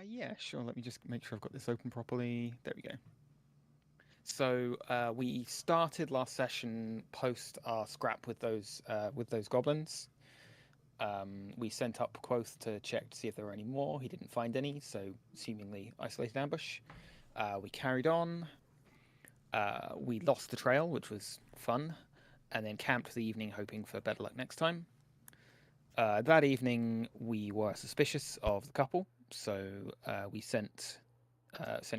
Yeah, sure. Let me just make sure I've got this open properly. There we go. So we started last session post our scrap with those goblins. We sent up Quoth to check to see if there were any more. He didn't find any, so seemingly isolated ambush. We carried on. We lost the trail, which was fun, and then camped for the evening, hoping for better luck next time. That evening, we were suspicious of the couple, so we sent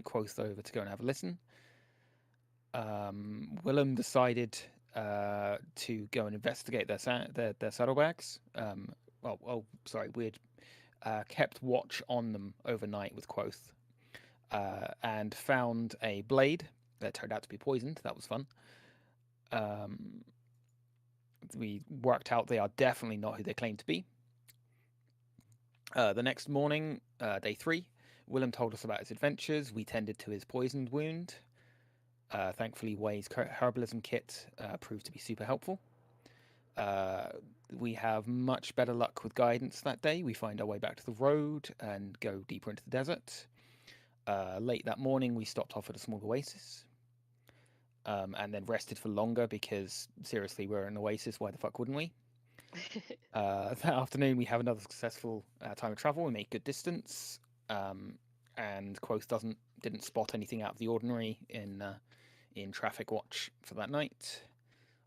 Quoth over to go and have a listen. Willem decided to go and investigate their saddlebags. Sorry, we'd kept watch on them overnight with Quoth, and found a blade that turned out to be poisoned. That was fun. Um, we worked out they are definitely not who they claim to be. The next morning, day 3, Willem told us about his adventures. We tended to his poisoned wound. Thankfully, Way's herbalism kit proved to be super helpful. Uh, we have much better luck with guidance that day. We find our way back to the road and go deeper into the desert. Late that morning, we stopped off at a small oasis, and then rested for longer because, seriously, we're an oasis. Why the fuck wouldn't we? That afternoon, we have another successful time of travel. We make good distance, and Quoth didn't spot anything out of the ordinary in traffic watch for that night.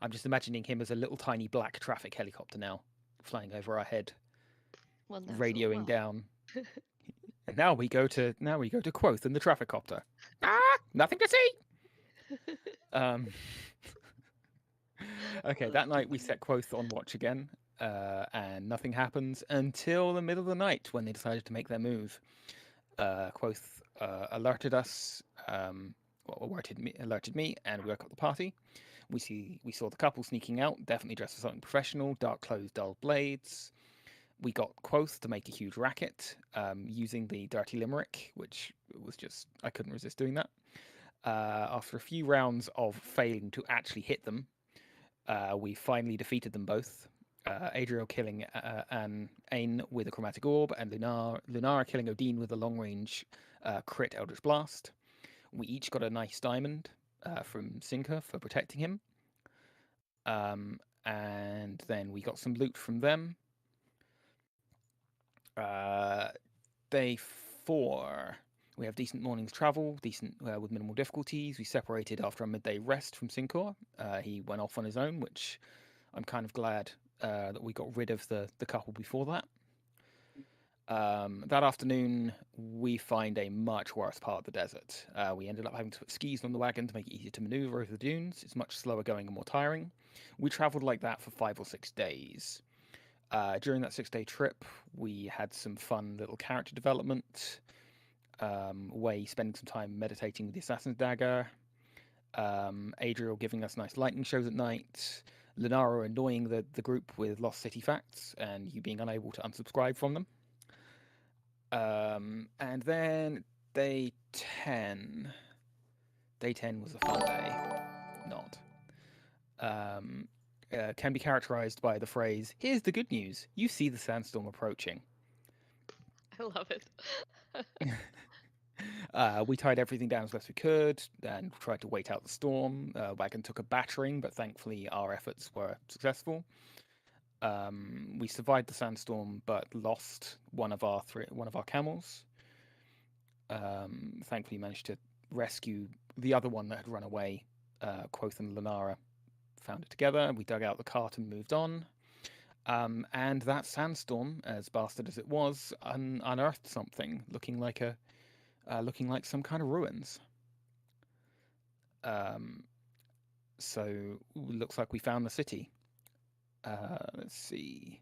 I'm just imagining him as a little tiny black traffic helicopter now, flying over our head, Wonderful. radioing Well, down. And now we go to Quoth in the traffic copter. Ah, nothing to see. Um, okay, that night we set Quoth on watch again, and nothing happens until the middle of the night when they decided to make their move. Quoth alerted us, alerted me, and we woke up the party. We saw the couple sneaking out, definitely dressed for something professional, dark clothes, dull blades. We got Quoth to make a huge racket using the dirty limerick, which was just I couldn't resist doing that. After a few rounds of failing to actually hit them, we finally defeated them both. Adriel killing Ain with a chromatic orb, and Lunara killing Odin with a long range crit Eldritch Blast. We each got a nice diamond from Sinker for protecting him. And then we got some loot from them. Uh, Day 4, we have decent morning's travel, decent with minimal difficulties. We separated after a midday rest from Sincor. He went off on his own, which I'm kind of glad that we got rid of the couple before that. That afternoon, we find a much worse part of the desert. We ended up having to put skis on the wagon to make it easier to maneuver over the dunes. It's much slower going and more tiring. We traveled like that for 5 or 6 days. During that 6-day trip, we had some fun little character development. Way spending some time meditating with the Assassin's Dagger. Adriel giving us nice lightning shows at night. Lenaro annoying the group with Lost City facts, and you being unable to unsubscribe from them. And then day 10. Day 10 was a fun day. Not. Um, can be characterized by the phrase, "Here's the good news. You see the sandstorm approaching." I love it. We tied everything down as best we could and tried to wait out the storm. Wagon took a battering, but thankfully our efforts were successful. We survived the sandstorm, but lost one of our camels. Thankfully, managed to rescue the other one that had run away. Quoth and Lenara found it together. We dug out the cart and moved on. And that sandstorm, as bastard as it was, unearthed something looking like some kind of ruins. Um, so looks like we found the city. Let's see.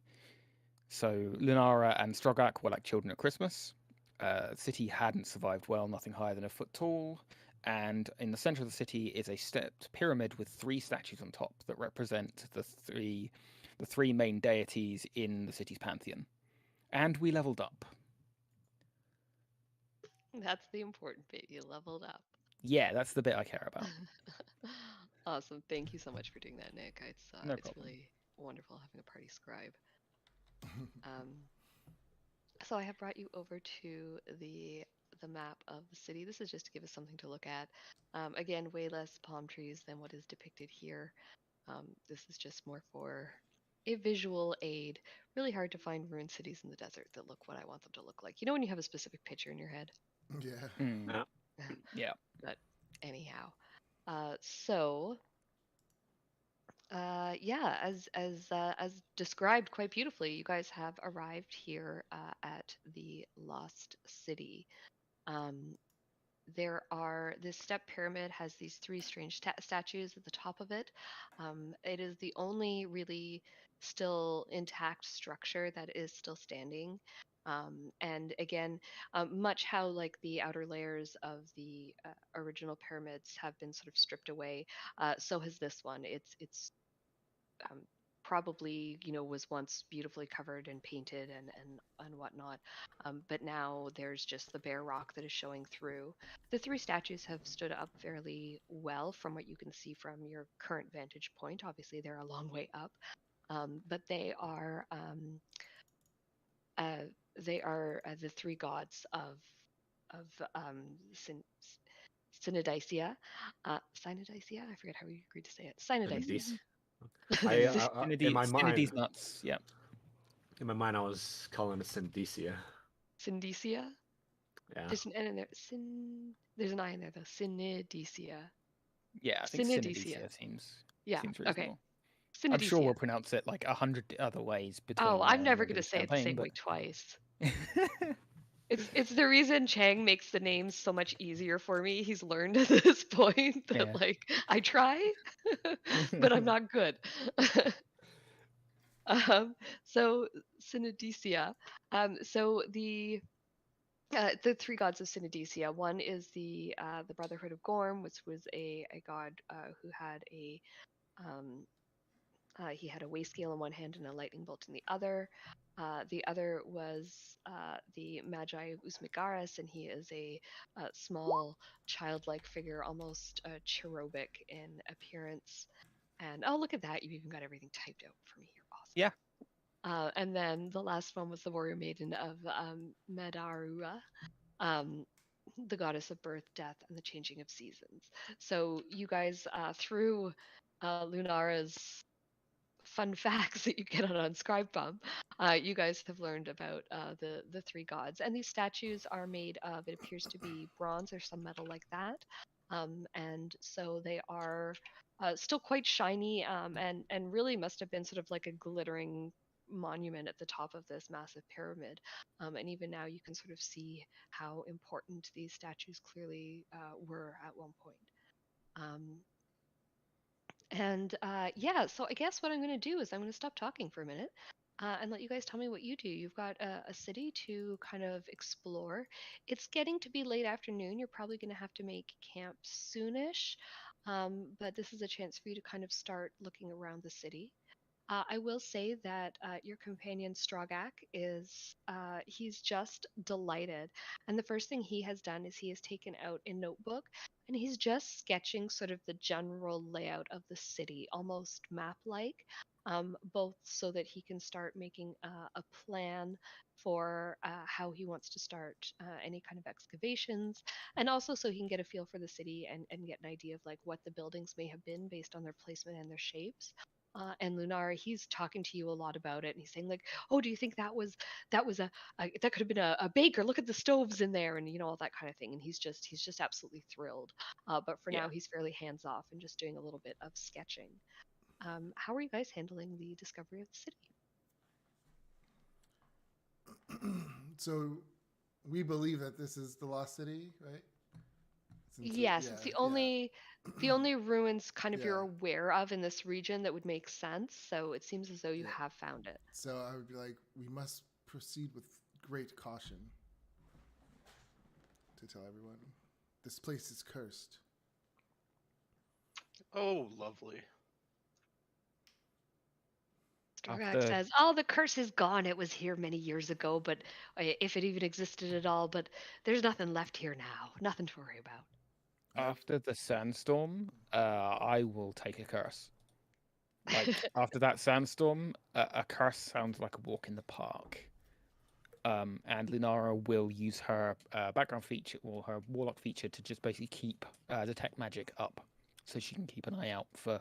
So Lunara and Strogak were like children at Christmas. The city hadn't survived well, nothing higher than a foot tall. And in the center of the city is a stepped pyramid with 3 statues on top that represent the three main deities in the city's pantheon. And we leveled up. That's the important bit. You leveled up. Yeah, that's the bit I care about. Awesome. Thank you so much for doing that, Nick. No It's problem. really wonderful having a party scribe. Um, So I have brought you over to the map of the city. This is just to give us something to look at. Again, way less palm trees than what is depicted here. This is just more for a visual aid. Really hard to find ruined cities in the desert that look what I want them to look like. You know when you have a specific picture in your head? Yeah. Mm, Yeah. yeah. But anyhow, so yeah, as described quite beautifully, you guys have arrived here at the Lost City. Um, this step pyramid has these three strange statues at the top of it. It is the only really still intact structure that is still standing. And again, much how like the outer layers of the original pyramids have been sort of stripped away, so has this one. It's um, probably was once beautifully covered and painted and whatnot, but now there's just the bare rock that is showing through. The three statues have stood up fairly well from what you can see from your current vantage point. Obviously they're a long way up, but uh, they are the three gods of Synodicea. Synodicea, I forget how we agreed to say it. Synodicea. Synodicea. In my Synody's mind, nuts. Yeah. I was calling it Syndicia. Syndicia. Yeah. There's an N in there. There's an I in there though. Synodicea. Yeah, I think Synodicea. Synodicea seems Yeah. reasonable. Okay. I'm sure we'll Synodicea. pronounce it like 100 other ways between Oh, now I'm and never the end gonna of say it the same campaign, way twice. but It's the reason Chang makes the names so much easier for me. He's learned at this point that Yeah. like I try, but I'm not good. So Synodicea. So the three gods of Synodicea. One is the Brotherhood of Gorm, which was a god who had um, he had a weigh scale in one hand and a lightning bolt in the other. The other was the Magi Usmagaras, and he is a small childlike figure, almost cherubic in appearance. And oh, look at that! You've even got everything typed out for me. You're awesome. Yeah. And then the last one was the warrior maiden of Medarua, the goddess of birth, death, and the changing of seasons. So you guys, through Lunara's fun facts that you get on Unscribed Bum, you guys have learned about the three gods. And these statues are made of, it appears to be bronze or some metal like that. And so they are still quite shiny, and really must have been sort of like a glittering monument at the top of this massive pyramid. And even now you can sort of see how important these statues clearly were at one point. And yeah, so I guess what I'm going to do is I'm going to stop talking for a minute and let you guys tell me what you do. You've got a city to kind of explore. It's getting to be late afternoon. You're probably going to have to make camp soonish, but this is a chance for you to kind of start looking around the city. I will say that your companion Strogak he's just delighted. And the first thing he has done is he has taken out a notebook and he's just sketching sort of the general layout of the city, almost map like, both so that he can start making a plan for how he wants to start any kind of excavations, and also so he can get a feel for the city and get an idea of like what the buildings may have been based on their placement and their shapes. And Lunara, he's talking to you a lot about it, and he's saying like, "Oh, do you think that was that could have been a baker? Look at the stoves in there, and all that kind of thing." And he's just absolutely thrilled. But for Yeah. now, he's fairly hands off and just doing a little bit of sketching. How are you guys handling the discovery of the city? So we believe that this is the lost city, right? Yes, it's the only ruins kind of Yeah. you're aware of in this region that would make sense. So it seems as though you Yeah. have found it. So I would be like, we must proceed with great caution to tell everyone this place is cursed. Oh, lovely. Strogak After- says, "Oh, the curse is gone. It was here many years ago, but if it even existed at all, but there's nothing left here now. Nothing to worry about." After the sandstorm, I will take a curse. Like after that sandstorm, a curse sounds like a walk in the park. and Lunara will use her background feature or her warlock feature to just basically keep detect magic up, so she can keep an eye out for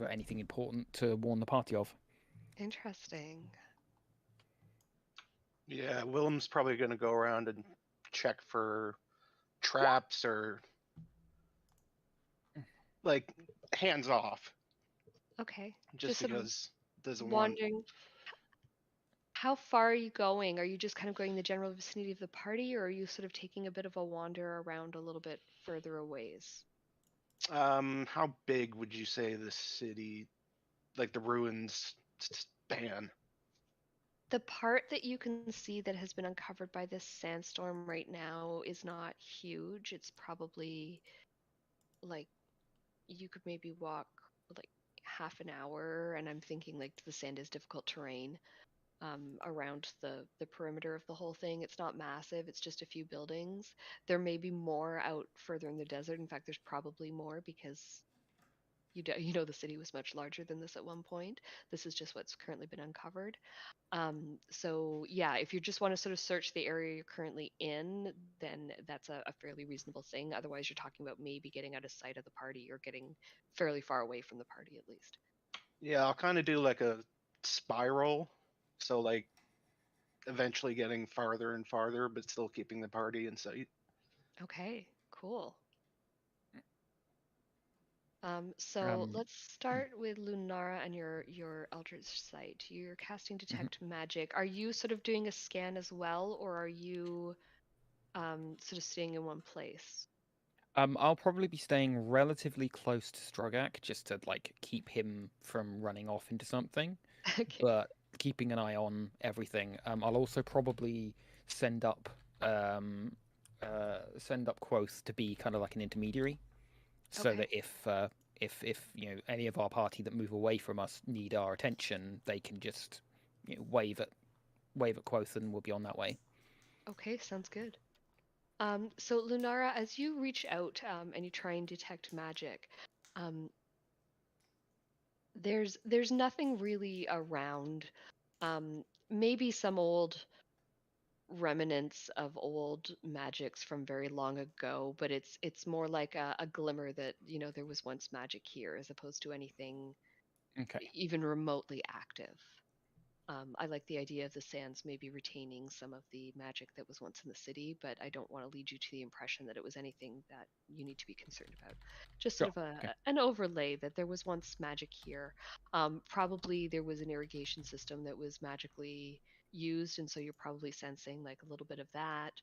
anything important to warn the party of. Interesting. Yeah, Willem's probably going to go around and check for traps or like hands off, Okay. just sort of because doesn't want. wandering. How far are you going? Are you just kind of going in the general vicinity of the party, or are you sort of taking a bit of a wander around a little bit further a ways? How big would you say the city, like the ruins, span? The part that you can see that has been uncovered by this sandstorm right now is not huge. It's probably like you could maybe walk like half an hour, and I'm thinking like the sand is difficult terrain around the perimeter of the whole thing. It's not massive. It's just a few buildings. There may be more out further in the desert. In fact, there's probably more because you know the city was much larger than this at one point. This is just what's currently been uncovered. So yeah, if you just want to sort of search the area you're currently in, then that's a fairly reasonable thing. Otherwise, you're talking about maybe getting out of sight of the party or getting fairly far away from the party at least. Yeah, I'll kind of do like a spiral, so like eventually getting farther and farther, but still keeping the party in sight. Okay, cool. So let's start with Lunara and your Eldritch Sight. You're casting Detect Magic. Are you sort of doing a scan as well, or are you sort of staying in one place? I'll probably be staying relatively close to Strogak just to like keep him from running off into something, Okay. but keeping an eye on everything. I'll also probably send up Quoth to be kind of like an intermediary, so Okay. that if you know any of our party that move away from us need our attention, they can just wave at Quoth and we'll be on that way. Okay, sounds good. So Lunara, as you reach out and you try and detect magic, there's nothing really around. Maybe some old remnants of old magics from very long ago, but it's more like a glimmer that there was once magic here, as opposed to anything Okay. even remotely active. I like the idea of the sands maybe retaining some of the magic that was once in the city, but I don't want to lead you to the impression that it was anything that you need to be concerned about. Just sort Sure. of Okay. an overlay that there was once magic here. Probably there was an irrigation system that was magically used, and so you're probably sensing like a little bit of that.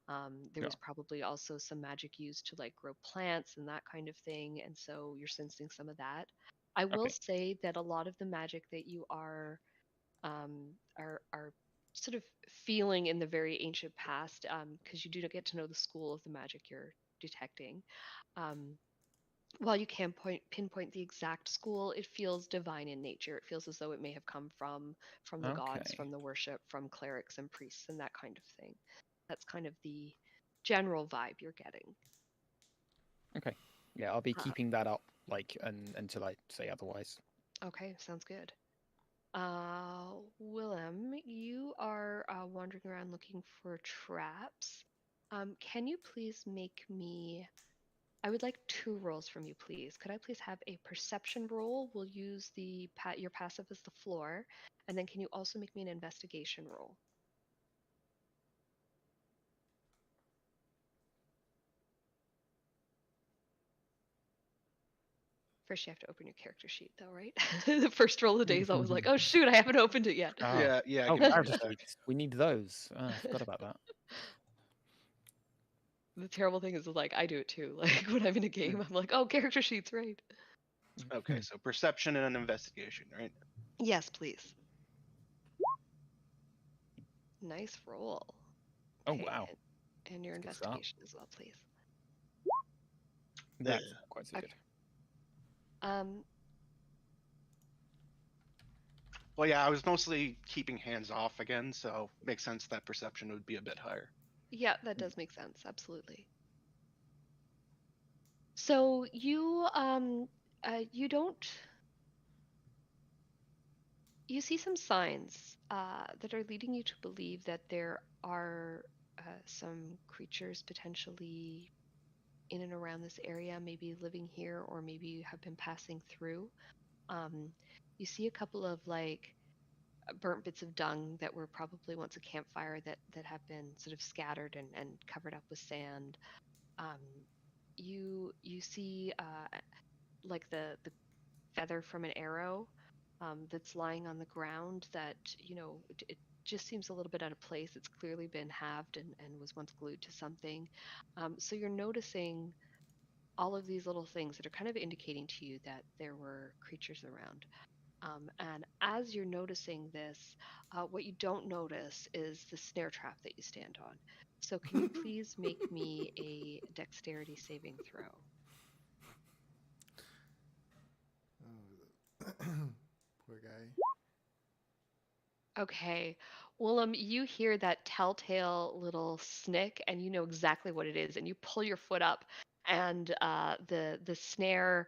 There was Sure. probably also some magic used to like grow plants and that kind of thing, and so you're sensing some of that. I will Okay. say that a lot of the magic that you are sort of feeling in the very ancient past, because you do get to know the school of the magic you're detecting. Um, while you can't pinpoint the exact school, it feels divine in nature. It feels as though it may have come from the gods, Okay. from the worship, from clerics and priests and that kind of thing. That's kind of the general vibe you're getting. Okay. Yeah, I'll be Uh, keeping that up until I say otherwise. okay, sounds good. Willem, you are wandering around looking for traps. Can you please make me? I would like 2 rolls from you, please. Could I please have a perception roll? We'll use your passive as the floor, and then can you also make me an investigation roll? First, you have to open your character sheet, though, right? The first roll of the day is always like, oh shoot, I haven't opened it yet. Yeah, I Oh, can do character that. sheets. We need those. I forgot about that. The terrible thing is like I do it too. Like when I'm in a game, I'm like, oh, character sheets, right? Okay, so perception and an investigation, right? Yes, please. Nice roll. Oh Okay, wow. and your Good start. investigation as well, please. That's Yeah. quite so Okay. good. Well, yeah, I was mostly keeping hands off again, so makes sense that perception would be a bit higher. Yeah, that does make sense. Absolutely. So you don't You see some signs that are leading you to believe that there are some creatures potentially in and around this area, maybe living here or maybe have been passing through. Um, you see a couple of like burnt bits of dung that were probably once a campfire that have been sort of scattered and covered up with sand. Um, you see like the feather from an arrow that's lying on the ground that it just seems a little bit out of place. It's clearly been halved and was once glued to something. So you're noticing all of these little things that are kind of indicating to you that there were creatures around. And as you're noticing this, what you don't notice is the snare trap that you stand on. So can you please make me a dexterity saving throw? Oh, poor guy. Okay. Willem, you hear that telltale little snick and you know exactly what it is, and you pull your foot up and the snare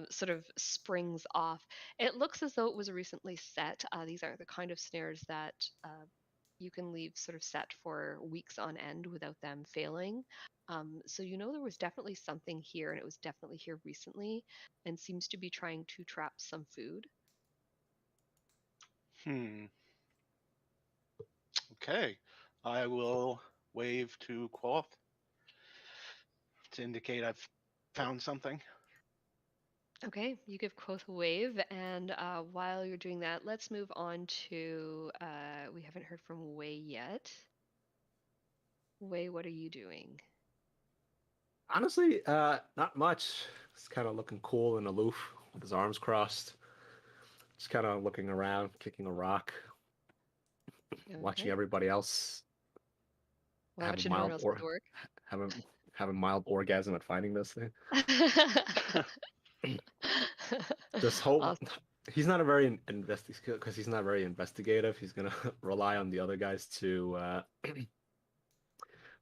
sort of springs off. It looks as though it was recently set. These aren't the kind of snares that you can leave sort of set for weeks on end without them failing. So you know there was definitely something here, and it was definitely here recently, and seems to be trying to trap some food. Hmm. Okay. I will wave to Quoth to indicate I've found something. Okay, you give Quoth a wave, and while you're doing that, let's move on to. We haven't heard from Wei yet. Wei, what are you doing? Honestly, not much. He's kind of looking cool and aloof with his arms crossed. Just kind of looking around, kicking a rock, watching Okay. everybody else have a Watching everyone mild else do or the work. have a have a mild orgasm at finding this thing. This whole Awesome. he's not a very because he's not very investigative. He's gonna rely on the other guys to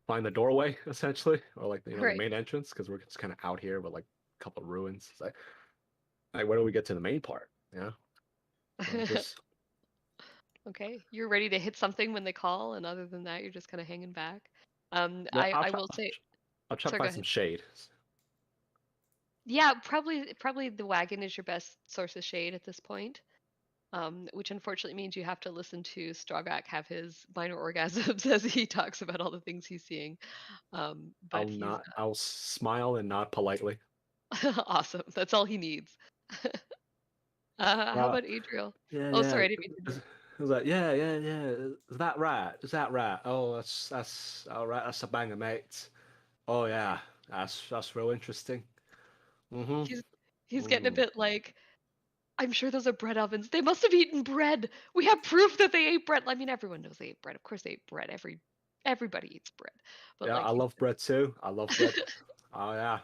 find the doorway essentially, or like the Right. main entrance, because we're just kind of out here with like a couple of ruins. It's like when do we get to the main part? Yeah, just Okay, you're ready to hit something when they call, and other than that, you're just kind of hanging back. well, I will say, I'll try to sorry, go find some ahead. shade. Yeah, probably the wagon is your best source of shade at this point. Which unfortunately means you have to listen to Strawback have his minor orgasms as he talks about all the things he's seeing. But he's I'll smile and nod politely. awesome. That's all he needs. How Uh, about Adriel? yeah, Oh, yeah. sorry, I didn't mean to. I was like, yeah, yeah, yeah. Is that right? Is that right? Oh, that's all right. That's a banger, mate. Oh yeah, that's real interesting. Mm-hmm. He's he's getting a bit like, I'm sure those are bread ovens. They must have eaten bread. We have proof that they ate bread. I mean, everyone knows they ate bread. Of course, they ate bread. Everybody eats bread. But Yeah, like I he's love bread too. I love bread. Oh yeah,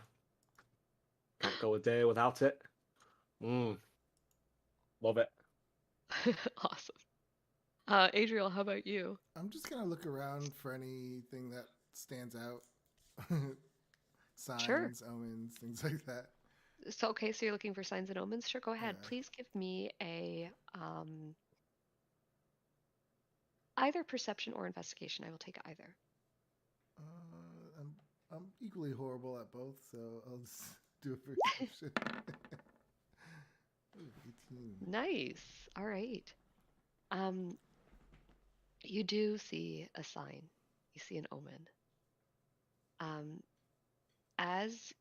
can't go a day without it. Mm, love it. awesome. Adriel, how about you? I'm just gonna look around for anything that stands out. Sure. Signs, omens, things like that. So okay, so you're looking for signs and omens. Sure, go ahead. Yeah. Please give me a either perception or investigation. I will take either. I'm equally horrible at both, so I'll just do a perception. Ooh, 18. Nice. All right. Um, you do see a sign. You see an omen. Um, as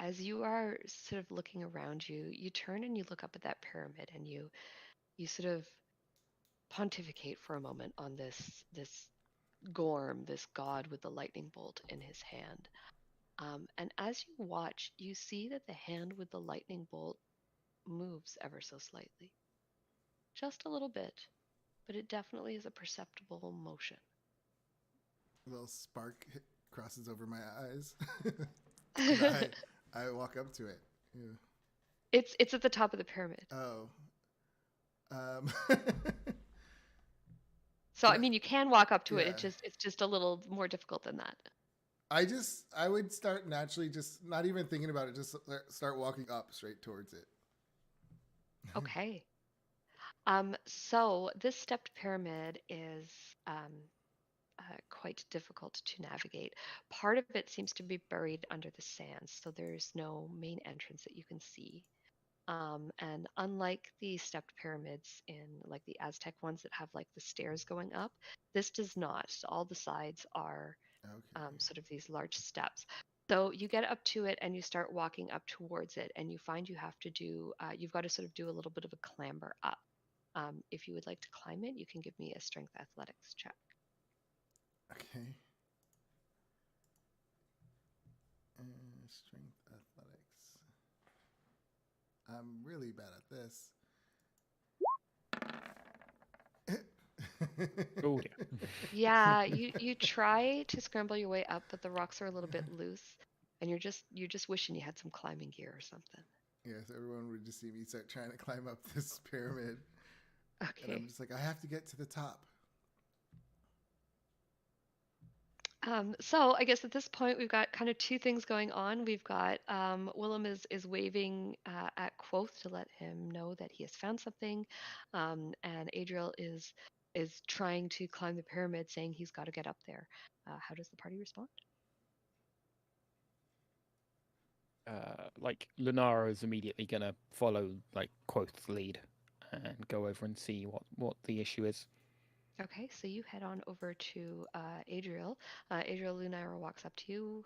as you are sort of looking around you, you turn and you look up at that pyramid and you sort of pontificate for a moment on this Gorm, this god with the lightning bolt in his hand. And as you watch, you see that the hand with the lightning bolt moves ever so slightly. Just a little bit, but it definitely is a perceptible motion. A little spark crosses over my eyes. And I walk up to it. Yeah. It's at the top of the pyramid. Oh. So I mean you can walk up to it. Yeah. It's just a little more difficult than that. I would start naturally, just not even thinking about it, just start walking up straight towards it. Okay. So this stepped pyramid is quite difficult to navigate. Part of it seems to be buried under the sands, so there's no main entrance that you can see. And unlike the stepped pyramids in like the Aztec ones that have like the stairs going up, this does not. So all the sides are Okay. sort of these large steps. So you get up to it and you start walking up towards it, and you find you have to do, you've got to sort of do a little bit of a clamber up. If you would like to climb it, you can give me a strength athletics check. Okay. Strength athletics. I'm really bad at this. Oh dear. Yeah, you try to scramble your way up, but the rocks are a little bit loose, and you're just wishing you had some climbing gear or something. Yes, everyone would just see me start trying to climb up this pyramid. And Okay. I'm just like, I have to get to the top. So I guess at this point we've got kind of two things going on. We've got Willem is waving at Quoth to let him know that he has found something, and Adriel is trying to climb the pyramid, saying he's got to get up there. How does the party respond? Like Lunara is immediately gonna follow like Quoth's lead and go over and see what the issue is. Okay, so you head on over to Adriel. Adriel, Lunara walks up to you.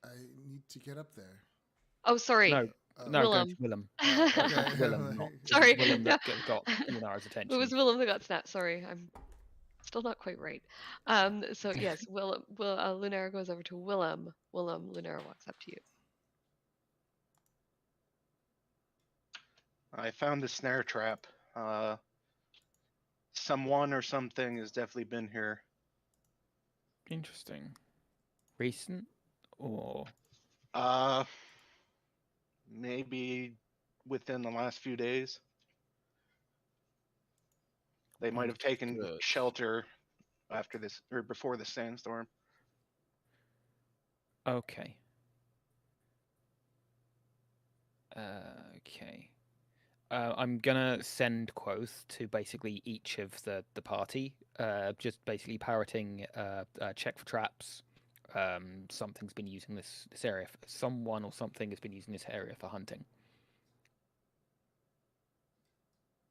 I need to get up there. Oh, sorry. No, Oh, no, going to Willem. Willem. oh, okay. Willem, not Sorry, it's Willem no. that got Lunara's It attention. was Willem that got snapped. Sorry, I'm still not quite right. So yes, Lunara goes over to Willem. Willem, Lunara walks up to you. I found the snare trap. Someone or something has definitely been here. Interesting. Recent or Maybe within the last few days. They might have taken Understood. shelter after this or before the sandstorm. Okay. Okay. I'm gonna send Quoth to basically each of the party, just basically parroting check for traps. Something's been using this area. Someone or something has been using this area for hunting.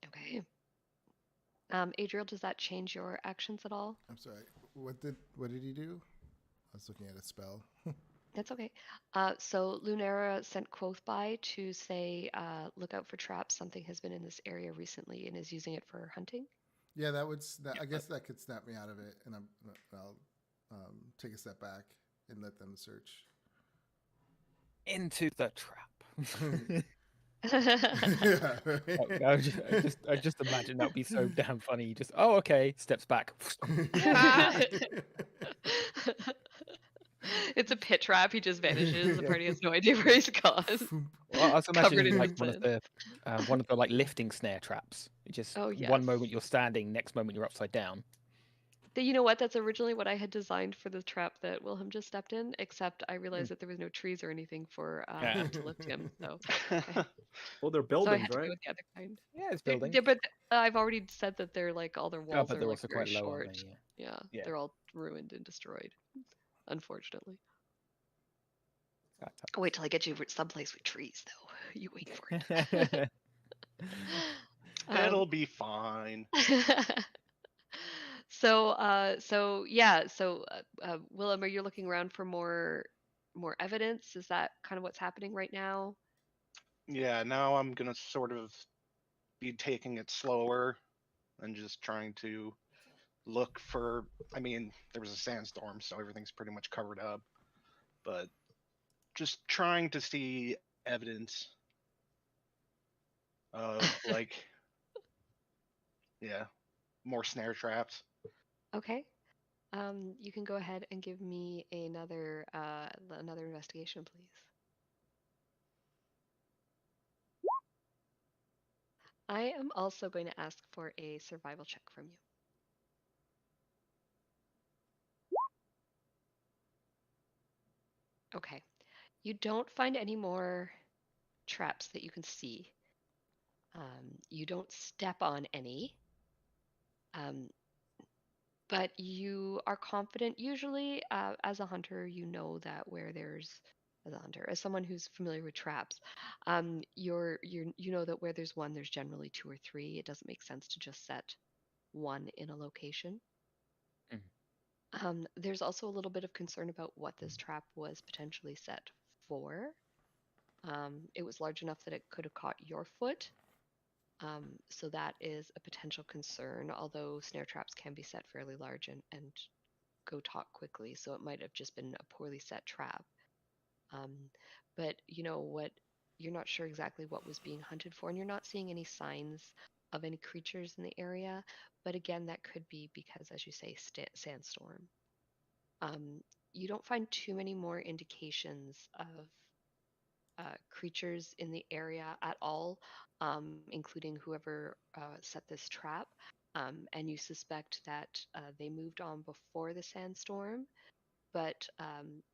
Okay. Adriel, does that change your actions at all? I'm sorry. What did he do? I was looking at a spell. That's okay. So Lunara sent Quoth by to say, look out for traps. Something has been in this area recently and is using it for hunting. Yeah, I guess that could snap me out of it, and I'll take a step back and let them search. Into the trap. Yeah, right. I just imagine that would be so damn funny. Just okay, steps back. It's a pit trap. He just vanishes. The party has no idea where he's gone. Well, I was Covered imagining in like one of the like lifting snare traps. It just Oh, one yes. moment you're standing, next moment you're upside down. You know what? That's originally what I had designed for the trap that Wilhelm just stepped in, except I realized that there was no trees or anything for Yeah. to lift him. So Well, they're I buildings, had to go right? with the other kind. Yeah, it's building. Yeah, but I've already said that they're like all their Oh, walls but are they're like also very quite low, short. aren't they? Yeah. Yeah, Yeah. they're all ruined and destroyed, unfortunately. That's I'll wait till I get you someplace with trees, though. You wait for it. It'll be fine. So yeah. Willem, are you looking around for more evidence? Is that kind of what's happening right now? Yeah, now I'm gonna sort of be taking it slower and just trying to look for. I mean, there was a sandstorm, so everything's pretty much covered up. But just trying to see evidence of like, yeah, more snare traps. Okay. You can go ahead and give me another investigation, please. I am also going to ask for a survival check from you. Okay. You don't find any more traps that you can see. You don't step on any, but you are confident. Usually, as a hunter, you know that where there's as a hunter, as someone who's familiar with traps, you know that where there's one, there's generally two or three. It doesn't make sense to just set one in a location. There's also a little bit of concern about what this trap was potentially set for. It was large enough that it could have caught your foot. So that is a potential concern, although snare traps can be set fairly large and go taut quickly. So it might have just been a poorly set trap. But you know what? You're not sure exactly what was being hunted for, and you're not seeing any signs of any creatures in the area. But again, that could be because, as you say, sandstorm. You don't find too many more indications of creatures in the area at all, including whoever set this trap. And you suspect that they moved on before the sandstorm. But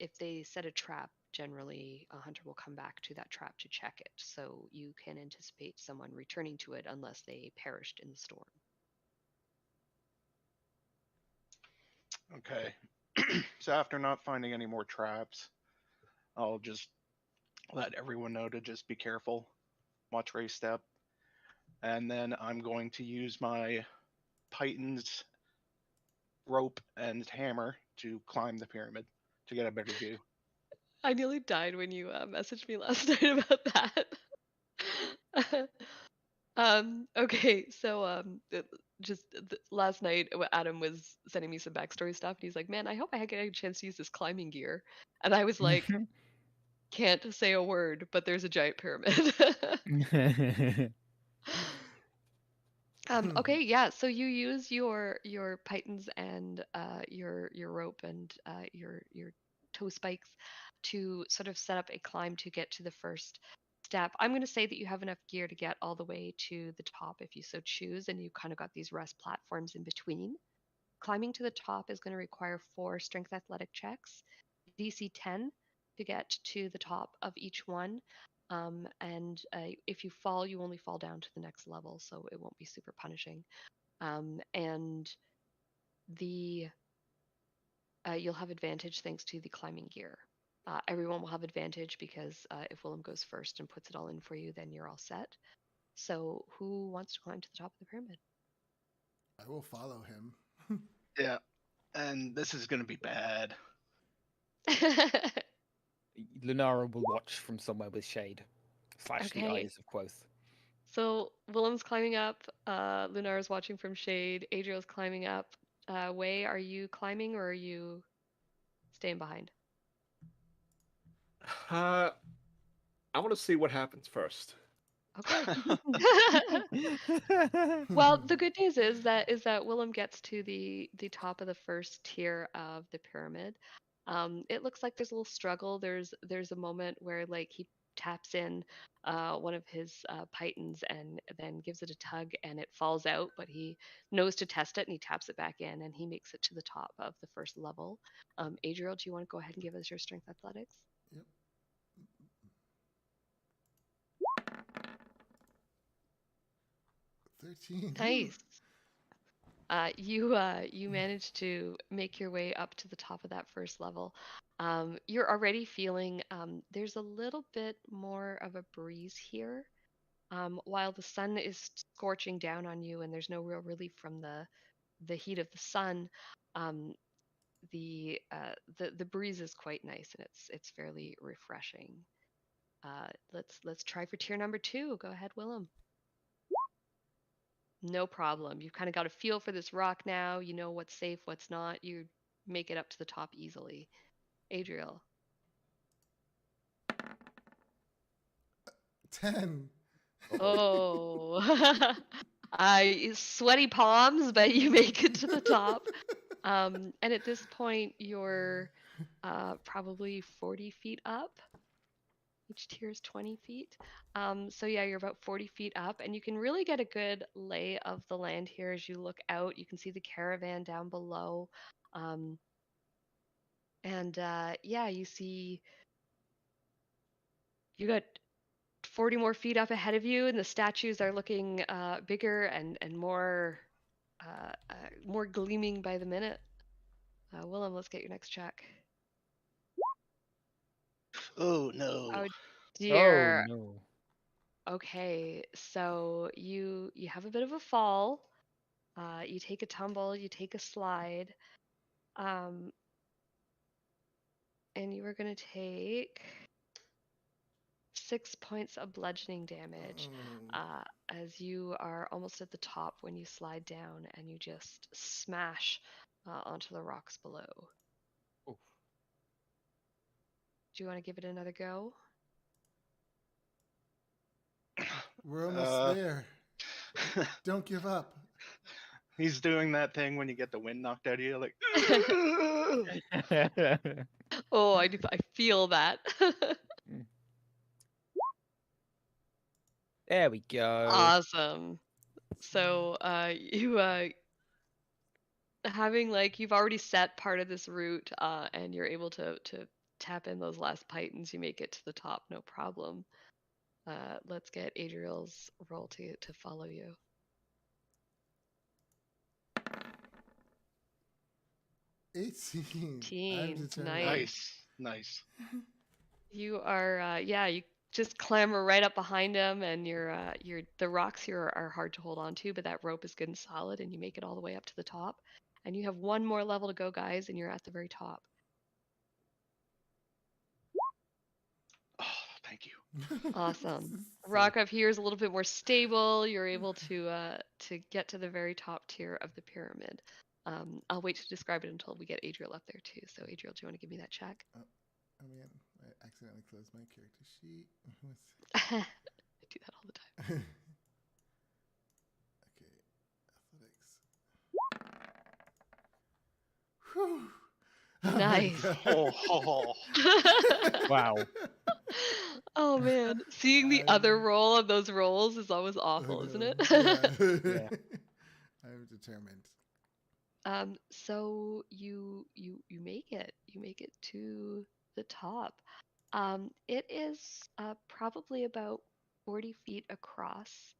if they set a trap, generally a hunter will come back to that trap to check it. So you can anticipate someone returning to it unless they perished in the storm. Okay. So after not finding any more traps, I'll just let everyone know to just be careful, watch where you step, and then I'm going to use my Python's rope and hammer to climb the pyramid to get a better view. I nearly died when you messaged me last night about that. Okay, so last night, Adam was sending me some backstory stuff, and he's like, "Man, I hope I get a chance to use this climbing gear." And I was like, "Can't say a word, but there's a giant pyramid." Okay, yeah. So you use your pythons and your rope and your toe spikes to sort of set up a climb to get to the first step. I'm going to say that you have enough gear to get all the way to the top if you so choose, and you kind of got these rest platforms in between. Climbing to the top is going to require 4 strength athletic checks, DC 10 to get to the top of each one. And if you fall, you only fall down to the next level, so it won't be super punishing. And the you'll have advantage thanks to the climbing gear. Everyone will have advantage because if Willem goes first and puts it all in for you, then you're all set. So who wants to climb to the top of the pyramid? I will follow him. Yeah, and this is going to be bad. Lunara will watch from somewhere with shade. Slash the Okay. eyes of Quoth. So Willem's climbing up. Lunara's watching from shade. Adriel's climbing up. Wei, are you climbing or are you staying behind? I want to see what happens first. Okay. Well, the good news is that Willem gets to the top of the first tier of the pyramid. It looks like there's a little struggle. There's a moment where like he taps in one of his pythons and then gives it a tug and it falls out, but he knows to test it and he taps it back in and he makes it to the top of the first level. Adriel, do you want to go ahead and give us your strength athletics? Yep. 13. Nice. You managed to make your way up to the top of that first level. You're already feeling there's a little bit more of a breeze here. While the sun is scorching down on you and there's no real relief from the heat of the sun, the breeze is quite nice and it's fairly refreshing. Let's try for tier number 2. Go ahead, Willem. No problem. You've kind of got a feel for this rock now. You know what's safe, what's not. You make it up to the top easily. Adriel. 10. Oh. Sweaty palms, but you make it to the top. And at this point, you're probably 40 feet up. Each tier is 20 feet. So yeah, you're about 40 feet up and you can really get a good lay of the land here as you look out. You can see the caravan down below. Yeah, you see you got 40 more feet up ahead of you, and the statues are looking bigger and more more gleaming by the minute. Willem, let's get your next check. Oh no. Oh Oh dear. no. Okay, so you have a bit of a fall. You take a tumble, you take a slide, and you are going to take 6 points of bludgeoning damage as you are almost at the top when you slide down and you just smash onto the rocks below. Oof. Do you want to give it another go? We're almost Uh, there. Don't give up. He's doing that thing when you get the wind knocked out of you, like. Oh, I feel that. There we go. Awesome. So you having like you've already set part of this route and you're able to tap in those last pythons, you make it to the top, no problem. Let's get Adriel's roll to follow you. 18. 18, I'm determined. nice. Nice. You are you just clamber right up behind him, and you're the rocks here are hard to hold on to, but that rope is good and solid, and you make it all the way up to the top. And you have one more level to go, guys, and you're at the very top. Oh, thank you. Awesome. Rock up here is a little bit more stable. You're able to get to the very top tier of the pyramid. I'll wait to describe it until we get Adriel up there too. So Adriel, do you want to give me that check? Oh man, I accidentally closed my character sheet. I do that all the time. Okay, athletics. Whew. Oh my Nice. God. Oh, Wow. Oh man, seeing the other roll of those rolls is always I awful, isn't it? know, Yeah. I'm determined. So you make it. You make it to the top. It is probably about 40 feet across,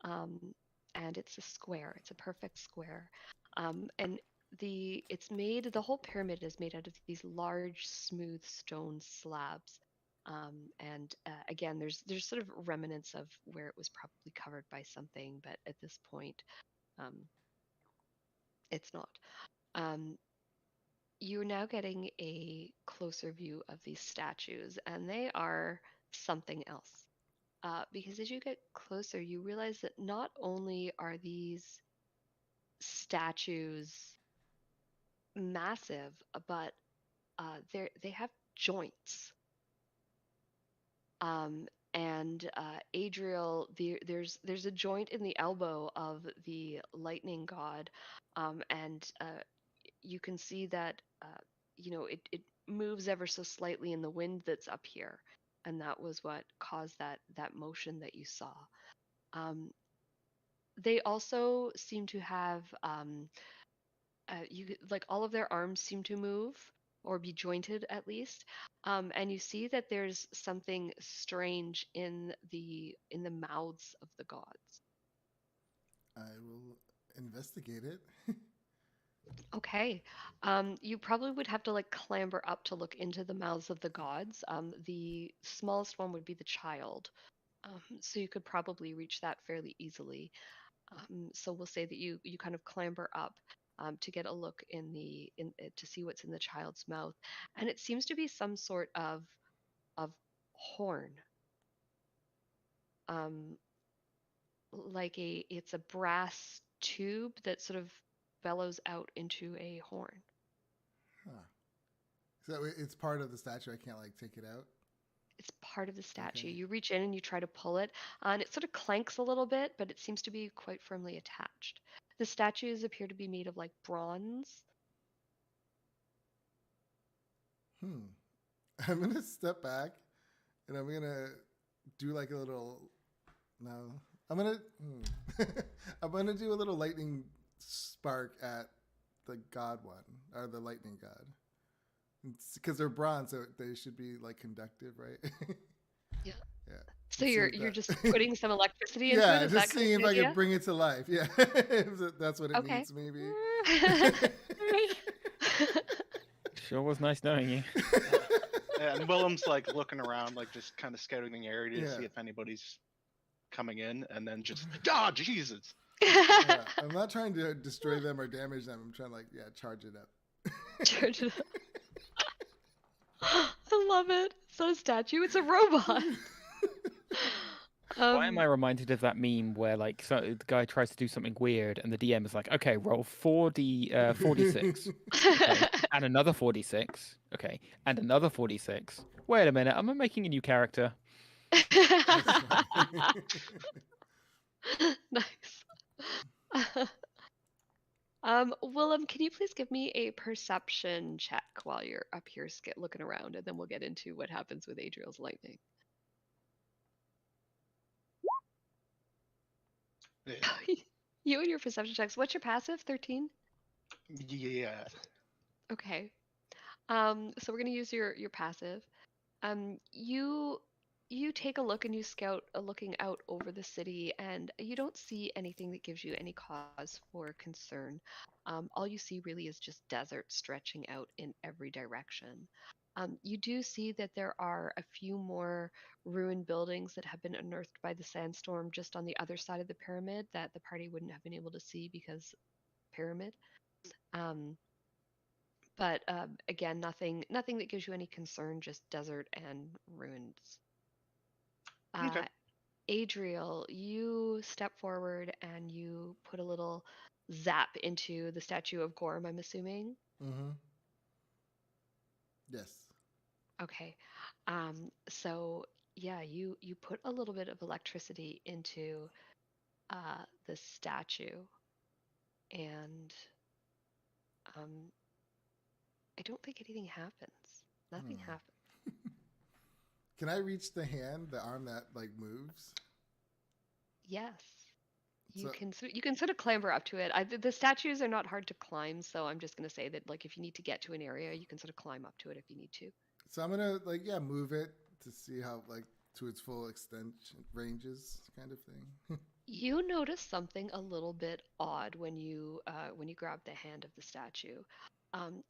and it's a square. It's a perfect square, and the whole pyramid is made out of these large, smooth stone slabs. And again, there's sort of remnants of where it was probably covered by something, but at this point, it's not. You're now getting a closer view of these statues, and they are something else. Because as you get closer, you realize that not only are these statues massive, but they have joints. And Adriel, there's a joint in the elbow of the lightning god, and you can see that it moves ever so slightly in the wind that's up here, and that was what caused that motion that you saw. They also seem to have like all of their arms seem to move or be jointed at least, and you see that there's something strange in the mouths of the gods. I will investigate it. Okay. You probably would have to like clamber up to look into the mouths of the gods. The smallest one would be the child. So you could probably reach that fairly easily. So we'll say that you kind of clamber up to get a look to see what's in the child's mouth, and it seems to be some sort of horn. Like it's a brass tube that sort of bellows out into a horn. Huh. So it's part of the statue. I can't like take it out. It's part of the statue. Okay. You reach in and you try to pull it, and it sort of clanks a little bit, but it seems to be quite firmly attached. The statues appear to be made of like bronze. I'm gonna step back, and I'm gonna do like a little. No, I'm gonna. I'm gonna do a little lightning spark at the god one, or the lightning god. Because they're bronze, so they should be like conductive, right? Yeah. Yeah. So See you're if you're that- just putting some electricity into it? Yeah, Is that just kind of seeing the if I idea? can bring it to life. Yeah, If that's what it Okay. needs, maybe. Sure was nice knowing you. And Willem's like looking around, like just kind of scouting the area to see Yeah. if anybody's coming in, and then just ah, Jesus. Yeah, I'm not trying to destroy them or damage them. I'm trying to charge it up. Charge it up. I love it. It's not a statue, it's a robot. Why am I reminded of that meme where the guy tries to do something weird and the DM is like, okay, roll 46, okay, and another 46, okay, and another 46. Wait a minute, am I making a new character? That's funny. Nice. Willem, can you please give me a perception check while you're up here looking around, and then we'll get into what happens with Adriel's lightning. Yeah. You and your perception checks. What's your passive? 13? Yeah. Okay. So we're gonna use your passive. You take a look and you scout looking out over the city, and you don't see anything that gives you any cause for concern. All you see really is just desert stretching out in every direction. You do see that there are a few more ruined buildings that have been unearthed by the sandstorm just on the other side of the pyramid that the party wouldn't have been able to see because pyramid. Um, but again, nothing that gives you any concern, just desert and ruins. Okay. Adriel, you step forward and you put a little zap into the statue of Gorm, I'm assuming. Mm-hmm. Yes. Okay. So yeah, you put a little bit of electricity into the statue, and um, I don't think anything happens. Nothing Hmm. happens. Can I reach the hand, the arm that moves? Yes. You So- can you can sort of clamber up to it. The statues are not hard to climb, so I'm just going to say that if you need to get to an area, you can sort of climb up to it if you need to. So I'm gonna move it to see how to its full extension ranges, kind of thing. You notice something a little bit odd when you grab the hand of the statue.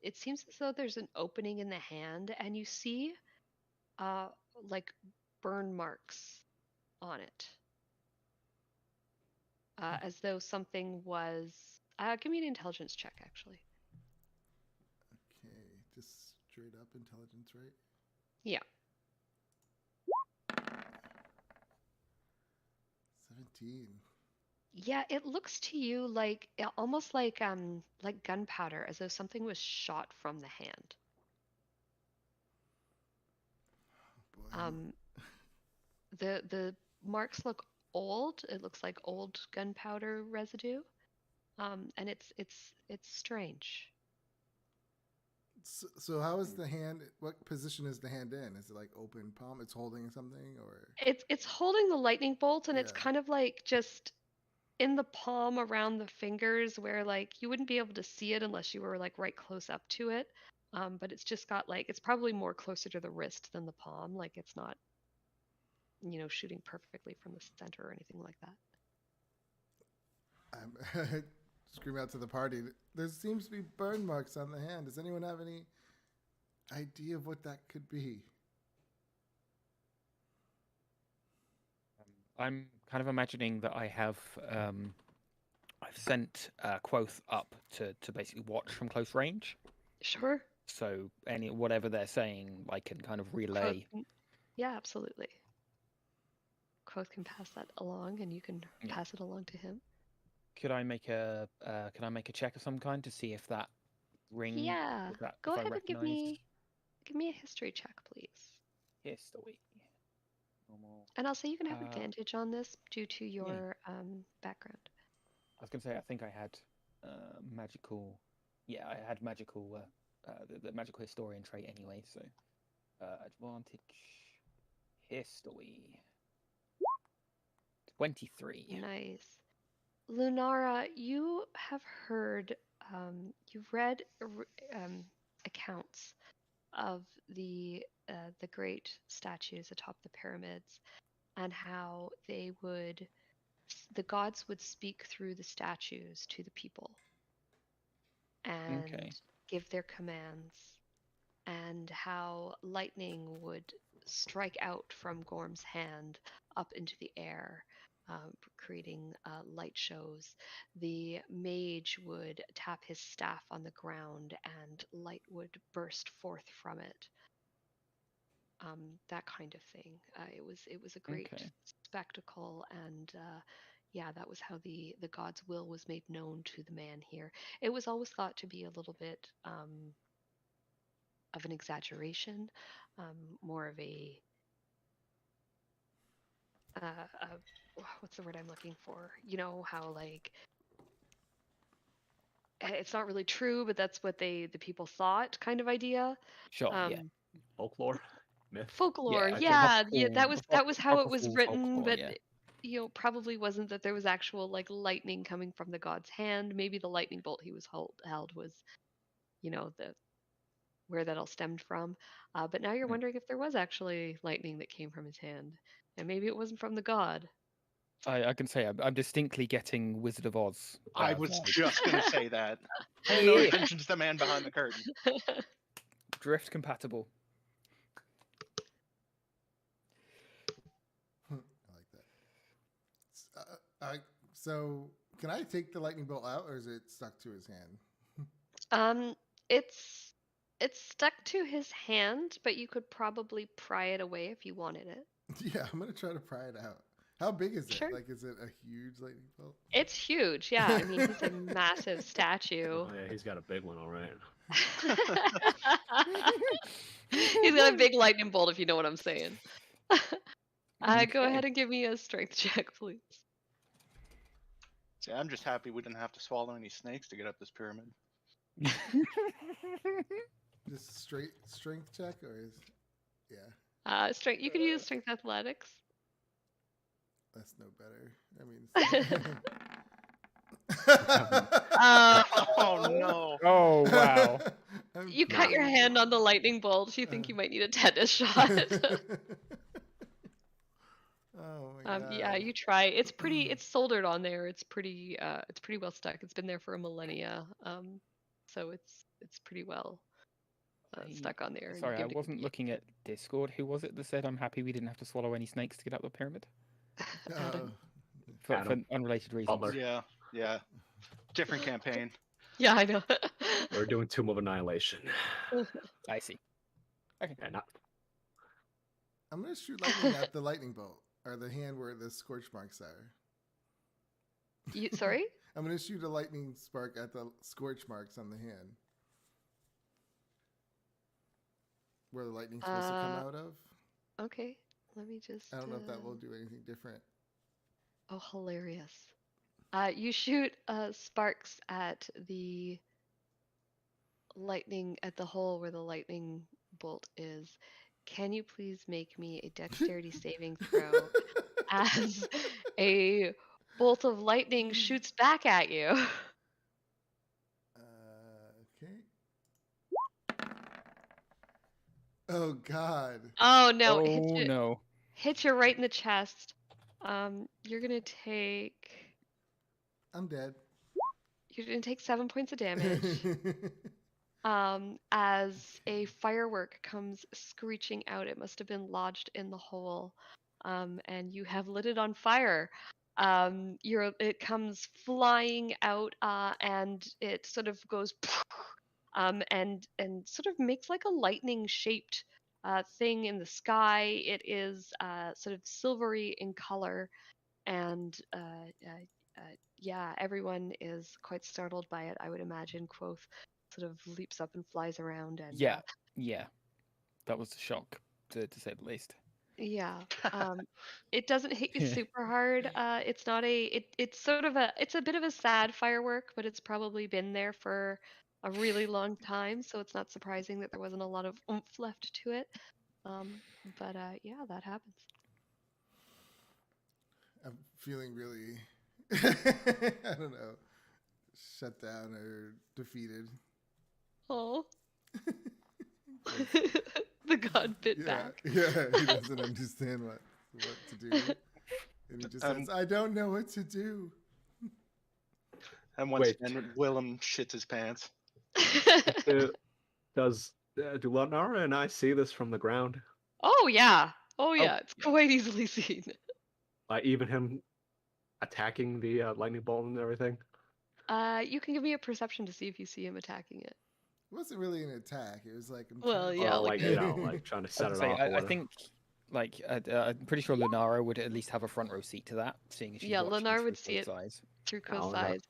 It seems as though there's an opening in the hand, and you see uh, like burn marks on it, as though something was. Give me an intelligence check, actually. Okay, just straight up intelligence, right? Yeah. 17. Yeah, it looks to you like almost like gunpowder, as though something was shot from the hand. Boy, The marks look old. It looks like old gunpowder residue. And it's strange. so how is the hand? What position is the hand in? Is it open palm? It's holding something, or It's holding the lightning bolt, and it's Yeah. kind of just in the palm around the fingers, where you wouldn't be able to see it unless you were right close up to it. But it's just got it's probably more closer to the wrist than the palm. It's not shooting perfectly from the center or anything like that. I'm scream out to the party. There seems to be burn marks on the hand. Does anyone have any idea of what that could be? I'm kind of imagining that I've sent Quoth up to basically watch from close range. Sure. So whatever they're saying, I can kind of relay. Yeah, absolutely. Quoth can pass that along, and you can Yeah. pass it along to him. Could I make a check of some kind to see if that ring? Yeah. Go if I ahead and give recognise me a history check, please. history. Normal. And I'll say you can have Uh, advantage on this due to your background. I was going to say I think I had magical. Yeah, I had magical. The magical historian trait anyway. So advantage history. 23. Nice. Lunara, you have heard, you've read accounts of the great statues atop the pyramids, and how the gods would speak through the statues to the people and Okay. give their commands, and how lightning would strike out from Gorm's hand up into the air, creating light shows. The mage would tap his staff on the ground and light would burst forth from it. That kind of thing. It was a great Okay. spectacle, and yeah, that was how the god's will was made known to the man here. It was always thought to be a little bit of an exaggeration, more of a what's the word I'm looking for? You know how like it's not really true, but that's what the people thought kind of idea. Sure. Yeah. Folklore, myth. Folklore, Yeah, yeah, apocryphal- that was how it was apocryphal written, folklore, but yeah. you know, probably wasn't that there was actual like lightning coming from the god's hand. Maybe the lightning bolt he was held was, you know, the where that all stemmed from. But now you're Hmm. wondering if there was actually lightning that came from his hand, and maybe it wasn't from the god. I can say I'm distinctly getting Wizard of Oz. I was vibe. just gonna say that. Pay no attention to the man behind the curtain. Drift compatible. I like that. So can I take the lightning bolt out, or is it stuck to his hand? It's stuck to his hand, but you could probably pry it away if you wanted it. Yeah, I'm gonna try to pry it out. How big is it? Sure. Like, is it a huge lightning bolt? It's huge, yeah. I mean, he's a massive statue. Oh, yeah, he's got a big one, all right. He's got a big lightning bolt, if you know what I'm saying. Go Okay. ahead and give me a strength check, please. See, I'm just happy we didn't have to swallow any snakes to get up this pyramid. Just straight strength check, or is Strength. You could use strength athletics. that's no better? Oh no! Oh wow. You cut your hand on the lightning bolt. You think you might need a tetanus shot. Oh my god. Yeah, you try. It's pretty. It's soldered on there. It's pretty. It's pretty well stuck. It's been there for a millennia. So it's pretty well stuck on there. and Sorry, I good to wasn't get- looking at Discord. Who was it that said I'm happy we didn't have to swallow any snakes to get up the pyramid? Adam. For Adam. unrelated reasons. Butler. Yeah. Different campaign. Yeah, I know. We're doing Tomb of Annihilation. I see. Yeah, not I'm gonna shoot lightning at the lightning bolt, or the hand where the scorch marks are. Sorry. I'm gonna shoot a lightning spark at the scorch marks on the hand, where the lightning's supposed to come out of. Okay. Let me just. I don't know if that will do anything different. Oh, hilarious. You shoot sparks at the lightning, at the hole where the lightning bolt is. Can you please make me a dexterity saving throw as a bolt of lightning shoots back at you? Okay. Oh god. Oh no, Oh it hits you, no. hits you right in the chest. You're gonna take 7 points of damage. As a firework comes screeching out. It must have been lodged in the hole, and you have lit it on fire. It comes flying out, and it sort of goes, and sort of makes like a lightning shaped thing in the sky. It is sort of silvery in color, and yeah, everyone is quite startled by it. I would imagine Quoth sort of leaps up and flies around, and Yeah. That was a shock, to say the least. yeah. It doesn't hit you super hard. It's not it's sort of it's a bit of a sad firework, but it's probably been there for a really long time, so it's not surprising that there wasn't a lot of oomph left to it. But yeah, that happens. I'm feeling really, I don't know, shut down or defeated. Oh. The god bit back. Yeah, he doesn't understand what what to do, and he just says, "I don't know what to do." And once Wait. again, Willem shits his pants. Do Lunara and I see this from the ground? Oh yeah. Oh yeah. It's quite easily seen. Like even him attacking the lightning bolt and everything? You can give me a perception to see if you see him attacking it. It wasn't really an attack. It was like, Well, yeah, Or like like, like trying to set it Say, off. I think, like, I'm pretty sure Lunara would at least have a front row seat to that, seeing as she's Yeah, watching Lennar through would see both it. eyes. Through I only Co's got eyes.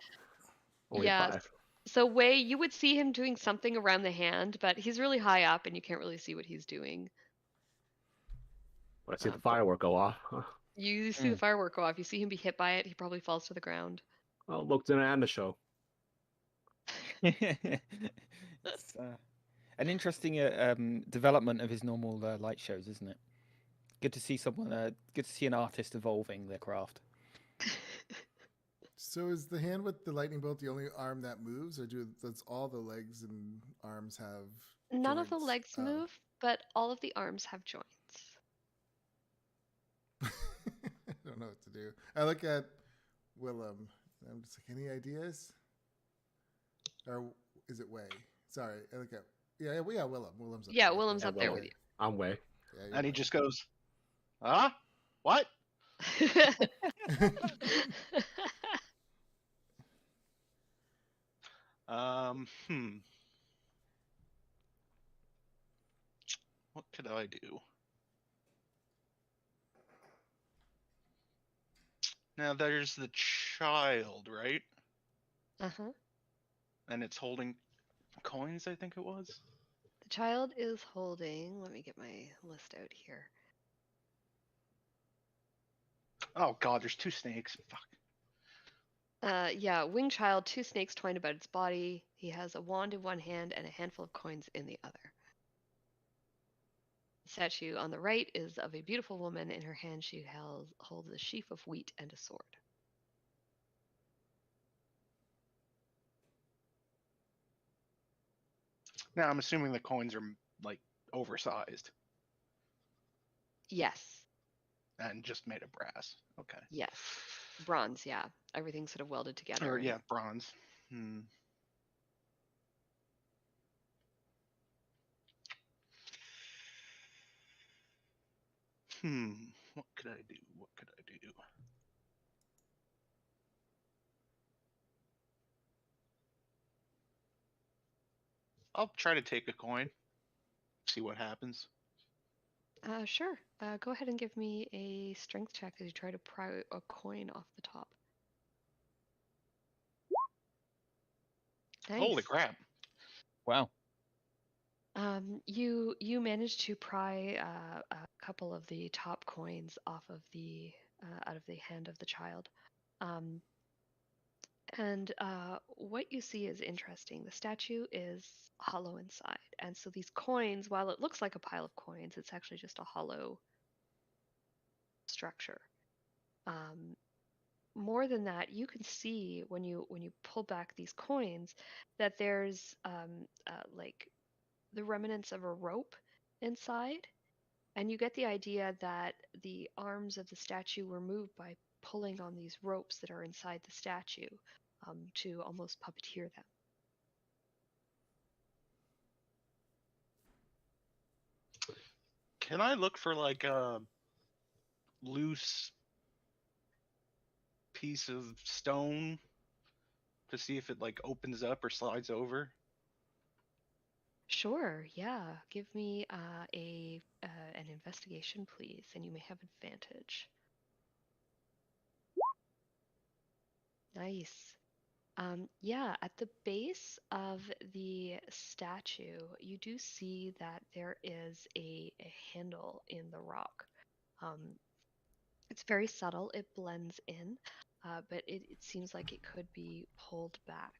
only Yeah. 5. So Wei, you would see him doing something around the hand, but he's really high up and you can't really see what he's doing. But I see the but firework go off. You see the firework go off. You see him be hit by it. He probably falls to the ground. Oh, look, dinner and the show. It's an interesting development of his normal light shows, isn't it? Good to see someone. Good to see an artist evolving their craft. So is the hand with the lightning bolt the only arm that moves, or does all the legs and arms have? None of the joints? legs move, but all of the arms have joints. I don't know what to do. I look at Willem. And I'm just like, any ideas? Or is it Way? Sorry, I look at Willem. Willem's up Yeah, there. Willem's up there with you. I'm Way. Yeah, And he Way. just goes, "Huh? What?" What could I do? Now there's the child, right? Uh-huh. And it's holding coins, I think it was. The child is holding, let me get my list out here. Oh god, there's 2 snakes. Fuck. Yeah, winged child, 2 snakes twined about its body. He has a wand in one hand and a handful of coins in the other. The statue on the right is of a beautiful woman. In her hand, she holds a sheaf of wheat and a sword. Now I'm assuming the coins are like oversized Yes. and just made of brass. Okay. Yes. Bronze, yeah. Everything's sort of welded together. Or and- yeah, bronze. What could I do? What could I do? I'll try to take a coin. See what happens. Sure. Go ahead and give me a strength check as you try to pry a coin off the top. Nice. Holy crap. Wow. You managed to pry a couple of the top coins off of the out of the hand of the child, and what you see is interesting. The statue is hollow inside, and so these coins, while it looks like a pile of coins, it's actually just a hollow structure. More than that, you can see when you pull back these coins that there's like the remnants of a rope inside, and you get the idea that the arms of the statue were moved by pulling on these ropes that are inside the statue to almost puppeteer them. Can I look for like a loose piece of stone to see if it like opens up or slides over? Sure, yeah. Give me an investigation, please, and you may have advantage. Nice. Yeah, at the base of the statue, you do see that there is a handle in the rock. It's very subtle, it blends in, but it seems like it could be pulled back.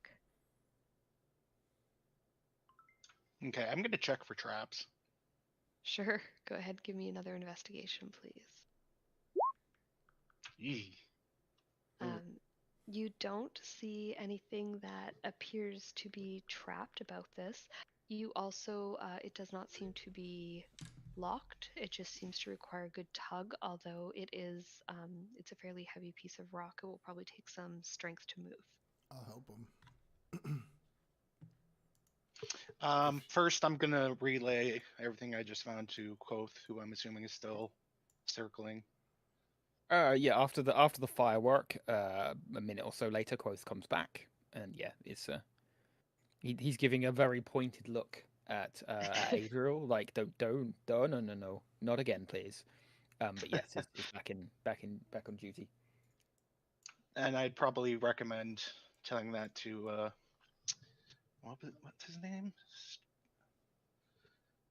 Okay, I'm gonna check for traps. Sure, go ahead, give me another investigation, please. Yee. You don't see anything that appears to be trapped about this. You also, it does not seem to be locked. It just seems to require a good tug, although it's a fairly heavy piece of rock. It will probably take some strength to move. I'll help him. First, I'm gonna relay everything I just found to Quoth, who I'm assuming is still circling. Yeah. After the firework, a minute or so later, Quoth comes back, and yeah, it's he's giving a very pointed look at Adriel, like don't, no, not again, please. But yes, it's back on duty. And I'd probably recommend telling that to what's his name?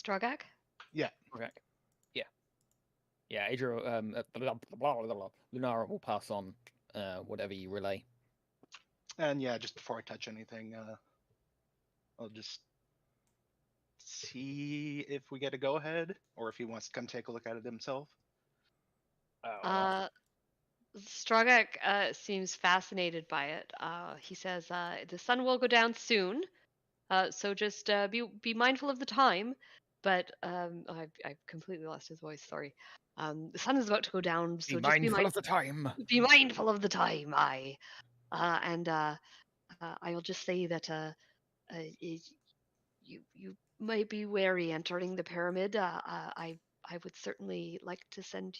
Strogak? Yeah. Okay. Yeah, Adriel. Lunara will pass on whatever you relay. And yeah, just before I touch anything, I'll just see if we get a go ahead, or if he wants to come take a look at it himself. Strogak seems fascinated by it. He says the sun will go down soon, so just be mindful of the time. But I've completely lost his voice. Sorry. The sun is about to go down, so just be mindful of the time. Be mindful of the time. And I'll just say that you might be wary entering the pyramid. I would certainly like to send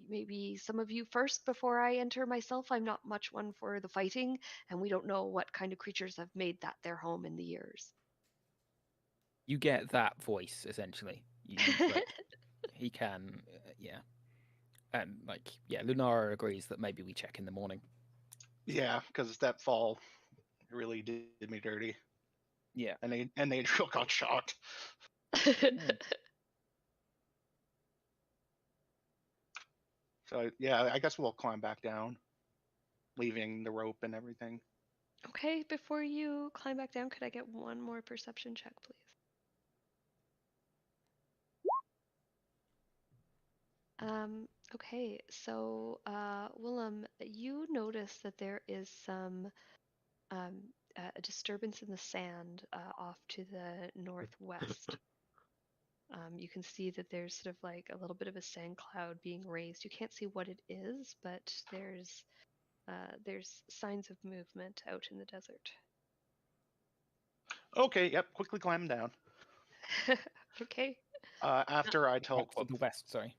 maybe some of you first before I enter myself. I'm not much one for the fighting, and we don't know what kind of creatures have made that their home in the years. You get that voice essentially. Like, he can, yeah, and like, yeah, Lunara agrees that maybe we check in the morning. Yeah, because that fall really did me dirty. Yeah, and Adriel got shot. So yeah, I guess we'll climb back down, leaving the rope and everything. Okay, before you climb back down, could I get one more perception check, please? Okay, so Willem, you notice that there is some a disturbance in the sand off to the northwest. You can see that there's sort of like a little bit of a sand cloud being raised. You can't see what it is, but there's signs of movement out in the desert. Okay, yep, quickly climb down. Okay. After I tell to the west. Sorry,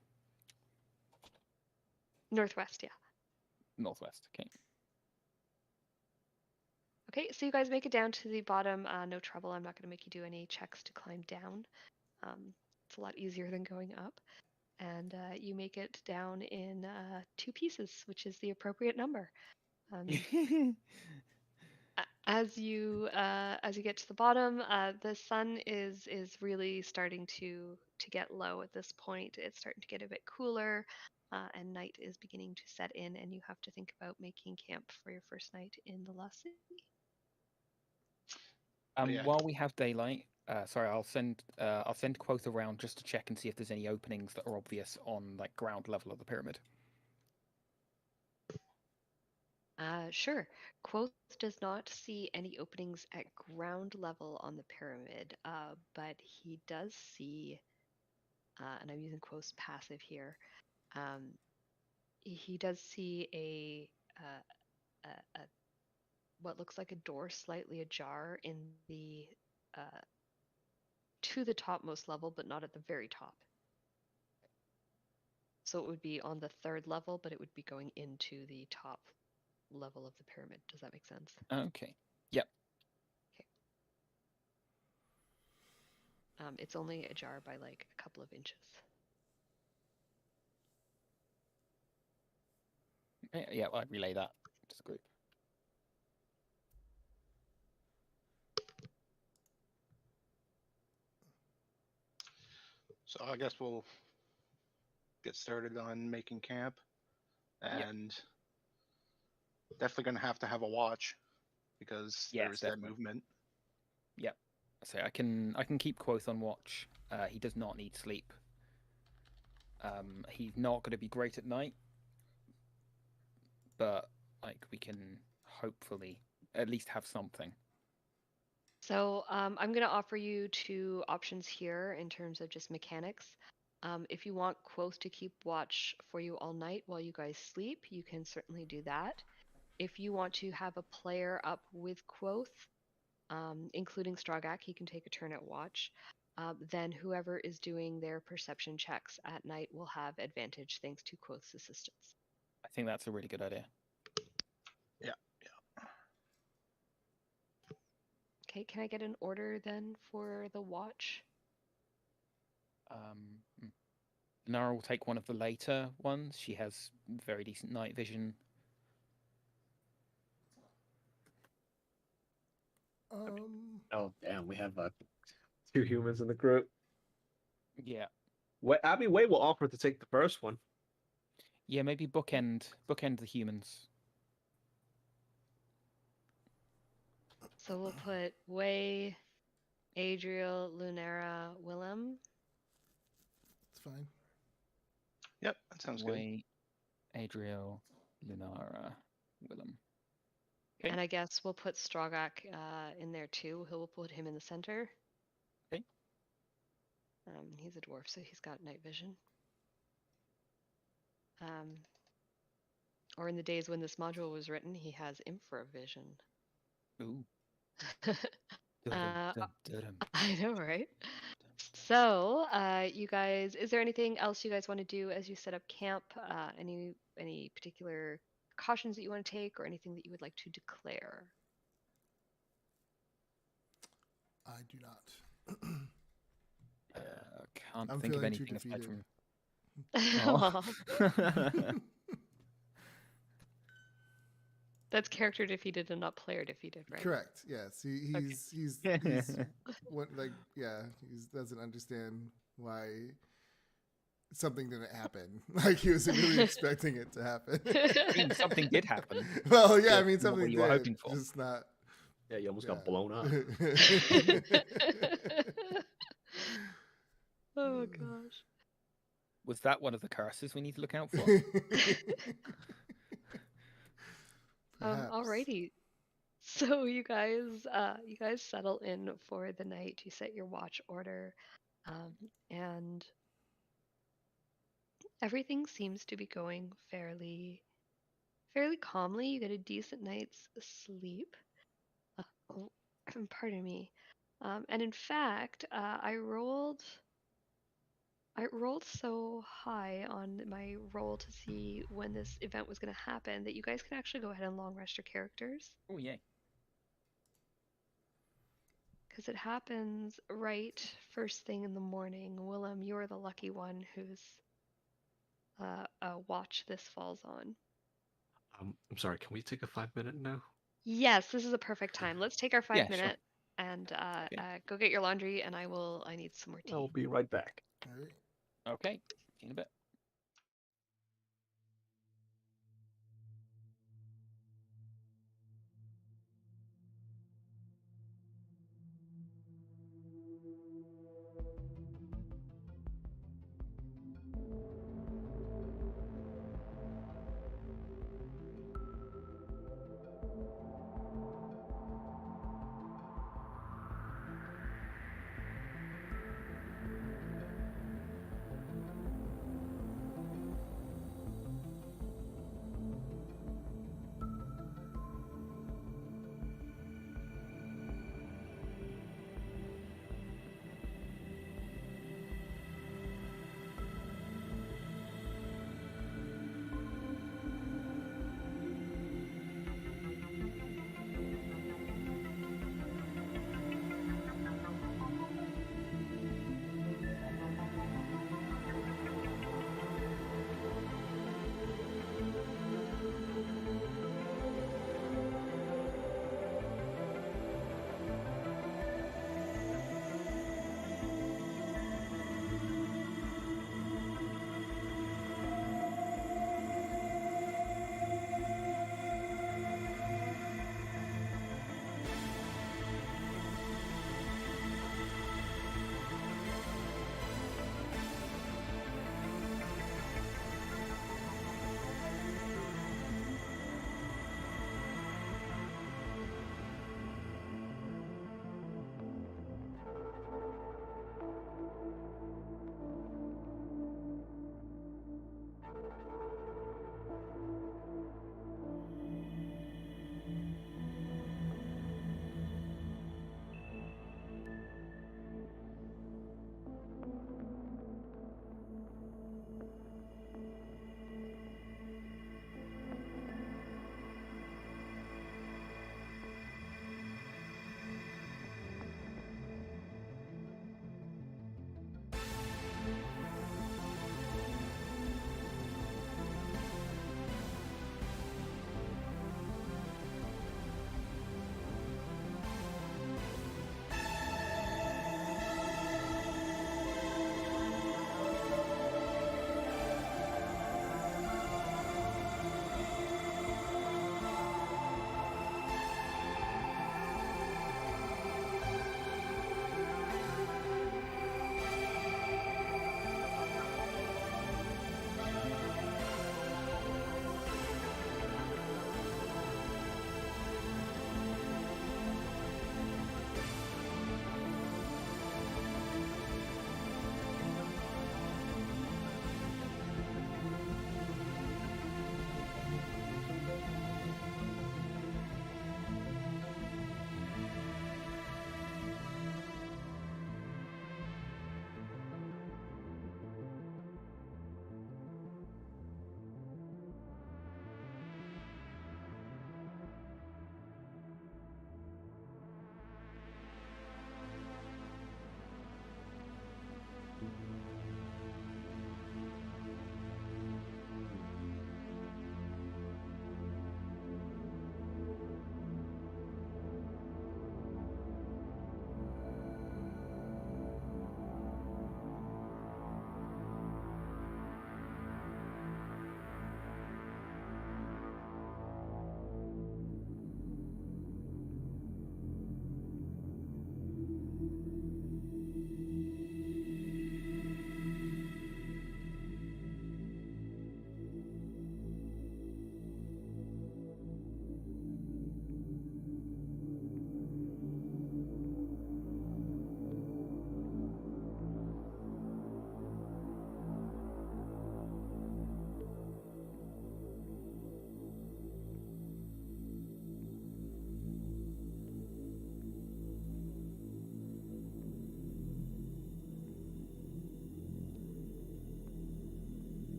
northwest. Yeah. northwest. Okay. Okay, so you guys make it down to the bottom. No trouble. I'm not going to make you do any checks to climb down. It's a lot easier than going up. And you make it down in 2 pieces, which is the appropriate number. As you get to the bottom, the sun is really starting to get low at this point. It's starting to get a bit cooler, and night is beginning to set in, and you have to think about making camp for your first night in the Lost City. Yeah. While we have daylight, sorry, I'll send Quoth around just to check and see if there's any openings that are obvious on like ground level of the pyramid. Sure. Quoth does not see any openings at ground level on the pyramid, but he does see, and I'm using Quoth's passive here. He does see a what looks like a door slightly ajar in the to the topmost level, but not at the very top. So it would be on the 3rd level, but it would be going into the top level of the pyramid. Does that make sense? Okay. Yep. Okay. It's only ajar by like a couple of inches. Yeah, I'd relay that to the group. So I guess we'll get started on making camp, and definitely gonna have to have a watch because there's that movement. Yep. So I can keep Quoth on watch. He does not need sleep. He's not going to be great at night, but like we can hopefully at least have something. So I'm going to offer you 2 options here in terms of just mechanics. If you want Quoth to keep watch for you all night while you guys sleep, you can certainly do that. If you want to have a player up with Quoth, including Strogak, he can take a turn at watch. Then whoever is doing their perception checks at night will have advantage thanks to Quoth's assistance. I think that's a really good idea. Okay, can I get an order then for the watch? Nara will take one of the later ones. She has very decent night vision. Oh damn, we have 2 humans in the group. Yeah. Way will offer to take the first one. Yeah, maybe bookend the humans. So we'll put Way, Adriel, Lunera, Willem. It's fine. Yep, that sounds good. Way, Adriel, Lunara, Willem. Okay. And I guess we'll put Strogak in there too. We'll put him in the center. Okay. He's a dwarf, so he's got night vision. Or in the days when this module was written, he has infravision. Ooh. I know, right? So, you guys, is there anything else you guys want to do as you set up camp? Any particular cautions that you want to take, or anything that you would like to declare? I do not. Can't I'm think of feeling too anything aside defeated. from. That's character defeated and not player defeated, right? Correct. Yes. He's what, like, yeah, he doesn't understand why something didn't happen. Like, he was really expecting it to happen. I mean, something did happen. Well, yeah, I Just mean, not what something you were did, hoping for. just not. Yeah, you almost Yeah. got blown up. Oh gosh. Was that one of the curses we need to look out for? Perhaps. Alrighty. So you guys settle in for the night. You set your watch order, and everything seems to be going fairly calmly. You get a decent night's sleep. Pardon me. And in fact, I rolled so high on my roll to see when this event was going to happen that you guys can actually go ahead and long rest your characters. Oh, yay. Because it happens right first thing in the morning. Willem, you're the lucky one whose watch this falls on. I'm sorry, can we take a 5-minute now? Yes, this is a perfect time. Let's take our 5 Yeah, sure. minute and go get your laundry, and I need some more tea. I'll be right back. All right. Okay. See you in a bit.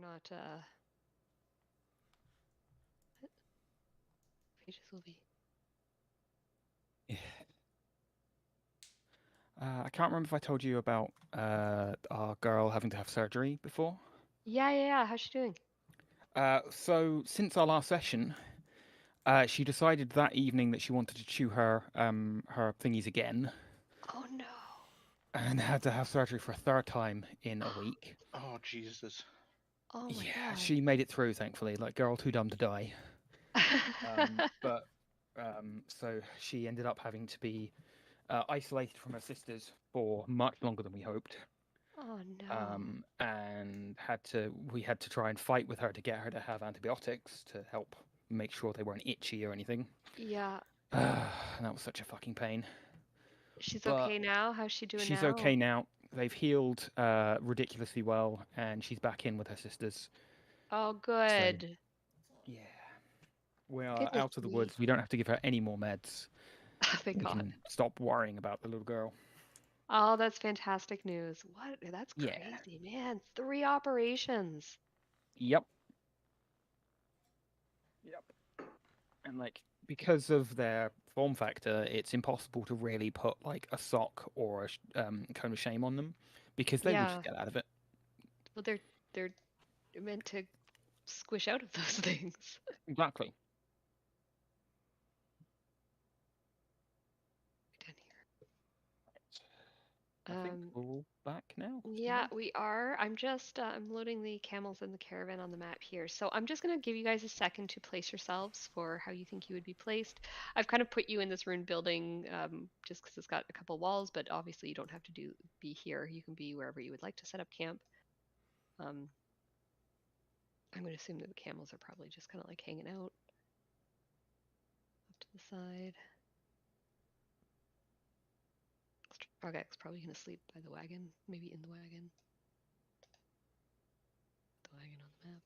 not. Pages will be. I can't remember if I told you about our girl having to have surgery before. Yeah. How's she doing? So since our last session, she decided that evening that she wanted to chew her her thingies again, Oh no. and had to have surgery for a third time in a week. Oh Jesus. Oh my Yeah, god. she made it through, thankfully. Like, girl too dumb to die. But so she ended up having to be isolated from her sisters for much longer than we hoped. Oh no. And we had to try and fight with her to get her to have antibiotics to help make sure they weren't itchy or anything. Yeah. And that was such a fucking pain. She's But okay now. How's she doing she's now? okay now. They've healed ridiculously well, and she's back in with her sisters. Oh, good. Yeah, we are Goodness out of the me. woods. We don't have to give her any more meds. Thank We God. can stop worrying about the little girl. Oh, that's fantastic news. What? That's Yeah. crazy, man. 3 operations. Yep. And like, because of their form factor, it's impossible to really put like a sock or a cone of shame on them, because they would Yeah. just get out of it. Well, they're meant to squish out of those things. Exactly. Down I here. think we're all back now. Yeah, we are. I'm just I'm loading the camels and the caravan on the map here. So I'm just going to give you guys a second to place yourselves for how you think you would be placed. I've kind of put you in this ruined building just because it's got a couple walls, but obviously you don't have to be here. You can be wherever you would like to set up camp. I'm going to assume that the camels are probably just kind of like hanging out up to the side. Strogak's probably going to sleep by the wagon, maybe in the wagon. The wagon on the map.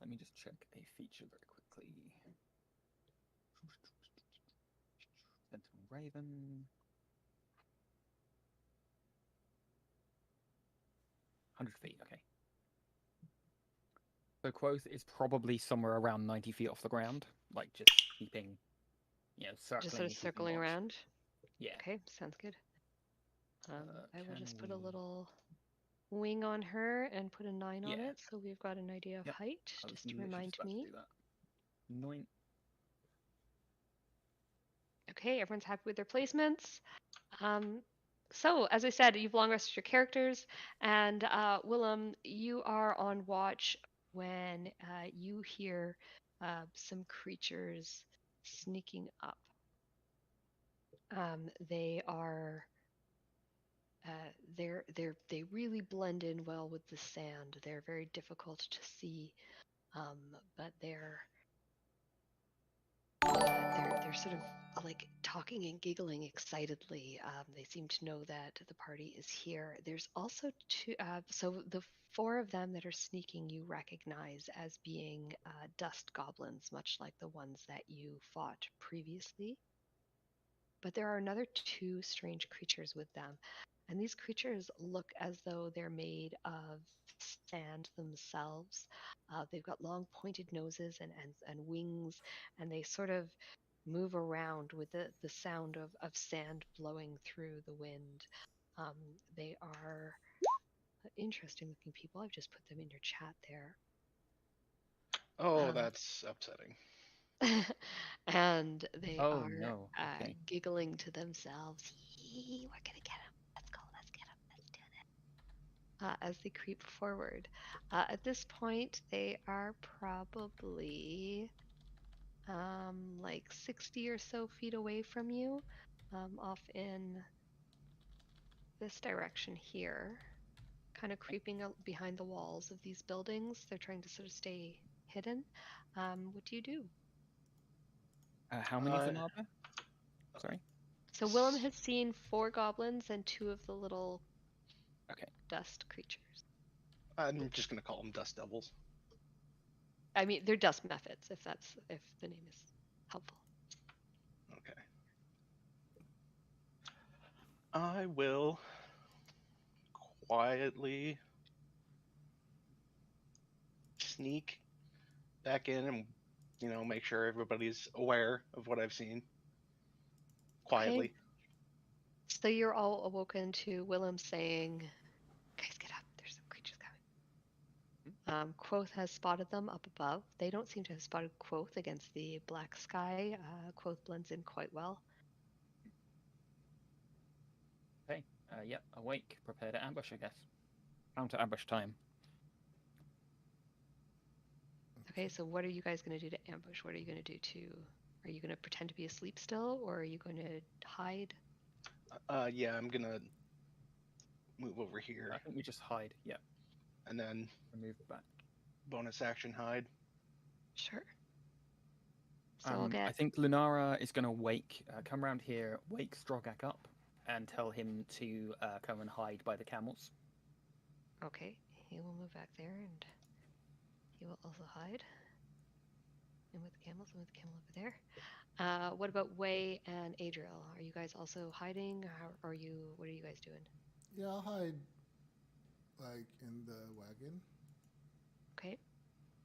Let me just check a feature very quickly. Sentinel Raven. 100 feet, okay. So Quoth is probably somewhere around 90 feet off the ground, like just keeping, circling. Just sort of and keeping circling watch. around? Yeah. Okay, sounds good. I will just put a we- little wing on her and put a 9 on Yeah. it, so we've got an idea of Yep, height, I was just to literally remind just about to me. do that. 9. Okay, everyone's happy with their placements. So, as I said, you've long rested your characters, and Willem, you are on watch when you hear some creatures sneaking up. They are they really blend in well with the sand. They're very difficult to see, but they're sort of like talking and giggling excitedly. They seem to know that the party is here. There's also two. So the 4 of them that are sneaking, you recognize as being dust goblins, much like the ones that you fought previously. But there are another 2 strange creatures with them. And these creatures look as though they're made of sand themselves. They've got long pointed noses and wings, and they sort of move around with the sound of sand blowing through the wind. They are interesting looking people. I've just put them in your chat there. Oh, that's upsetting. And they Oh, are no. Okay. giggling to themselves. We're gonna get him. Let's go. Let's get him. Let's do this. As they creep forward. At this point, they are probably like 60 or so feet away from you, off in this direction here, kind of creeping up behind the walls of these buildings. They're trying to sort of stay hidden. What do you do? How many of them Uh, are there? Sorry. So Willem has seen 4 goblins and 2 of the little dust creatures. I'm just gonna call them dust devils. I mean, they're dust methods, if the name is helpful. Okay. I will quietly sneak back in and, make sure everybody's aware of what I've seen quietly. So you're all awoken to Willem saying, "Guys, get up! There's some creatures coming." Quoth has spotted them up above. They don't seem to have spotted Quoth against the black sky. Quoth blends in quite well. Okay. Yep. Awake. Prepare to ambush, I guess. Counter ambush time. Okay, so what are you guys going to do to ambush? What are you going to do to... Are you going to pretend to be asleep still, or are you going to hide? Yeah, I'm gonna move over here I think we just hide. Yep. and then Move back. bonus action hide. Sure. So I'll I get... think Lunara is going to come around here, wake Strogak up, and tell him to come and hide by the camels. Okay, he will move back there, and he will also hide. And with the camels, and with the camel over there. What about Way and Adriel? Are you guys also hiding? How are you? What are you guys doing? Yeah, I'll hide like in the wagon. Okay.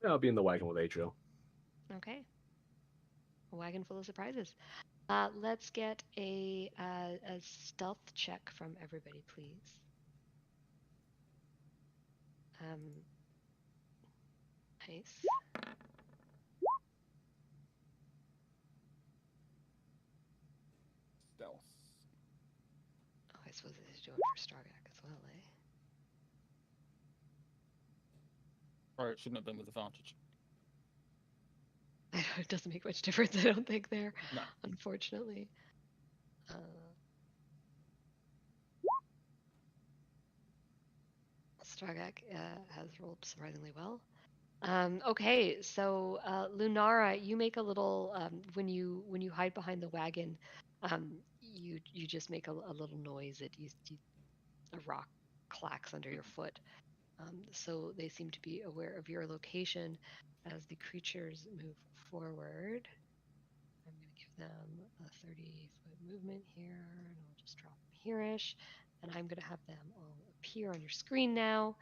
I'll be in the wagon with Adriel. Okay. A wagon full of surprises. Let's get a stealth check from everybody, please. Nice. Stealth. Oh, I suppose it is doing for Strogak as well, eh? Or it shouldn't have been with advantage. It doesn't make much difference, I don't think, there. No. Unfortunately. Stragak has rolled surprisingly well. Okay, so Lunara, you make a little when you hide behind the wagon, you just make a little noise. A rock clacks under your foot. So they seem to be aware of your location as the creatures move forward. I'm going to give them a 30-foot movement here, and I'll just drop them here-ish. And I'm going to have them all appear on your screen now.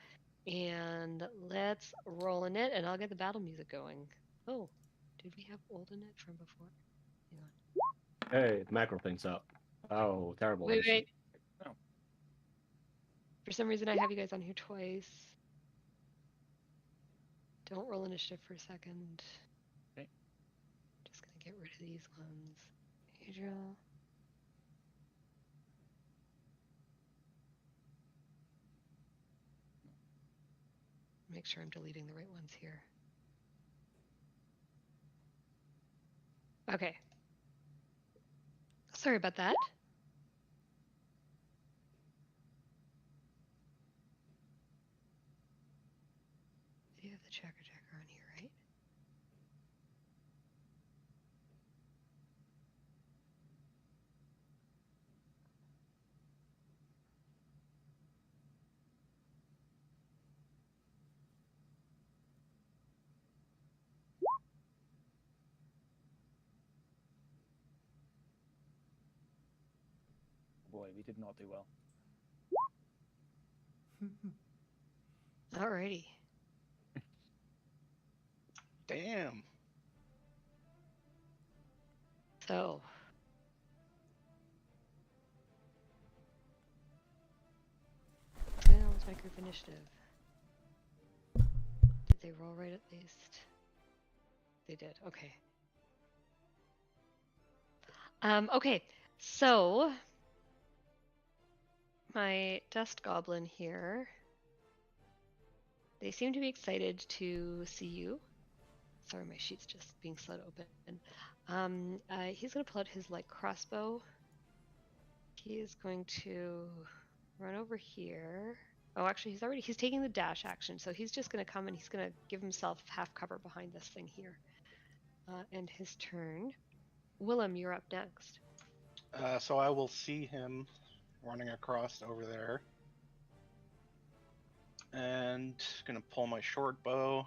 And let's roll in it, and I'll get the battle music going. Oh, did we have old in it from before? Hang on. Hey, the macro thing's up. Oh, terrible. Wait. Oh. For some reason, I have you guys on here twice. Don't roll initiative for a second. Okay. Just gonna get rid of these ones. Adriel. Make sure I'm deleting the right ones here. Okay. Sorry about that. You have the checker on here, right? Boy, we did not do well. Alrighty. Damn. So. What's my group initiative? Did they roll right at least? They did. Okay. Okay. So my dust goblin here. They seem to be excited to see you. Sorry, my sheet's just being slow to open. He's going to pull out his light crossbow. He is going to run over here. Oh, actually, he's taking the dash action, so he's just going to come and he's going to give himself half cover behind this thing here. And his turn. Willem, you're up next. So I will see him running across over there. And gonna pull my short bow.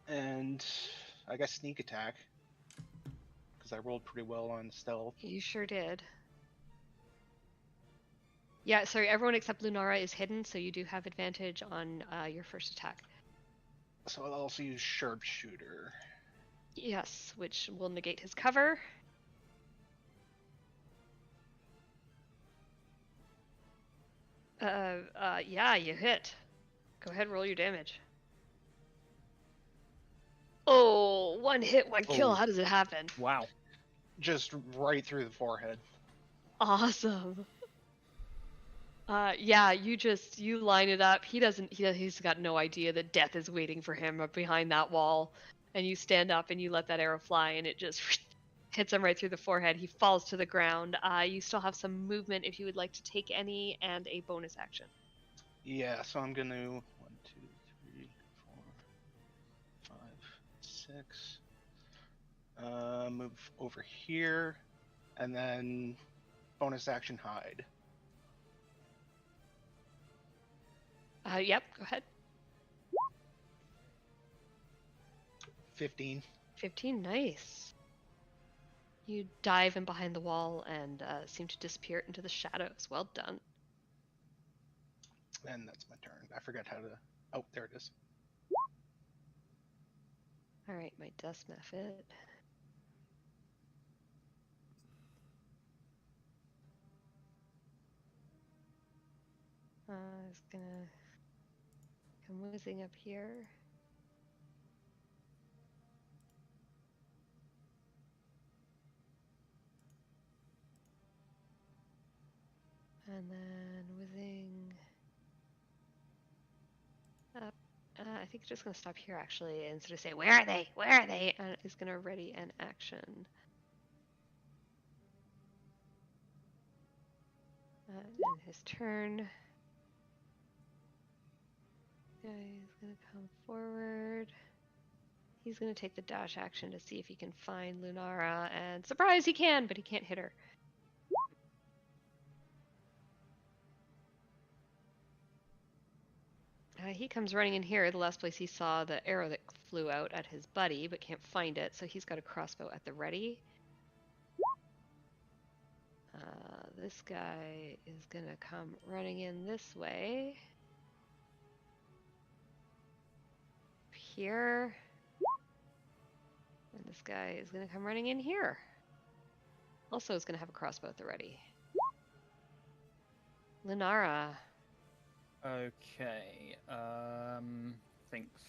And I guess sneak attack. Because I rolled pretty well on stealth. You sure did. Yeah, sorry, everyone except Lunara is hidden, so you do have advantage on your first attack. So I'll also use sharpshooter. Yes, which will negate his cover. Yeah, you hit. Go ahead, roll your damage. Oh, one hit, one kill. Oh. How does it happen? Wow. Just right through the forehead. Awesome. Yeah, you line it up. He's got no idea that death is waiting for him up behind that wall. And you stand up and you let that arrow fly and it just hits him right through the forehead. He falls to the ground. You still have some movement if you would like to take any and a bonus action. Yeah, so I'm gonna 1, 2, 3, 4, 5, 6. Move over here, and then bonus action hide. Yep, go ahead. 15. 15, nice. You dive in behind the wall and seem to disappear into the shadows. Well done. And that's my turn. I forgot how to. Oh, there it is. All right, my dust method. I was gonna come whizzing up here. And then whizzing up. I think just gonna stop here actually and sort of say, "Where are they? Where are they?" And is gonna ready an action. In his turn, he's gonna come forward. He's gonna take the dash action to see if he can find Lunara, and surprise, he can, but he can't hit her. He comes running in here, the last place he saw the arrow that flew out at his buddy, but can't find it, so he's got a crossbow at the ready. This guy is gonna come running in this way. Here. And this guy is gonna come running in here. Also is gonna have a crossbow at the ready. Lunara. Okay. Thinks.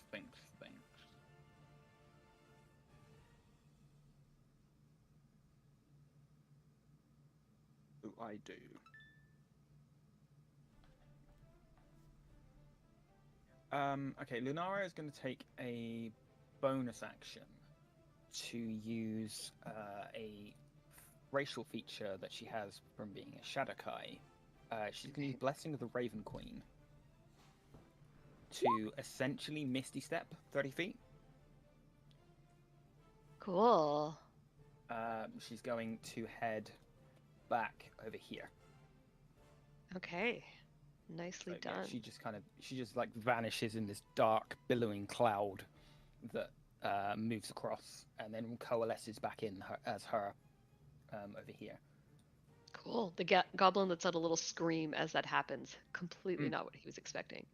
Ooh, I do. Okay, Lunara is going to take a bonus action to use a racial feature that she has from being a Shadowkai. She's going to use Blessing of the Raven Queen to essentially Misty Step 30 feet. Cool. She's going to head back over here. Okay. Nicely So, done. yeah, she just like vanishes in this dark billowing cloud that moves across and then coalesces back in her as her over here. Cool. The goblin lets out a little scream as that happens. Completely not what he was expecting.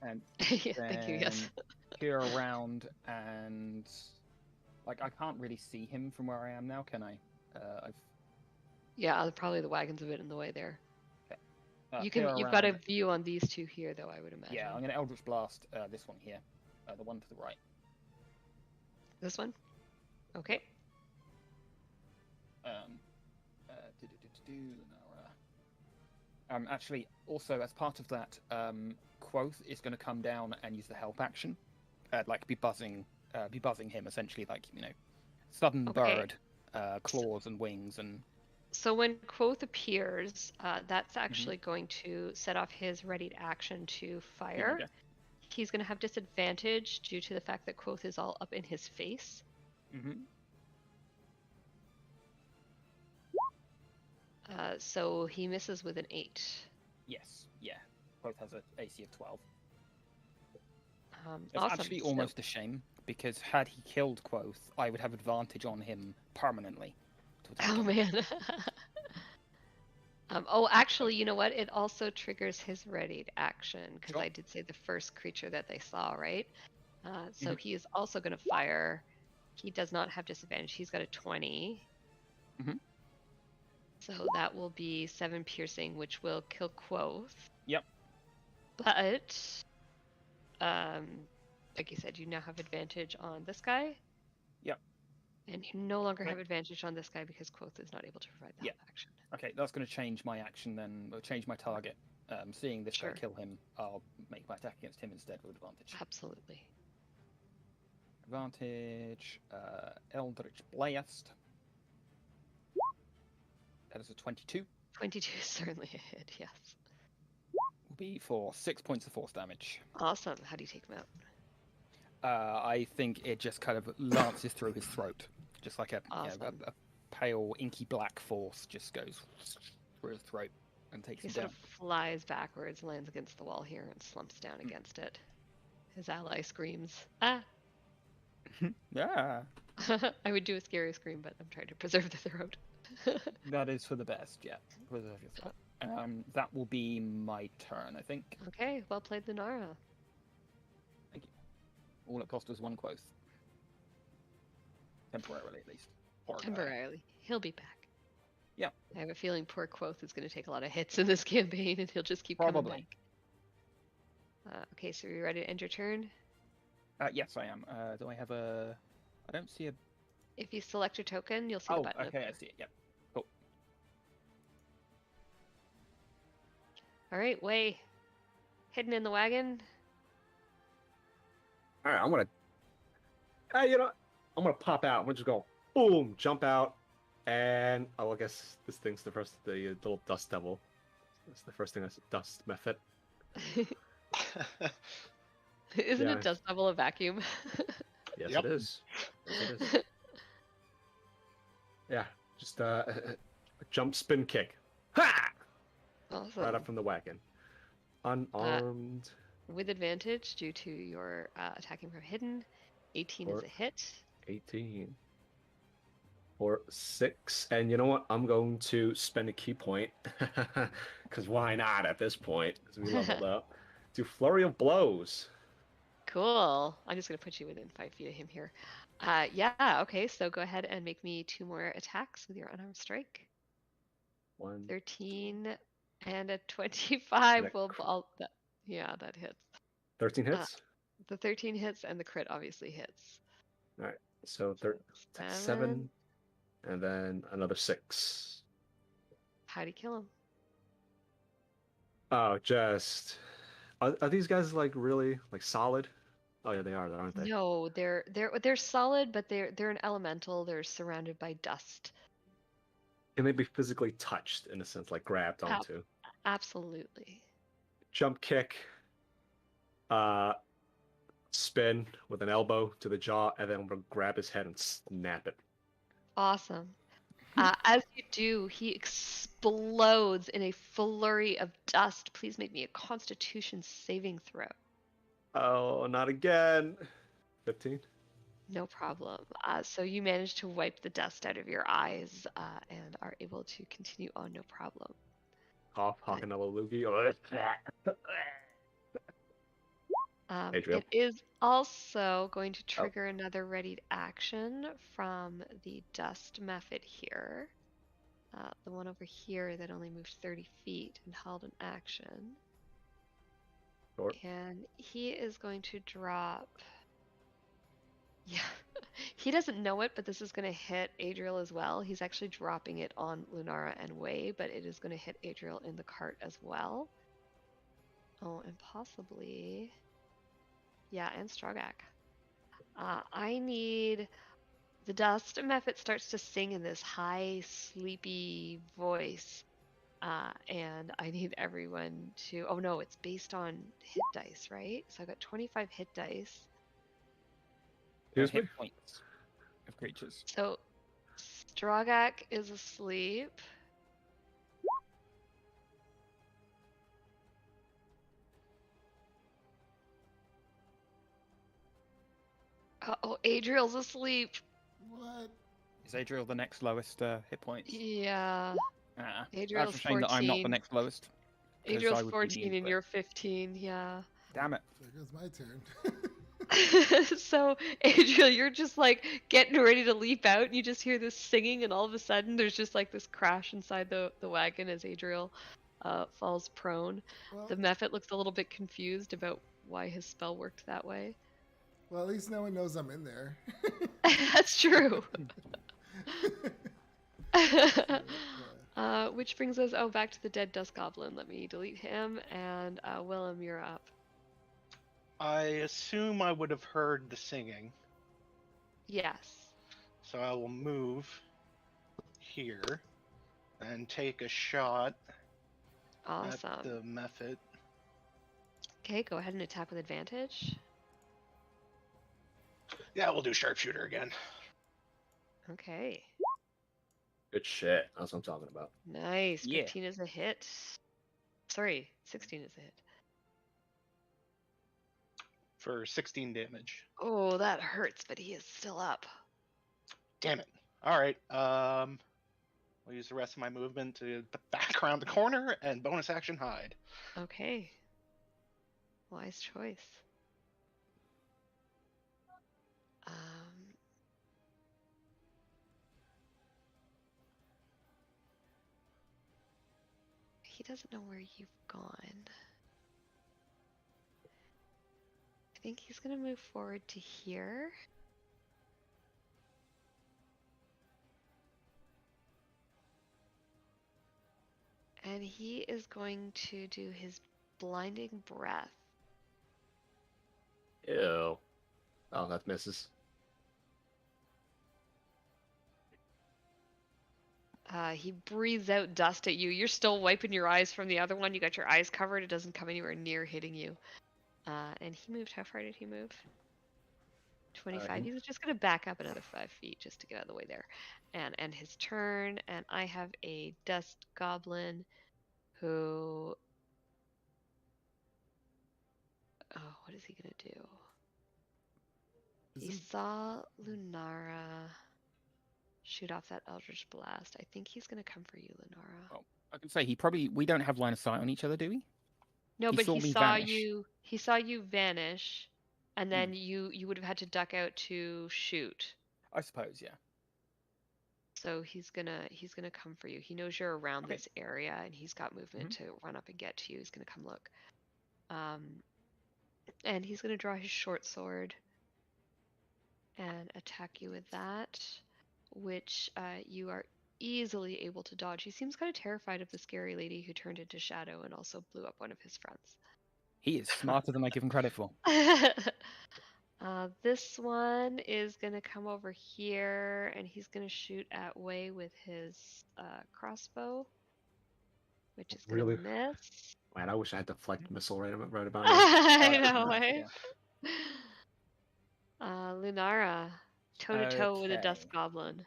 And Yeah, thank you. Yes. peer around and like I can't really see him from where I am now, can I? Yeah, probably the wagon's a bit in the way there. Okay. You've got a view on these two here, though, I would imagine. Yeah, I'm gonna Eldritch Blast this one here, the one to the right. This one? Okay. Actually, also as part of that, Quoth is going to come down and use the help action, like be buzzing him essentially, like sudden bird, claws and wings and. So when Quoth appears, that's actually going to set off his readied action to fire. Yeah. He's going to have disadvantage due to the fact that Quoth is all up in his face. Mm-hmm. So he misses with an 8. Yes, yeah. Quoth has an AC of 12. It's Awesome. actually almost a shame, because had he killed Quoth, I would have advantage on him permanently. Oh man. Oh, actually, you know what? It also triggers his readied action because Sure. I did say the first creature that they saw, right? So Mhm. he is also going to fire. He does not have disadvantage. He's got a 20. Mhm. So that will be 7 piercing, which will kill Quoth. Yep. But, like you said, you now have advantage on this guy. Yep. And you no longer Okay. have advantage on this guy because Quoth is not able to provide that Yep. action. Okay, that's going to change my action then, or change my target. Seeing this Sure. guy kill him, I'll make my attack against him instead with advantage. Absolutely. Advantage, Eldritch Blast. That is a 22. 22 is certainly a hit, yes. Will be for 6 points of force damage. Awesome. How do you take him out? I think it just kind of lances through his throat, just like Awesome. a pale, inky black force just goes through his throat and takes He him sort down. of flies backwards, lands against the wall here, and slumps down against it. His ally screams, "Ah!" Yeah, I would do a scary scream, but I'm trying to preserve the throat. that is for the best. Yeah, preserve your throat. That will be my turn, I think. Okay, well played, Lunara. All it cost was 1 Quoth. Temporarily, at least. Poor guy. Temporarily. He'll be back. Yeah. I have a feeling poor Quoth is going to take a lot of hits in this campaign, and he'll just keep coming Probably. back. Okay, so are you ready to end your turn? Yes, I am. Do I have a... I don't see a... If you select your token, you'll see the Oh, button. okay, I see it. Yep. Cool. All right, Way. Hidden in the wagon. All right, I'm gonna. I'm gonna pop out. I'm gonna just go boom, jump out, and I guess this thing's the little dust devil. That's the first thing. That's dust method. Isn't Yeah. it dust devil a vacuum? Yes, Yep. it is. Yes, it is. Yeah, just a jump, spin, kick. Ha! Awesome. Right up from the wagon. Unarmed. With advantage due to your attacking from hidden. 18 is Or- a hit. 18. Or 6. And you know what? I'm going to spend a key point. Because why not at this point? Because we leveled up. Do Flurry of Blows. Cool. I'm just going to put you within 5 feet of him here. Yeah, okay, so go ahead and make me 2 more attacks with your unarmed strike. 1. 13 and a 25 And a will crit. all that. Yeah, that hits. 13 hits? The 13 hits and the crit obviously hits. Alright. So So 7. And then another 6. How do you kill him? Oh, just. Are these guys like really like solid? Oh yeah, they are, aren't they? No, they're solid, but they're an elemental. They're surrounded by dust. Can they be physically touched in a sense, like grabbed onto? Absolutely. Jump kick, spin with an elbow to the jaw, and then we'll grab his head and snap it. Awesome. As you do, he explodes in a flurry of dust. Please make me a Constitution saving throw. Oh, not again. 15. No problem. So you manage to wipe the dust out of your eyes and are able to continue on, no problem. Cough, hawk another loogie. Adriel. It is also going to trigger another readied action from the dust method here. The one over here that only moved 30 feet and held an action. Sure. And he is going to drop. Yeah, he doesn't know it, but this is going to hit Adriel as well. He's actually dropping it on Lunara and Way, but it is going to hit Adriel in the cart as well. Oh, and possibly. Yeah, and Strogak. I need. The dust method starts to sing in this high, sleepy voice. And I need everyone to. Oh no, it's based on hit dice, right? So I've got 25 hit dice. Excuse me? Hit points of creatures. So Strogak is asleep. Oh, Adriel's asleep. What? Is Adriel the next lowest hit points? Yeah. That's Adriel's a shame that I'm not the 14. next lowest. 'cause I Adriel's would beat 14 you, and but you're 15. Yeah. damn it. There goes my turn. So, Adriel, you're just like getting ready to leap out, and you just hear this singing, and all of a sudden, there's just like this crash inside the wagon as Adriel falls prone. well, The Mephit looks a little bit confused about why his spell worked that way. well, at least no one knows I'm in there. That's true. Yeah. Which brings us back to the dead dust goblin. Let me delete him, and Willem, you're up. I assume I would have heard the singing, Yes. so I will move here and take a shot Awesome. at the Mephit. Okay, go ahead and attack with advantage. Yeah, we'll do sharpshooter again. Okay. Good shit. That's what I'm talking about. Nice. Yeah. 15 is a hit. Sorry, 16 is a hit. For 16 damage. Oh, that hurts, but he is still up. Damn it. All right. I'll use the rest of my movement to back around the corner and bonus action hide. Okay. Wise choice. He doesn't know where you've gone. I think he's gonna move forward to here. And he is going to do his blinding breath. Ew. Oh, that misses. He breathes out dust at you. You're still wiping your eyes from the other one. You got your eyes covered. It doesn't come anywhere near hitting you. And he moved. How far did he move? 25. He's just going to back up another 5 feet just to get out of the way there. And his turn. And I have a dust goblin who... Oh, what is he going to do? He saw Lunara shoot off that Eldritch Blast. I think he's going to come for you, Lunara. Oh, I can say we don't have line of sight on each other, do we? No, He but saw he me saw vanish. you. He saw you vanish, and then you would have had to duck out to shoot. I suppose, yeah. So he's gonna come for you. He knows you're around Okay. this area, and he's got movement to run up and get to you. He's gonna come look. And he's gonna draw his short sword and attack you with that, which you are easily able to dodge. He seems kind of terrified of the scary lady who turned into shadow and also blew up one of his friends. He is smarter than I give him credit for. This one is gonna come over here, and he's gonna shoot at Wei with his crossbow, which is gonna Really? miss. Man, I wish I had the flight missile right about now. I know, right, right? Lunara, toe to toe with a dust Okay. goblin.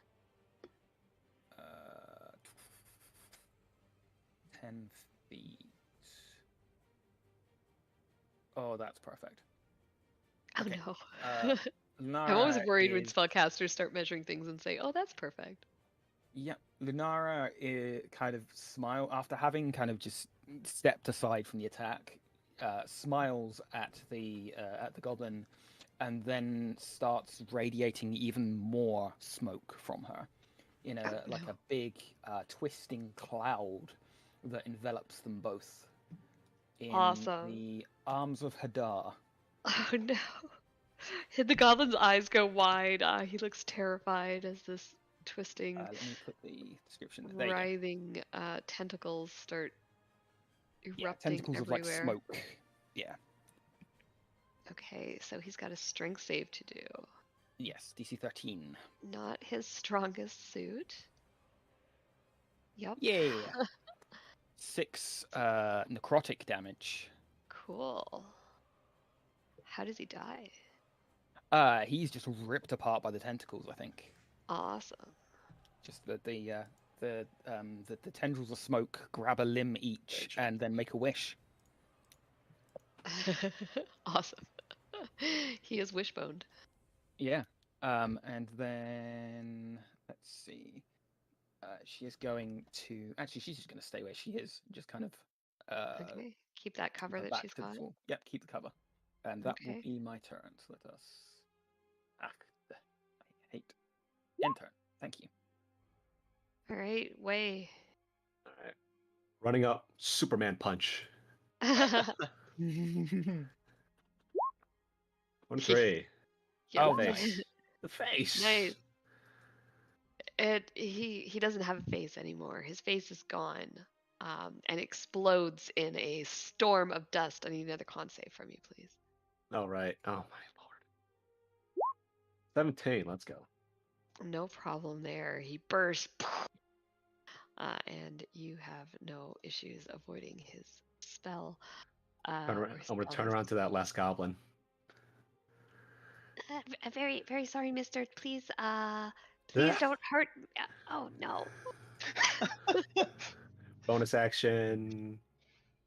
10 feet. Oh, that's perfect. Oh Okay. no. Lunara I'm always worried when is- spellcasters start measuring things and say, "Oh, that's perfect." Yeah, Lunara kind of after having kind of just stepped aside from the attack, smiles at the goblin, and then starts radiating even more smoke from her, in a like a big twisting cloud that envelops them both. In Awesome. the arms of Hadar. Oh no. The goblin's eyes go wide. He looks terrified as this twisting, Let me put the description. There you go. writhing tentacles start erupting Yeah, tentacles everywhere. of like smoke. Yeah. Okay, so he's got a strength save to do. Yes, DC 13. Not his strongest suit. Yup. Yeah. 6 necrotic damage. Cool. How does he die? He's just ripped apart by the tentacles, I think. Awesome. Just the tendrils of smoke grab a limb each and then make a wish. Awesome. He is wishboned. Yeah. And then let's see. She is going to. Actually, she's just going to stay where she is. Just kind of. Okay. Keep that keep cover her that back she's to the got. wall. Yep, keep the cover. And that will Okay. be my turn. So let us. I hate. End turn. Thank you. All right, Way. All right. Running up, Superman punch. 1-3. Yeah, Oh, the nice. face. The face. Nice. He doesn't have a face anymore. His face is gone, and explodes in a storm of dust. I need another con save from you, please. All right. Oh my lord. 17. Let's go. No problem there. He bursts, and you have no issues avoiding his spell. I'm or gonna turn spells. around to that last goblin. Very, very sorry, mister. Please, please don't hurt. Oh no. Bonus action.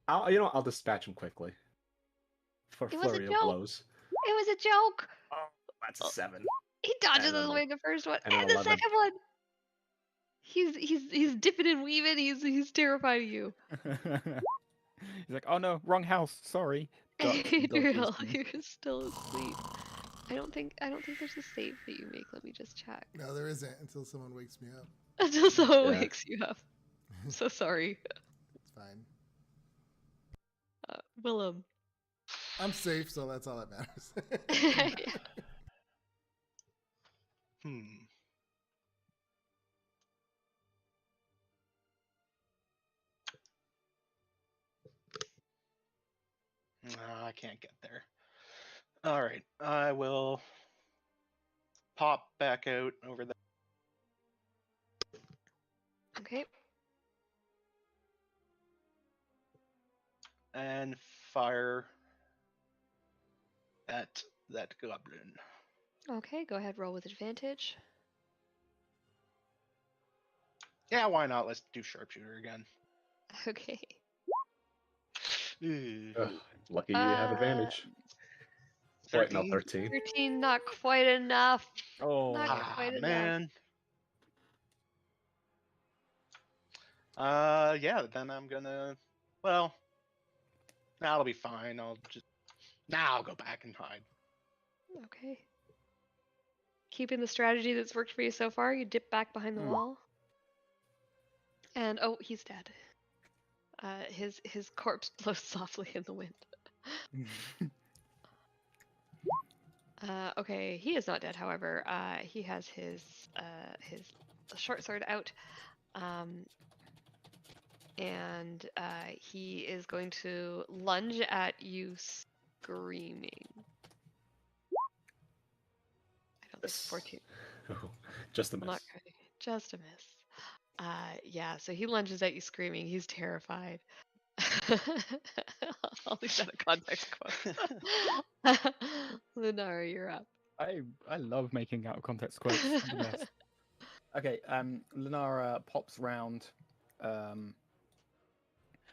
I'll dispatch him quickly. For It was a flurry of joke. blows. It was a joke. Oh, that's a 7. He dodges And his an way the first one, and an and the 11. second one. He's dipping and weaving. He's terrified of you. He's like, oh no, wrong house. Sorry. Adriel, you're still asleep. I don't think there's a save that you make. Let me just check. No, there isn't until someone wakes me up. Until someone Yeah. wakes you up. I'm so sorry. It's fine. Willem. I'm safe, so that's all that matters. Yeah. I can't get there. All right, I will pop back out over there. Okay. And fire at that goblin. Okay, go ahead, roll with advantage. Yeah, why not? Let's do sharpshooter again. Okay. Ooh. Lucky you have advantage. Wait, no, 13. 13, not quite enough. Oh. Not quite enough. Man. Yeah, then I'm gonna. Well, that'll be fine. I'll go back and hide. Okay. Keeping the strategy that's worked for you so far, you dip back behind the wall. And oh, he's dead. His corpse blows softly in the wind. Okay, he is not dead. However, he has his short sword out, and he is going to lunge at you, screaming. I don't think 14. Just a miss. Not quite. Just a miss. Yeah, so he lunges at you screaming. He's terrified. I'll leave that a context quote. Lunara, you're up. I love making out of context quotes. I'm the best. Okay, Lunara pops round.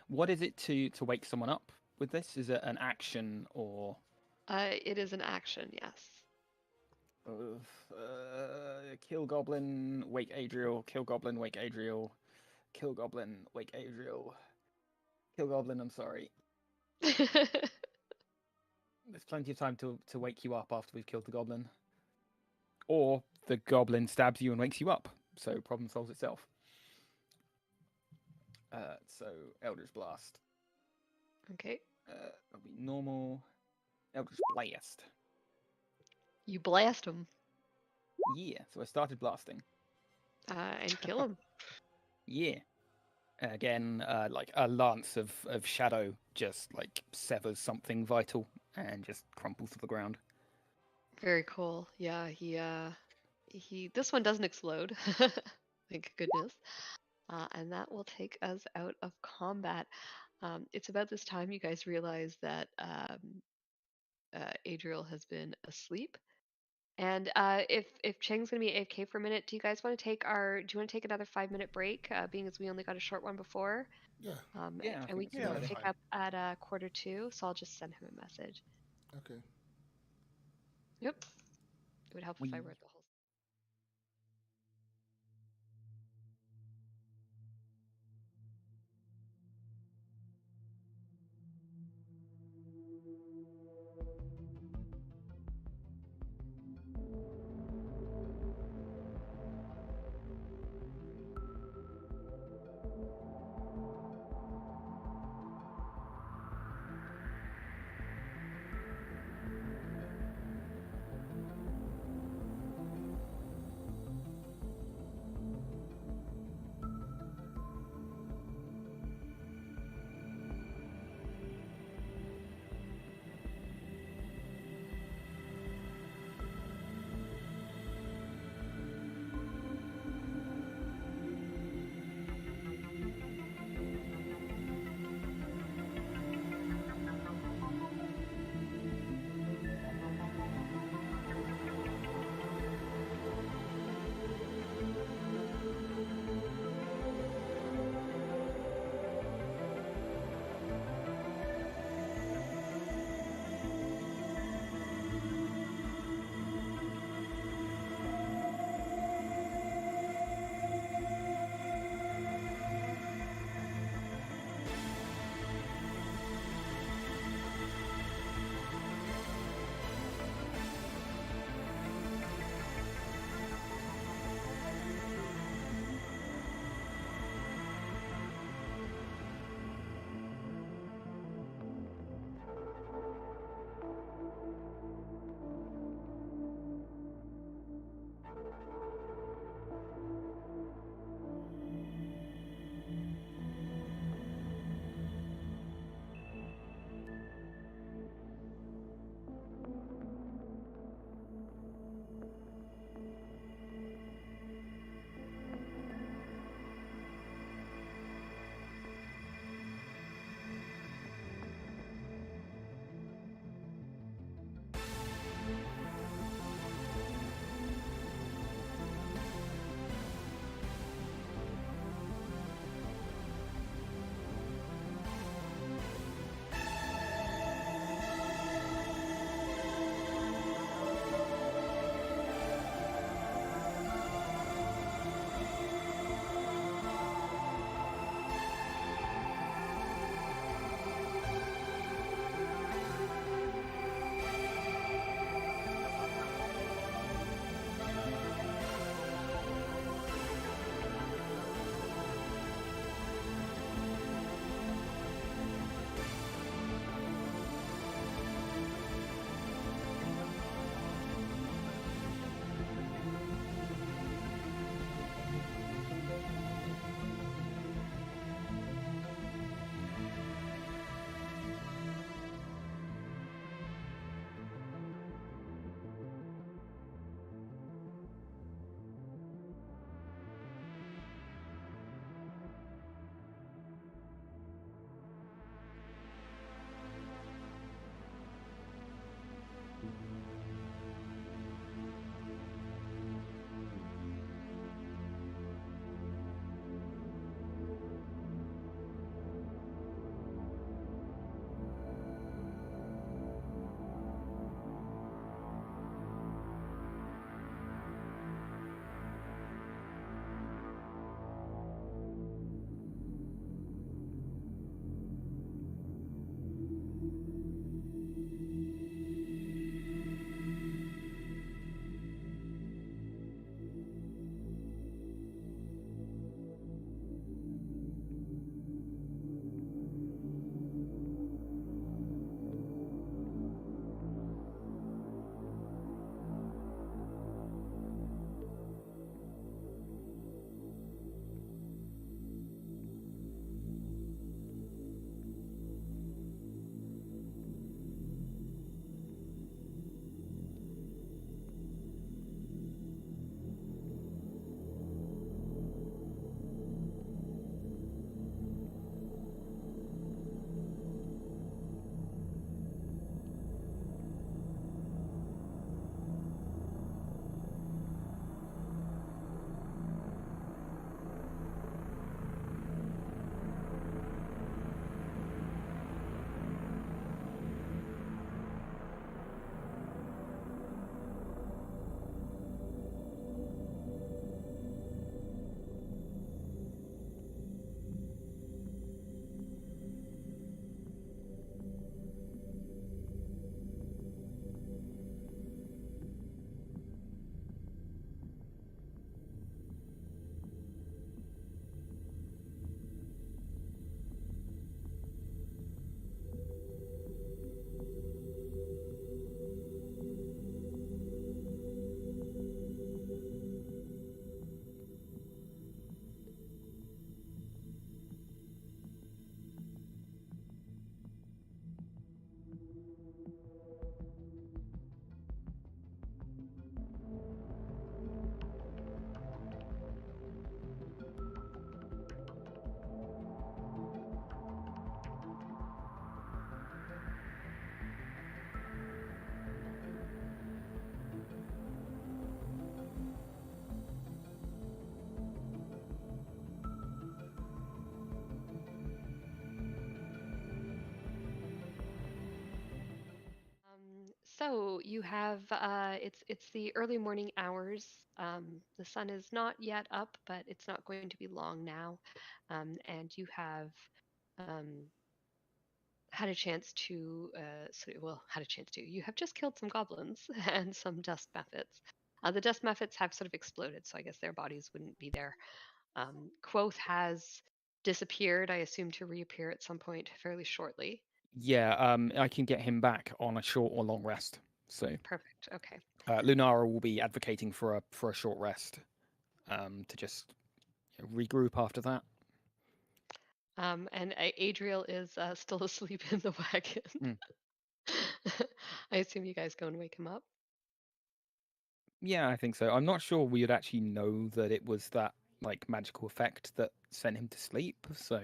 What is it to wake someone up with this? Is it an action or? It is an action, yes. Kill goblin, wake Adriel. Kill goblin, wake Adriel. Kill goblin, wake Adriel. Kill goblin. I'm sorry. There's plenty of time to wake you up after we've killed the goblin. Or the goblin stabs you and wakes you up, so problem solves itself. So Eldritch Blast. Okay. That'll be normal. Eldritch Blast. You blast him Yeah, so I started blasting. and kill him. Yeah. Again, like a lance of shadow just like severs something vital and just crumples to the ground. Very cool. Yeah, he this one doesn't explode. Thank goodness. And that will take us out of combat. It's about this time you guys realize that Adriel has been asleep. And if Cheng's gonna be AFK for a minute, do you guys want to take another 5-minute break? Being as we only got a short one before. Yeah. Yeah, I And we think can so. Yeah, pick fine. up at 1:45. So I'll just send him a message. Okay. Yep. It would help if I We- wrote the whole. So you have it's the early morning hours. The sun is not yet up, but it's not going to be long now. And you have um, had a chance to had a chance to. You have just killed some goblins and some dust mephits. The dust mephits have sort of exploded, so I guess their bodies wouldn't be there. Quoth has disappeared, I assume, to reappear at some point fairly shortly. Yeah, I can get him back on a short or long rest. So Perfect. Okay. Lunara will be advocating for a short rest, to just regroup after that. And Adriel is still asleep in the wagon. I assume you guys go and wake him up. Yeah, I think so. I'm not sure we would actually know that it was that like magical effect that sent him to sleep. So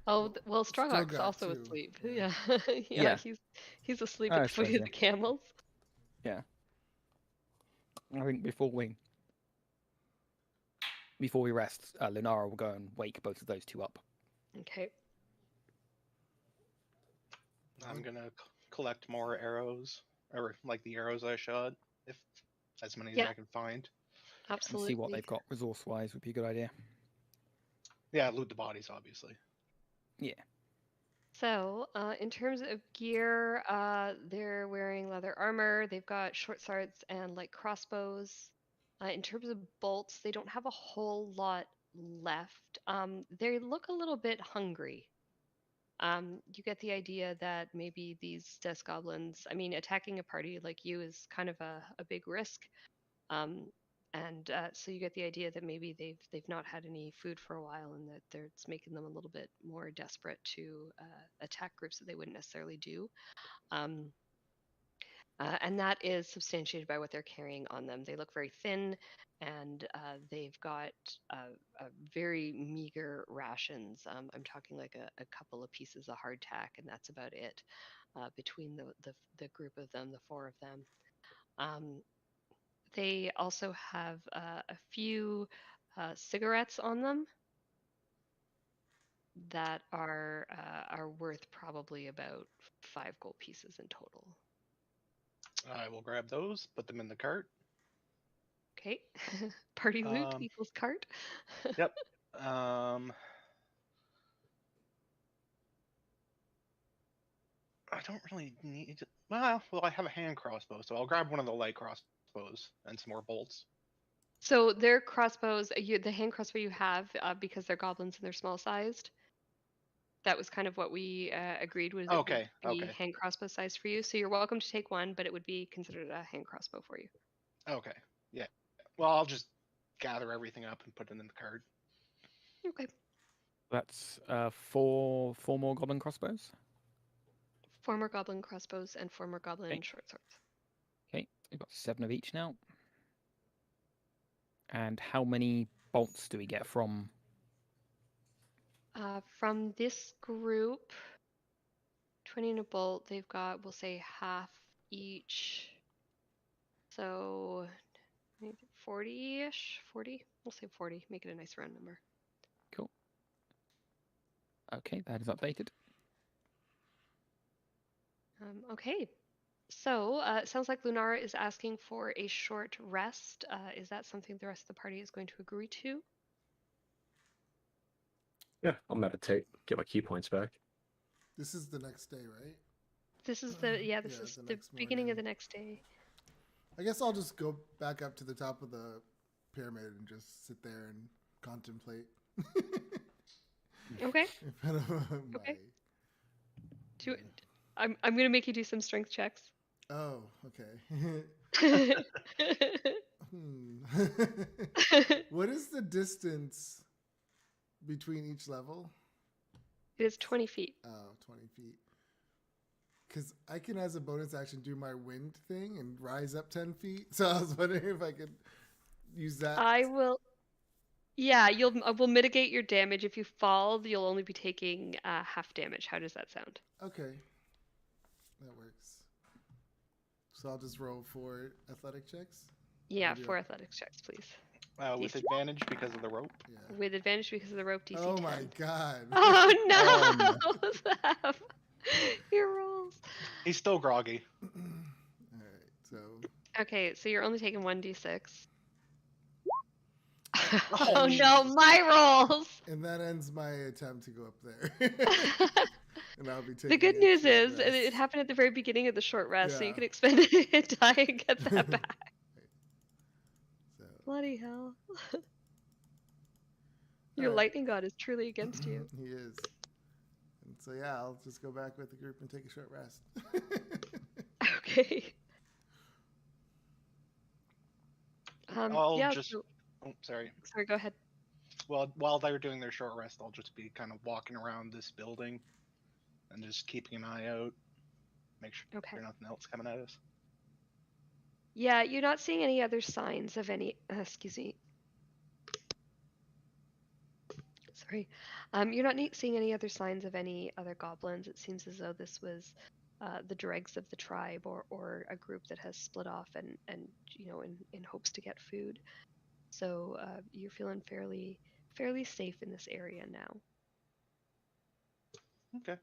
Oh, well, Strogok's Strogoth also too, asleep. yeah. Yeah, Yeah. he's asleep Oh, at I the foot suppose, of the camels. yeah. I think before we rest, Lunara will go and wake both of those two up. Okay. I'm gonna collect more arrows, or like the arrows I shot, if as many as Yeah. I can find. And Absolutely. see what they've got resource-wise would be a good idea. Yeah, loot the bodies, obviously. Yeah. So, in terms of gear, they're wearing leather armor. They've got short swords and light crossbows. In terms of bolts, they don't have a whole lot left. They look a little bit hungry. You get the idea that maybe these death goblins, I mean, attacking a party like you is kind of a big risk. And so you get the idea that maybe they've not had any food for a while, and that it's making them a little bit more desperate to attack groups that they wouldn't necessarily do. And that is substantiated by what they're carrying on them. They look very thin, and they've got very meager rations. I'm talking like a couple of pieces of hardtack, and that's about it between the group of them, the four of them. They also have a few cigarettes on them that are worth probably about 5 gold pieces in total. I will grab those, put them in the cart. Okay, party loot equals cart. Yep. I don't really need. Well, I have a hand crossbow, so I'll grab one of the light crossbows and some more bolts. So their crossbows, the hand crossbow you have, because they're goblins and they're small sized. That was kind of what we agreed was Okay, it would be okay. hand crossbow sized for you. So you're welcome to take one, but it would be considered a hand crossbow for you. Okay. Yeah. Well, I'll just gather everything up and put it in the cart. Okay. That's four more goblin crossbows. 4 more goblin crossbows and 4 more goblin Okay. short swords. Okay, we've got 7 of each now. And how many bolts do we get from? From this group, 20 in a bolt, they've got, we'll say, half each. So 40-ish, 40? We'll say 40, make it a nice round number. Cool. Okay, that is updated. Okay. So it sounds like Lunara is asking for a short rest. Is that something the rest of the party is going to agree to? Yeah, I'll meditate, get my key points back. This is the next day, right? This is this is the next beginning of morning. the next day. I guess I'll just go back up to the top of the pyramid and just sit there and contemplate. Okay. In front of Okay. I'm gonna make you do some strength checks. Oh, okay. What is the distance between each level? It is 20 feet. Oh, 20 feet. Because I can, as a bonus action, do my wind thing and rise up 10 feet. So I was wondering if I could use that. I will. Yeah, we'll mitigate your damage. If you fall, you'll only be taking half damage. How does that sound? Okay. That works. So I'll just roll 4 athletic checks? Yeah, do 4 it. athletics checks, please. With advantage because of the rope. Yeah. With advantage because of the rope DC. Oh 10. my god. Oh no! Zap. Your rolls. He's still groggy. Okay, so you're only taking 1d6. Oh, Oh no, my rolls! And that ends my attempt to go up there. And I'll be taking The good a news short is it rest. happened at the very beginning of the short rest, so you Yeah. can expend a hit die and get that back. So, Bloody hell. Your alright. lightning god is truly against you. He is. And so yeah, I'll just go back with the group and take a short rest. Okay. I'll Yeah, just. so, Oh, sorry. sorry, go ahead. Well, while they're doing their short rest, I'll just be kind of walking around this building and just keeping an eye out, make sure Okay. there's nothing else coming at us. Yeah, you're not seeing any other signs of any, excuse me. Sorry. You're not seeing any other signs of any other goblins. It seems as though this was the dregs of the tribe or a group that has split off and you know, in hopes to get food. So you're feeling fairly safe in this area now. Okay.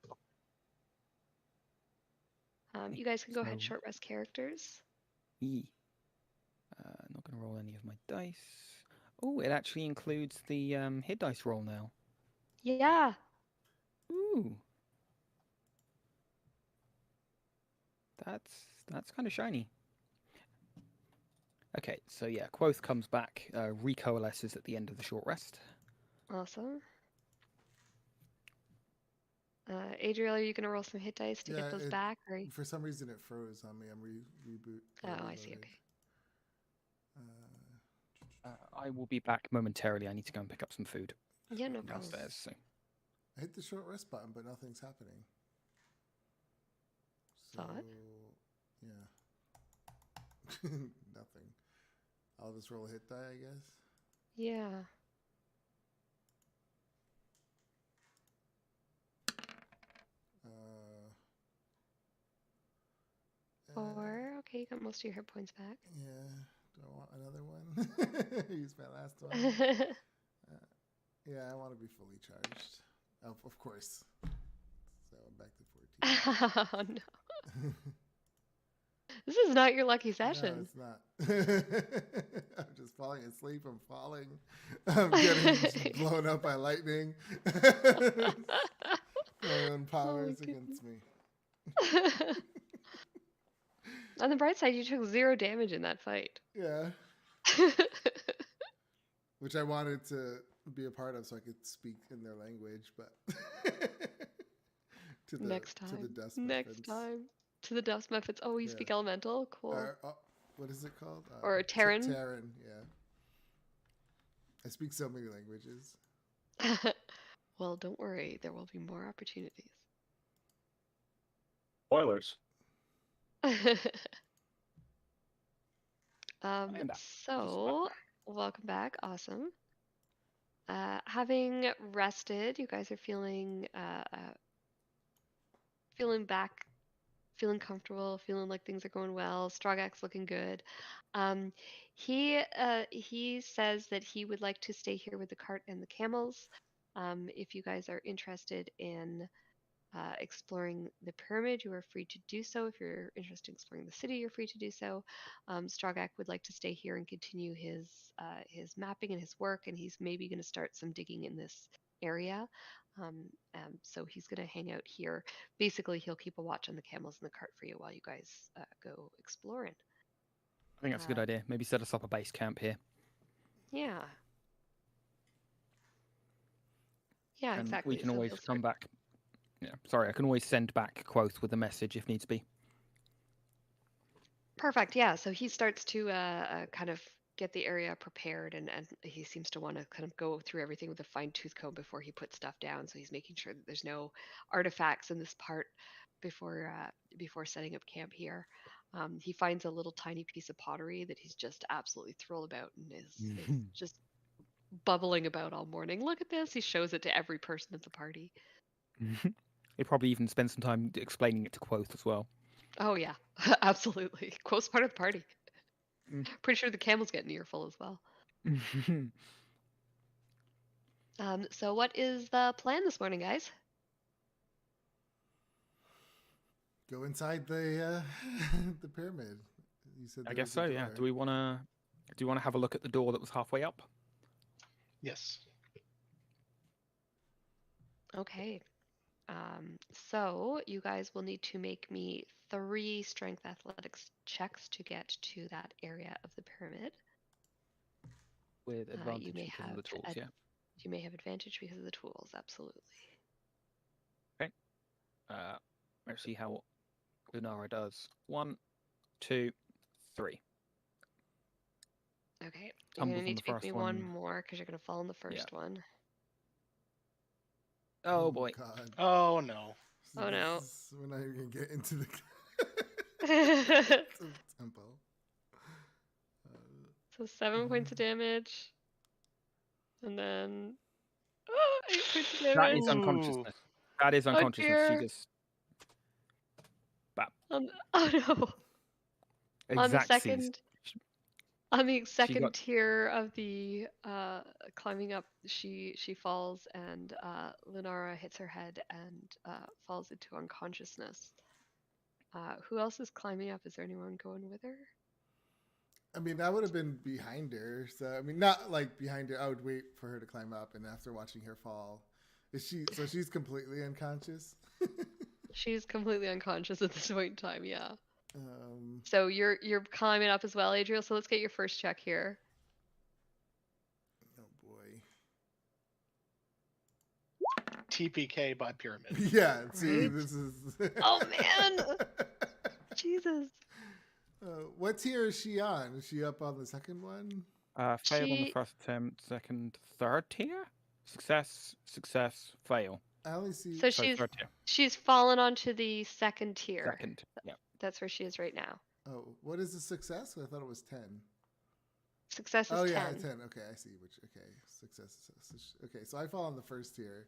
You guys can go ahead, So- short rest characters. Not going to roll any of my dice. Oh, it actually includes the hit dice roll now. Yeah. Ooh. That's kind of shiny. Okay, so yeah, Quoth comes back, recoalesces at the end of the short rest. Awesome. Adriel, are you gonna roll some hit dice to Yeah, get those it- back? Or... For some reason, it froze on me. I'm reboot. Oh, I see. reloaded. Okay. Uh, I will be back momentarily. I need to go and pick up some food Yeah, no from problem. downstairs. So I hit the short rest button, but nothing's happening. So, Odd. yeah. Nothing. I'll just roll a hit die, I guess. Yeah. Four. Okay, you got most of your hit points back. Yeah. Do I want another one? Use my last one. Yeah, I want to be fully charged. Of course. So I'm back to 14. Oh no. This is not your lucky No, session. it's not. I'm just falling asleep. I'm falling. I'm getting blown up by lightning. My own powers against me. On the bright side, you took 0 damage in that fight. Yeah. Which I wanted to be a part of so I could speak in their language, but to the Next time. to the dust Next muffins. time. To the dust muffins. Oh, you Yeah. speak elemental? Cool. What is it called? Or Terran? Terran, yeah. I speak so many languages. Well, don't worry. There will be more opportunities. Spoilers. am back. So welcome back. Awesome. Having rested, you guys are feeling back, feeling comfortable, feeling like things are going well. Strogak's looking good. He says that he would like to stay here with the cart and the camels. If you guys are interested in exploring the pyramid, you are free to do so. If you're interested in exploring the city, you're free to do so. Strogak would like to stay here and continue his mapping and his work, and he's maybe going to start some digging in this area. So he's going to hang out here. Basically, he'll keep a watch on the camels and the cart for you while you guys go exploring. I think that's a good idea. Maybe set us up a base camp here. Yeah. Yeah, And exactly. we can So always he'll come start- back. Yeah, sorry, I can always send back Quoth with a message if needs be. Perfect. Yeah. So he starts to kind of get the area prepared, and he seems to want to kind of go through everything with a fine tooth comb before he puts stuff down. So he's making sure that there's no artifacts in this part before setting up camp here. He finds a little tiny piece of pottery that he's just absolutely thrilled about and is just bubbling about all morning. Look at this. He shows it to every person at the party. He probably even spend some time explaining it to Quoth as well. Oh yeah, absolutely. Quote's part of the party. Mm. Pretty sure the camel's get an earful as well. So what is the plan this morning, guys? Go inside the the pyramid. You said I there guess was a so. Yeah. door. Do you wanna have a look at the door that was halfway up? Yes. Okay. So you guys will need to make me 3 strength athletics checks to get to that area of the pyramid. With You advantage may because of have the tools. Yeah. you may have advantage because of the tools. Absolutely. Let's see how Lunara does. 1, 2, 3. Okay. You're Tumble gonna from need the to make me first one one. more because you're gonna fall in the Yeah. first one. Oh boy. God. Oh no. Oh, no. We're not even gonna get into the So tempo. 7 points of damage, and then 8 points of That damage. is unconsciousness. That is Oh unconsciousness. She dear. just Oh no. On the exact sees. on the second got- tier of the climbing up, she falls, and Lunara hits her head and falls into unconsciousness. Who else is climbing up? Is there anyone going with her? I mean, that would have been behind her. So I mean, not like behind her. I would wait for her to climb up, and after watching her fall, is she? So she's completely unconscious. She's completely unconscious at this point in time. Yeah. um, So you're climbing up as well, Adriel. So let's get your first check here. oh boy. TPK by pyramid. Yeah. See, Right? this is. Oh, man. Jesus. What tier is she on? Is she up on the second one? Fail on the She- first attempt. Second, third tier. Success. Fail. I only see. So So she's third tier. fallen onto the second tier. Second. Yeah. That's where she is right now. Oh, what is the success? I thought it was 10. Success is Oh 10. yeah, 10. Okay, I see. Which okay, success. Okay, so I fall on the first tier.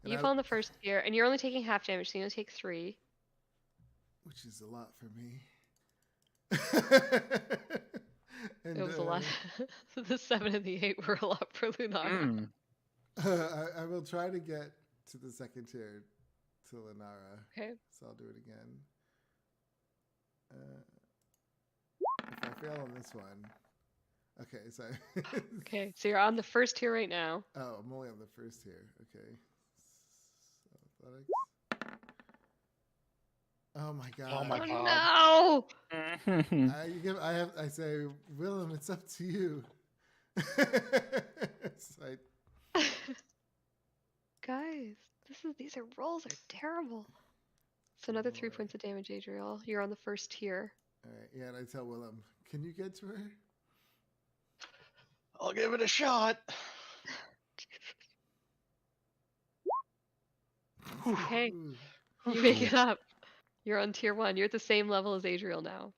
and You I- fall in the first tier, and you're only taking half damage, so you only take 3. which is a lot for me. And, It was a lot. The 7 and the 8 were a lot for Lunara. Mm. I will try to get to the second tier to Lenara. Okay. So I'll do it again. If I fail on this one. Okay, so. Okay, so you're on the first tier right now. Oh, I'm only on the first tier. Okay. So athletics. Oh my god. Oh my Oh God. no! I say, Willem, it's up to you. It's like, Guys, these rolls are terrible. So another 3 Lord. points of damage, Adriel. You're on the first tier. all right, yeah, and I tell Willem, can you get to her? I'll give it a shot. Okay, Ooh. you make it up. You're on tier 1. You're at the same level as Adriel now.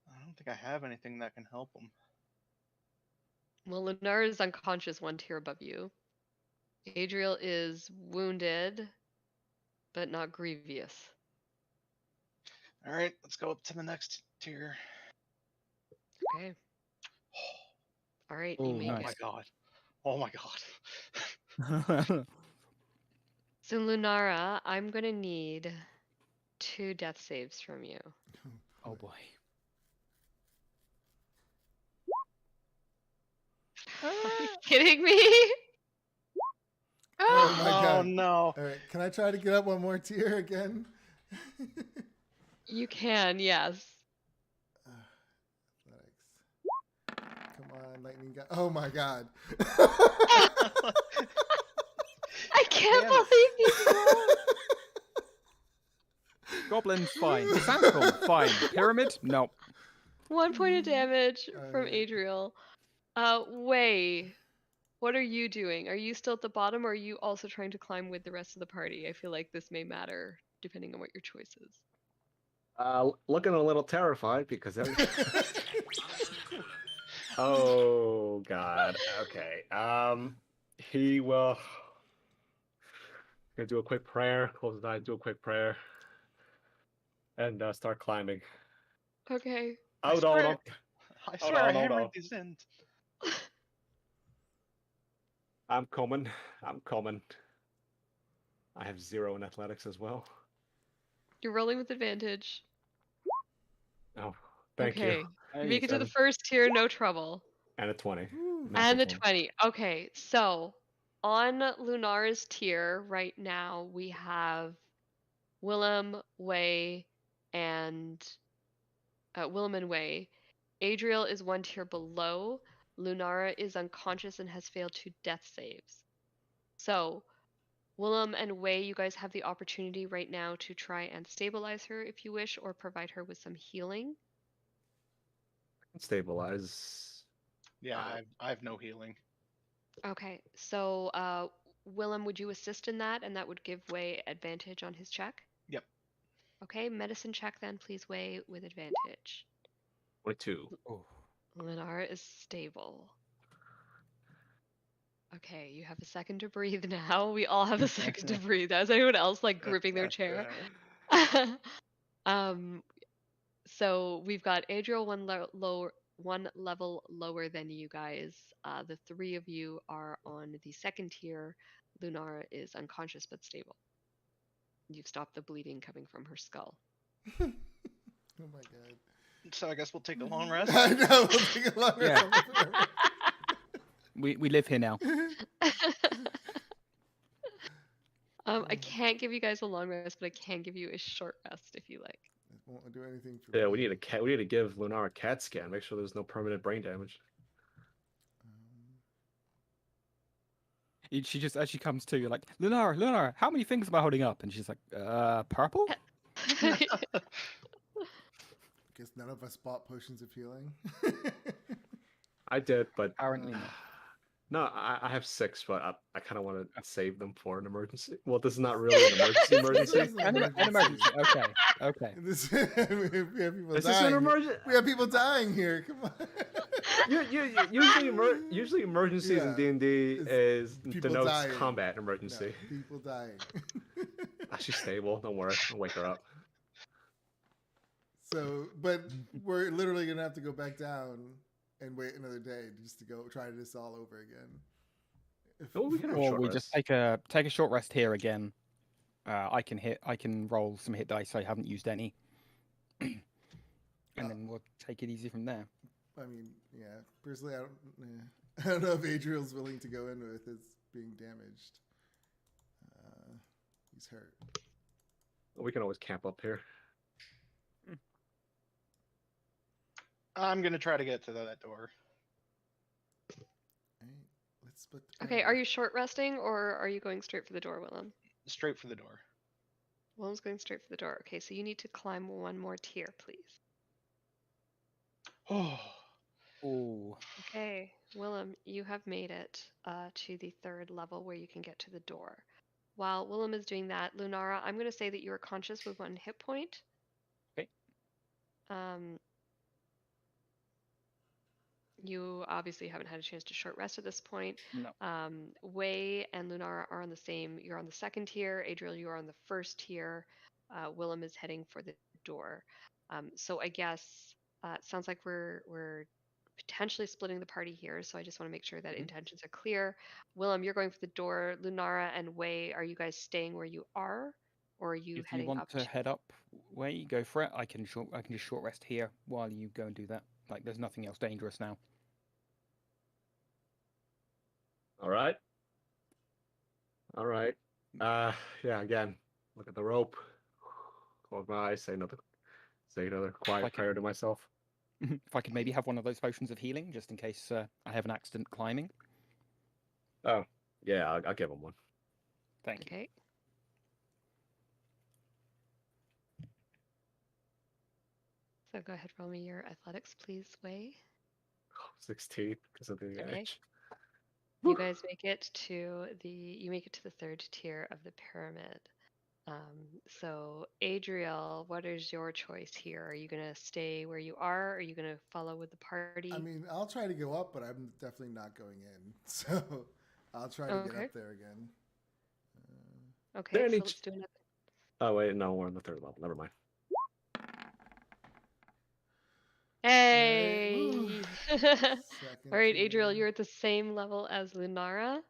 I don't think I have anything that can help him. Well, Lunara is unconscious 1 tier above you. Adriel is wounded, but not grievous. All right, let's go up to the next tier. Okay. All right, Oh, you make Oh nice. my it. god. Oh my god. So Lunara, I'm gonna need 2 death saves from you. Oh boy. Are you kidding me? Oh my Oh god. no. All right, can I try to get up one more tier again? You can, yes. Athletics. Come on, lightning guy. Oh my god. I can't Damn it. believe you rolled. Goblin's fine. Sandstorm, fine. Pyramid? Nope. 1 point of damage from Alright. Adriel. Wei, what are you doing? Are you still at the bottom, or are you also trying to climb with the rest of the party? I feel like this may matter depending on what your choice is. Looking a little terrified because oh god. Okay. He will gonna do a quick prayer, close his eyes, do a quick prayer, and start climbing. Okay. I Hold on. swear- I Hold swear I on, hold hammered on. these in. I'm coming. I'm coming. I have 0 in athletics as well. You're rolling with advantage. Oh, thank Okay. you. You make it to the Seven. first tier, no trouble. And a 20. Woo. Natural And the 20. 20. Okay, so on Lunara's tier right now, we have Willem, Way, and Willem and Way. Adriel is one tier below. Lunara is unconscious and has failed 2 death saves. So, Willem and Way, you guys have the opportunity right now to try and stabilize her if you wish, or provide her with some healing. Stabilize. Yeah, Uh, I have no healing. Okay, so Willem, would you assist in that? And that would give Way advantage on his check? Yep. Okay, medicine check then, please, Way, with advantage. 22. Oh. Lenara is stable. Okay, you have a second to breathe now. We all have a second to breathe. Is anyone else like gripping their chair? So we've got Adriel one level lower than you guys. The 3 of you are on the second tier. Lunara is unconscious but stable. You've stopped the bleeding coming from her skull. Oh my god. So I guess we'll take a long rest. I know. We'll take a long rest. Yeah. We live here now. I can't give you guys a long rest, but I can give you a short rest if you like. It won't do anything for Yeah, me. we need a cat. We need to give Lunara a CAT scan. Make sure there's no permanent brain damage. She just, as she comes to, you're like, Lunara, how many fingers am I holding up? And she's like, purple? Guess none of us bought potions of healing. I did, but Apparently not. no, I have 6, but I kind of want to save them for an emergency. Well, this is not really an emergency. This is An emergency. Okay. This, we have people Is this dying. an emergency? We have people dying here. Come on. Usually emergencies in Yeah, D&D is people denotes dying. combat emergency. No, people dying. She's stable. Don't worry. I'll wake her up. So, but we're literally gonna have to go back down and wait another day just to go try this all over again. Oh, we can have a Or short we rest. just take a short rest here again. I can roll some hit dice. I haven't used any. And then we'll take it easy from there. I mean, yeah. Personally, I don't know if Adriel's willing to go in with his being damaged. He's hurt. We can always camp up here. I'm gonna try to get to that door. All right, let's split the Okay, are party. you short resting or are you going straight for the door, Willem? Straight for the door. Willem's going straight for the door. Okay, so you need to climb one more tier, please. Oh, Oh. Okay, Willem, you have made it to the 3rd level where you can get to the door. While Willem is doing that, Lunara, I'm going to say that you are conscious with 1 hit point. Okay. You obviously haven't had a chance to short rest at this point. No. Way and Lunara are on the same. You're on the 2nd tier. Adriel, you are on the 1st tier. Willem is heading for the door. So I guess it sounds like we're potentially splitting the party here. So I just want to make sure that intentions are clear. Willem, you're going for the door. Lunara and Way, are you guys staying where you are, or are you If you heading want up? to head up, Way, go for it. I can just short rest here while you go and do that. Like, there's nothing else dangerous now. All right. Yeah, again, look at the rope. Close my eyes, say another quiet prayer to myself. If I could maybe have one of those potions of healing, just in case I have an accident climbing. Oh, yeah, I'll give him one. Thank you. Okay. So go ahead, roll me your athletics, please, Way. 16 because of the Okay. edge. You guys make it to the 3rd tier of the pyramid. So Adriel, what is your choice here? Are you gonna stay where you are? Are you gonna follow with the party? I mean, I'll try to go up, but I'm definitely not going in. So I'll try to get up there again. Okay, There so needs- let's do another. Oh wait, no, we're on the 3rd level. Never mind. Hey! Second All right, Adriel, tier. you're at the same level as Lunara.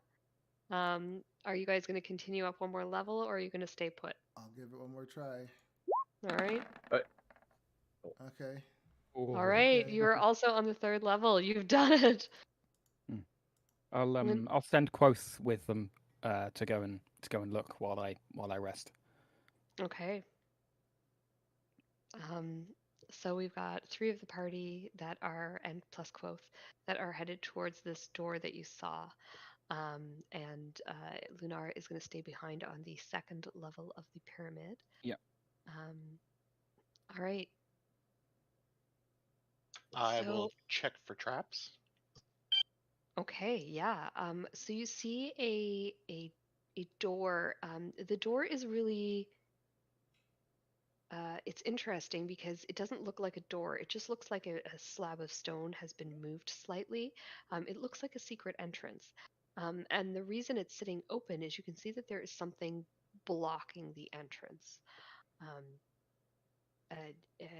Are you guys gonna continue up one more level, or are you gonna stay put? I'll give it one more try. All right. Okay. All right, okay. you're also on the 3rd level. You've done it. Lin- I'll send Quoth with them to go and look while I rest. Okay. So we've got 3 of the party that are, and plus Quoth, that are headed towards this door that you saw. And Lunar is going to stay behind on the 2nd level of the pyramid. Yep. All right. I So- will check for traps. Okay, yeah. So you see a door. The door is really it's interesting because it doesn't look like a door. It just looks like a slab of stone has been moved slightly. It looks like a secret entrance. And the reason it's sitting open is you can see that there is something blocking the entrance.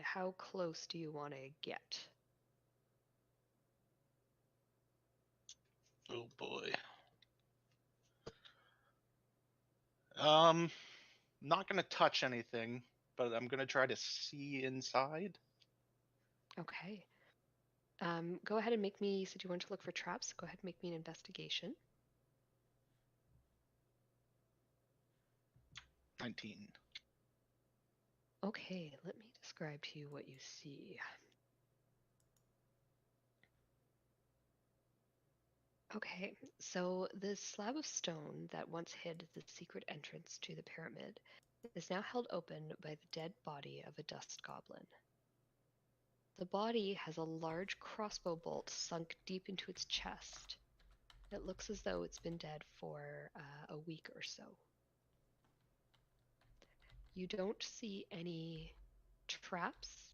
How close do you want to get? Oh boy. Not gonna touch anything, but I'm gonna try to see inside. Okay. Go ahead and make me, you said you wanted to look for traps. Go ahead and make me an investigation. 19. Okay, let me describe to you what you see. Okay, so the slab of stone that once hid the secret entrance to the pyramid is now held open by the dead body of a dust goblin. The body has a large crossbow bolt sunk deep into its chest. It looks as though it's been dead for a week or so. You don't see any traps,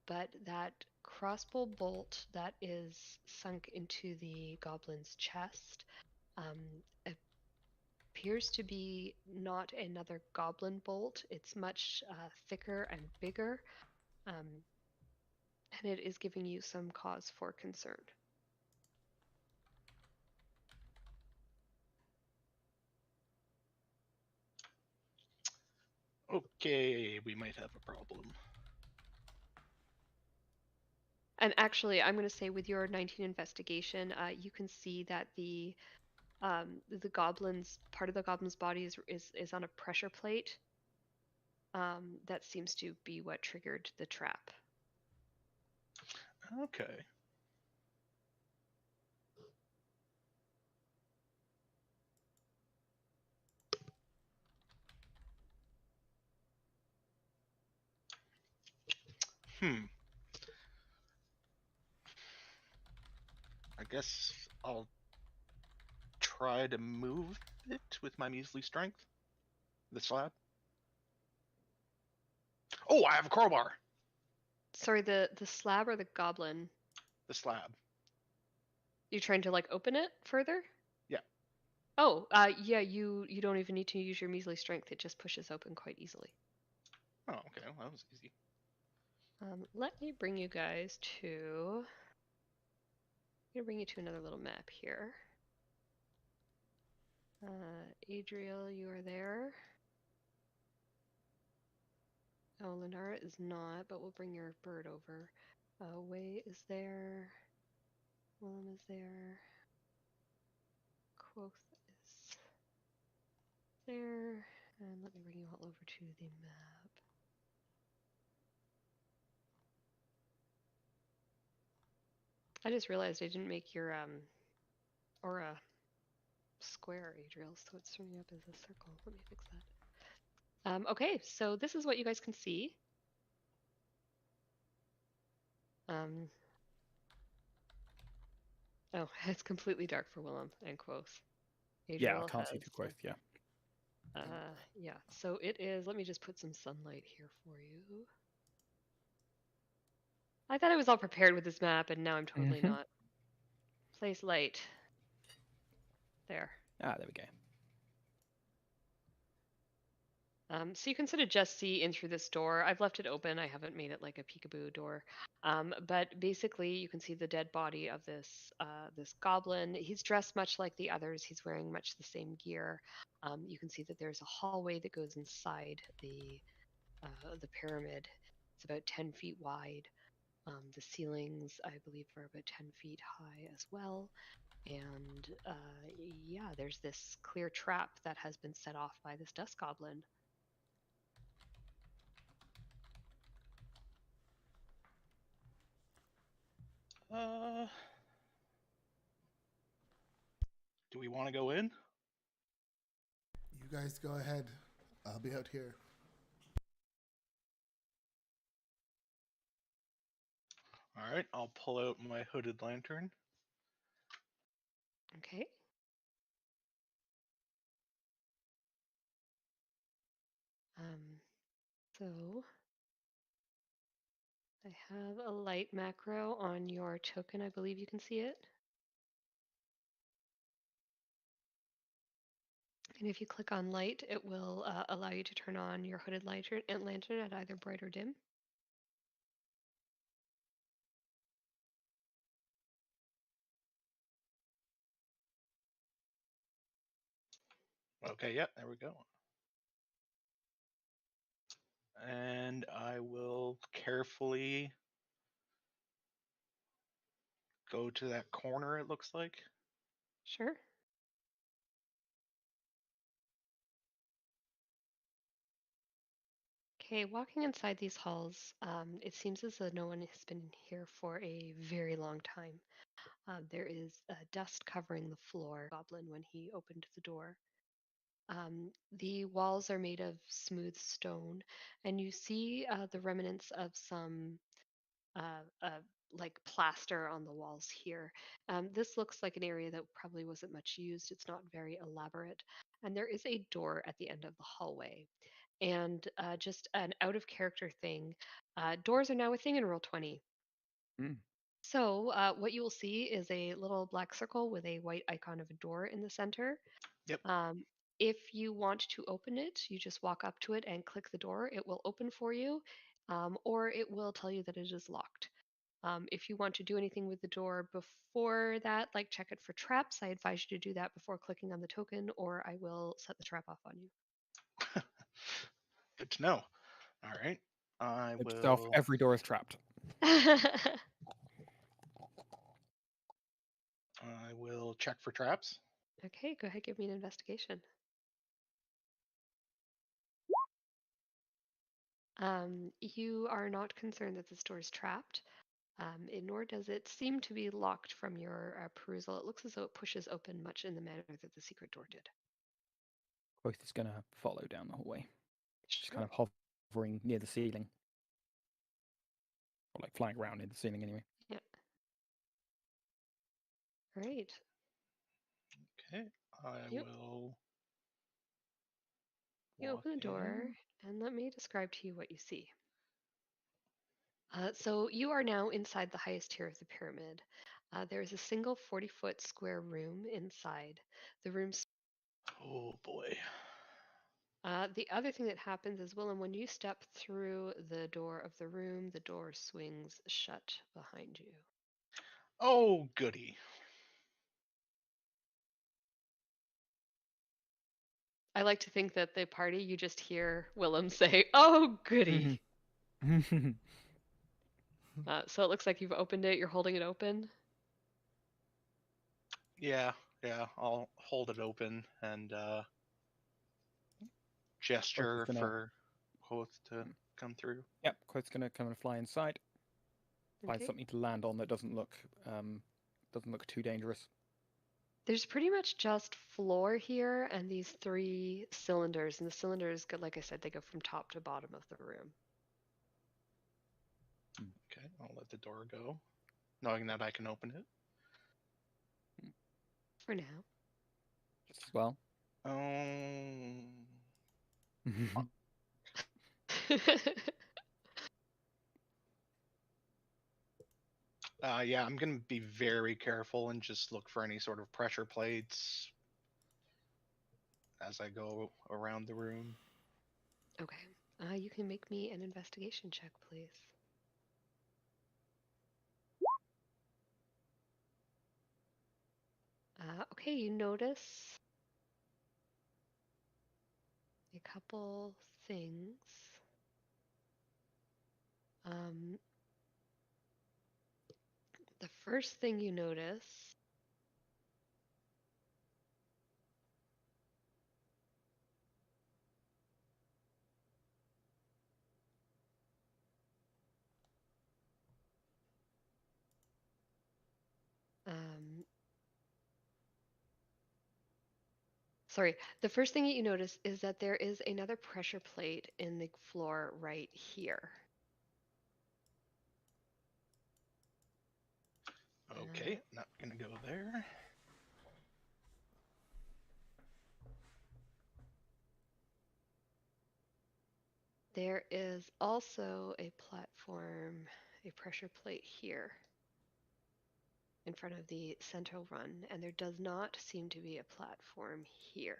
but that crossbow bolt that is sunk into the goblin's chest appears to be not another goblin bolt. It's much thicker and bigger, and it is giving you some cause for concern. Okay, we might have a problem. And actually, I'm going to say with your 19 investigation, you can see that the goblin's part of the goblin's body is on a pressure plate. That seems to be what triggered the trap. Okay. I guess I'll try to move it with my measly strength. The slab. Oh, I have a crowbar. Sorry, the slab or the goblin? The slab. You're trying to like open it further? Yeah. Oh, yeah. You don't even need to use your measly strength. It just pushes open quite easily. Oh, okay. Well, that was easy. Let me bring you guys to. I'm gonna bring you to another little map here. Adriel, you are there. Oh, Lenara is not, but we'll bring your bird over. Wei is there. Willem is there. Quoth is there. And let me bring you all over to the map. I just realized I didn't make your aura square, Adriel, so it's turning up as a circle. Let me fix that. Okay, so this is what you guys can see. Oh, it's completely dark for Willem and Quoth. Yeah, I can't see through Quoth. Yeah. Yeah, so it is. Let me just put some sunlight here for you. I thought I was all prepared with this map, and now I'm totally not. Place light. There. Ah, there we go. So you can sort of just see in through this door. I've left it open. I haven't made it like a peekaboo door. But basically, you can see the dead body of this this goblin. He's dressed much like the others. He's wearing much the same gear. You can see that there's a hallway that goes inside the pyramid. It's about 10 feet wide. The ceilings, I believe, are about 10 feet high as well. And yeah, there's this clear trap that has been set off by this dust goblin. Do we want to go in? You guys go ahead. I'll be out here. All right, I'll pull out my hooded lantern. Okay. So I have a light macro on your token. I believe you can see it. And if you click on light, it will allow you to turn on your hooded lantern at either bright or dim. Okay, yep, there we go. And I will carefully go to that corner, it looks like. Sure. Okay, walking inside these halls, it seems as though no one has been here for a very long time. There is dust covering the floor. Goblin when he opened the door. The walls are made of smooth stone, and you see the remnants of some like plaster on the walls here. This looks like an area that probably wasn't much used. It's not very elaborate. And there is a door at the end of the hallway. And just an out of character thing, doors are now a thing in Roll20. Mm. So what you will see is a little black circle with a white icon of a door in the center. Yep. If you want to open it, you just walk up to it and click the door. It will open for you, or it will tell you that it is locked. If you want to do anything with the door before that, like check it for traps, I advise you to do that before clicking on the token, or I will set the trap off on you. Good to know. All right. I Good stuff. will. Every door is trapped. I will check for traps. Okay, go ahead, give me an investigation. You are not concerned that this door is trapped, nor does it seem to be locked from your perusal. It looks as though it pushes open much in the manner that the secret door did. Quoth is going to follow down the hallway. She's Sure. kind of hovering near the ceiling. Or like flying around near the ceiling anyway. Yeah. Great. Okay. I Yep. will. You open the walk door, in. and let me describe to you what you see. So you are now inside the highest tier of the pyramid. There is a single 40-foot square room inside. The room's Oh boy. the other thing that happens is, Willem, when you step through the door of the room, the door swings shut behind you. Oh goody. I like to think that the party, you just hear Willem say, "Oh, goody." So it looks like you've opened it. You're holding it open. Yeah, yeah. I'll hold it open and gesture gonna- for Quoth to come through. Yep, Quoth's going to come and fly inside. Find Okay. something to land on that doesn't look too dangerous. There's pretty much just floor here and these 3 cylinders, and the cylinders, like I said, they go from top to bottom of the room. Okay, I'll let the door go, knowing that I can open it. For now. Just as well. Yeah, I'm gonna be very careful and just look for any sort of pressure plates as I go around the room. Okay. You can make me an investigation check, please. Okay, you notice a couple things. Um, the first thing you notice sorry, the first thing that you notice is that there is another pressure plate in the floor right here. Okay, not gonna go there. There is also a platform, a pressure plate here in front of the central run, and there does not seem to be a platform here.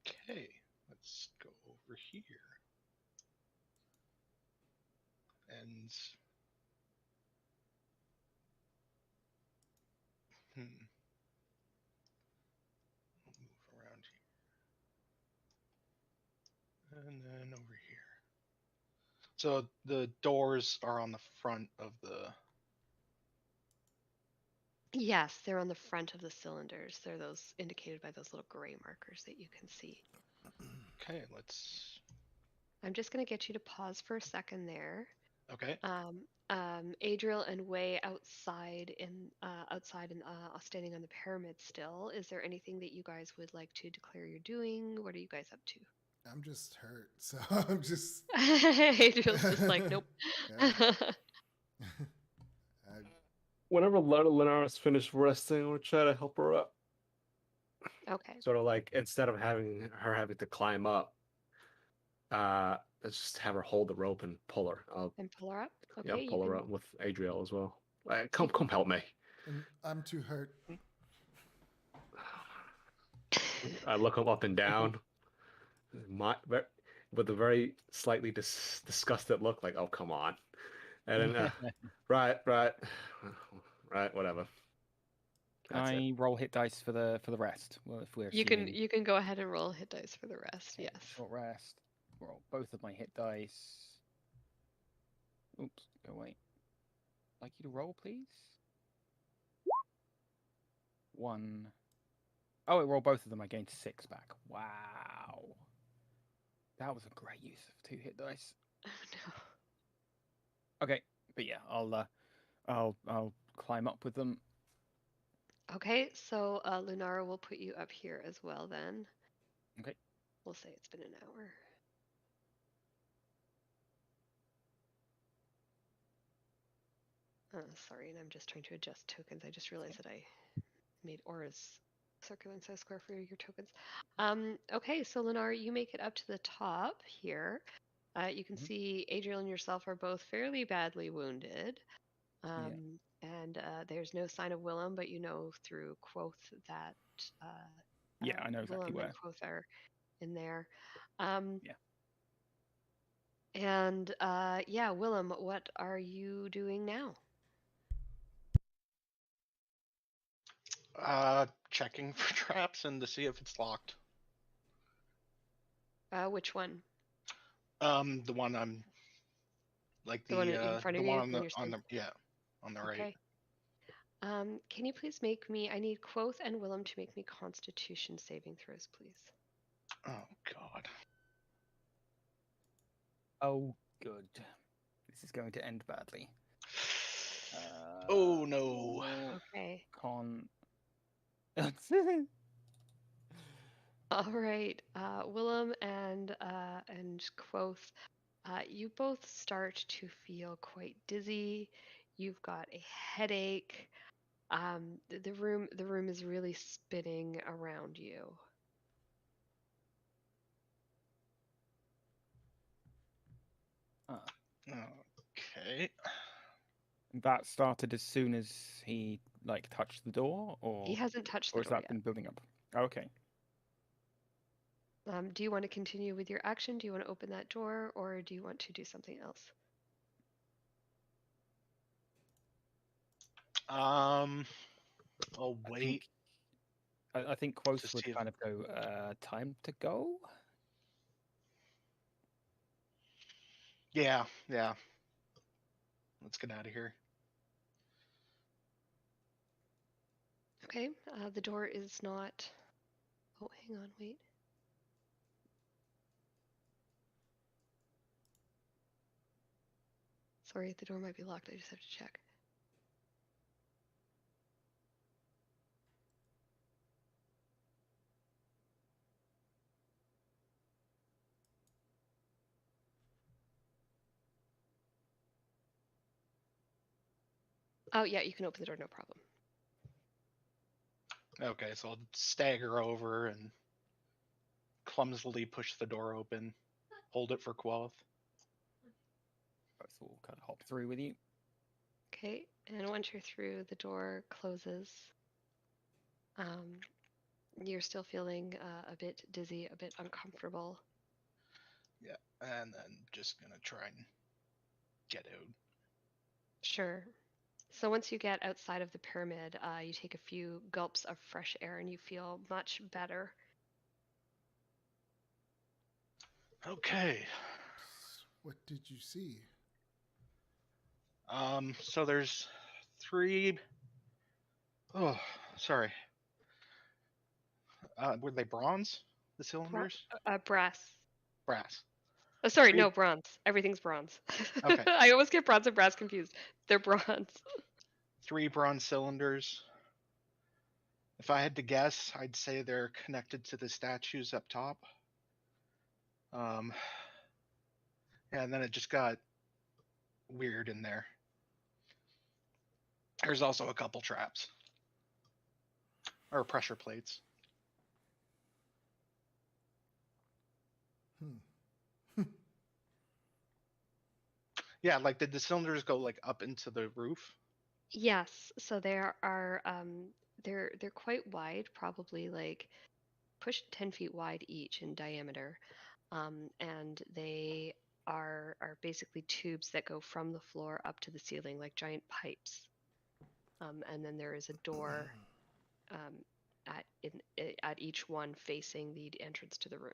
Okay, let's go over here. And we'll move around here. And then over here. So the doors are on the front of the. Yes, they're on the front of the cylinders. They're those indicated by those little gray markers that you can see. Okay, let's. I'm just going to get you to pause for a second there. Okay. Adriel and Wei outside standing on the pyramid still. Is there anything that you guys would like to declare you're doing? What are you guys up to? I'm just hurt, so I'm just. Adriel's just like, nope. Whenever Linaris finished resting, we'll try to help her up. Okay. Sort of like instead of having to climb up, let's just have her hold the rope and pull her up. And pull her up. Okay. Yeah, pull her up with Adriel as well. Come help me. I'm too hurt. I look him up and down, with a very slightly disgusted look, like, "Oh, come on," and then, right, whatever. Can I roll hit dice for the rest? Well, if we're you can go ahead and roll hit dice for the rest. okay, Yes. short rest. Roll both of my hit dice. Oops, go away. I'd like you to roll, please. 1. Oh, it rolled both of them. I gained 6 back. Wow. That was a great use of 2 hit dice. Oh no. Okay, but yeah, I'll climb up with them. Okay, so Lunara will put you up here as well then. Okay. We'll say it's been an hour. Sorry, and I'm just trying to adjust tokens. I just realized that I made auras circular instead of square for your tokens. Okay, so Lennar, you make it up to the top here. You can see Adriel and yourself are both fairly badly wounded. And there's no sign of Willem, but you know through Quoth that yeah, I know exactly Willem where. and Quoth are in there. Yeah. And yeah, Willem, what are you doing now? Checking for traps and to see if it's locked. Which one? The one I'm like The one in front of you one when you're on the right. Okay. Can you please make me? I need Quoth and Willem to make me Constitution saving throws, please. Oh God. Oh, good. This is going to end badly. Oh no. Okay. All right, Willem and Quoth, you both start to feel quite dizzy. You've got a headache. The room is really spinning around you. Okay. That started as soon as he touched the door, or He hasn't touched or the has door that yet. been building up? Okay. Do you want to continue with your action? Do you want to open that door, or do you want to do something else? I'll wait. I think Quoth to would see if- kind of go, time to go? Yeah, yeah. Let's get out of here. Okay, the door is not. Oh, hang on, wait. Sorry, the door might be locked. I just have to check. Oh, yeah, you can open the door, no problem. Okay, so I'll stagger over and clumsily push the door open. Hold it for Quoth. Both will kind of hop through with you. Okay, and once you're through, the door closes. You're still feeling a bit dizzy, a bit uncomfortable. Yeah, and then just gonna try and get out. Sure. So once you get outside of the pyramid, you take a few gulps of fresh air and you feel much better. Okay. What did you see? So there's 3. Oh, sorry. Were they bronze? The cylinders? Brass. Brass. Oh, sorry, 3. no, bronze. Everything's bronze. Okay. I always get bronze and brass confused. They're bronze. 3 bronze cylinders. If I had to guess, I'd say they're connected to the statues up top. Yeah, and then it just got weird in there. There's also a couple traps. Or pressure plates. Yeah, like did the cylinders go like up into the roof? Yes, so there are they're quite wide, probably like push 10 feet wide each in diameter. And they are basically tubes that go from the floor up to the ceiling like giant pipes. And then there is a door at each one facing the entrance to the room.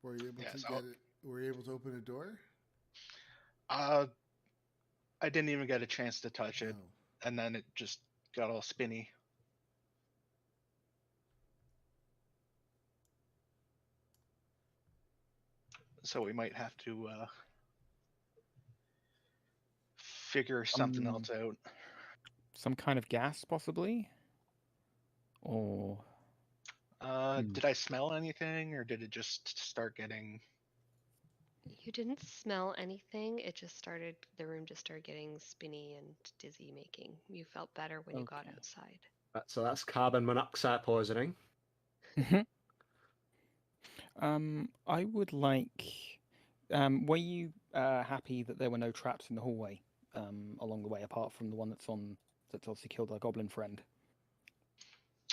Were you able Yeah, to so- get it? Were you able to open a door? I didn't even get a chance to touch it, No. and then it just got all spinny. So we might have to figure something else out. Some kind of gas, possibly? Or... Did I smell anything, or did it just start getting... You didn't smell anything. The room just started getting spinny and dizzy making. You felt better when you got Okay. outside. So that's carbon monoxide poisoning. I would like... were you happy that there were no traps in the hallway along the way, apart from the one that's obviously killed our goblin friend?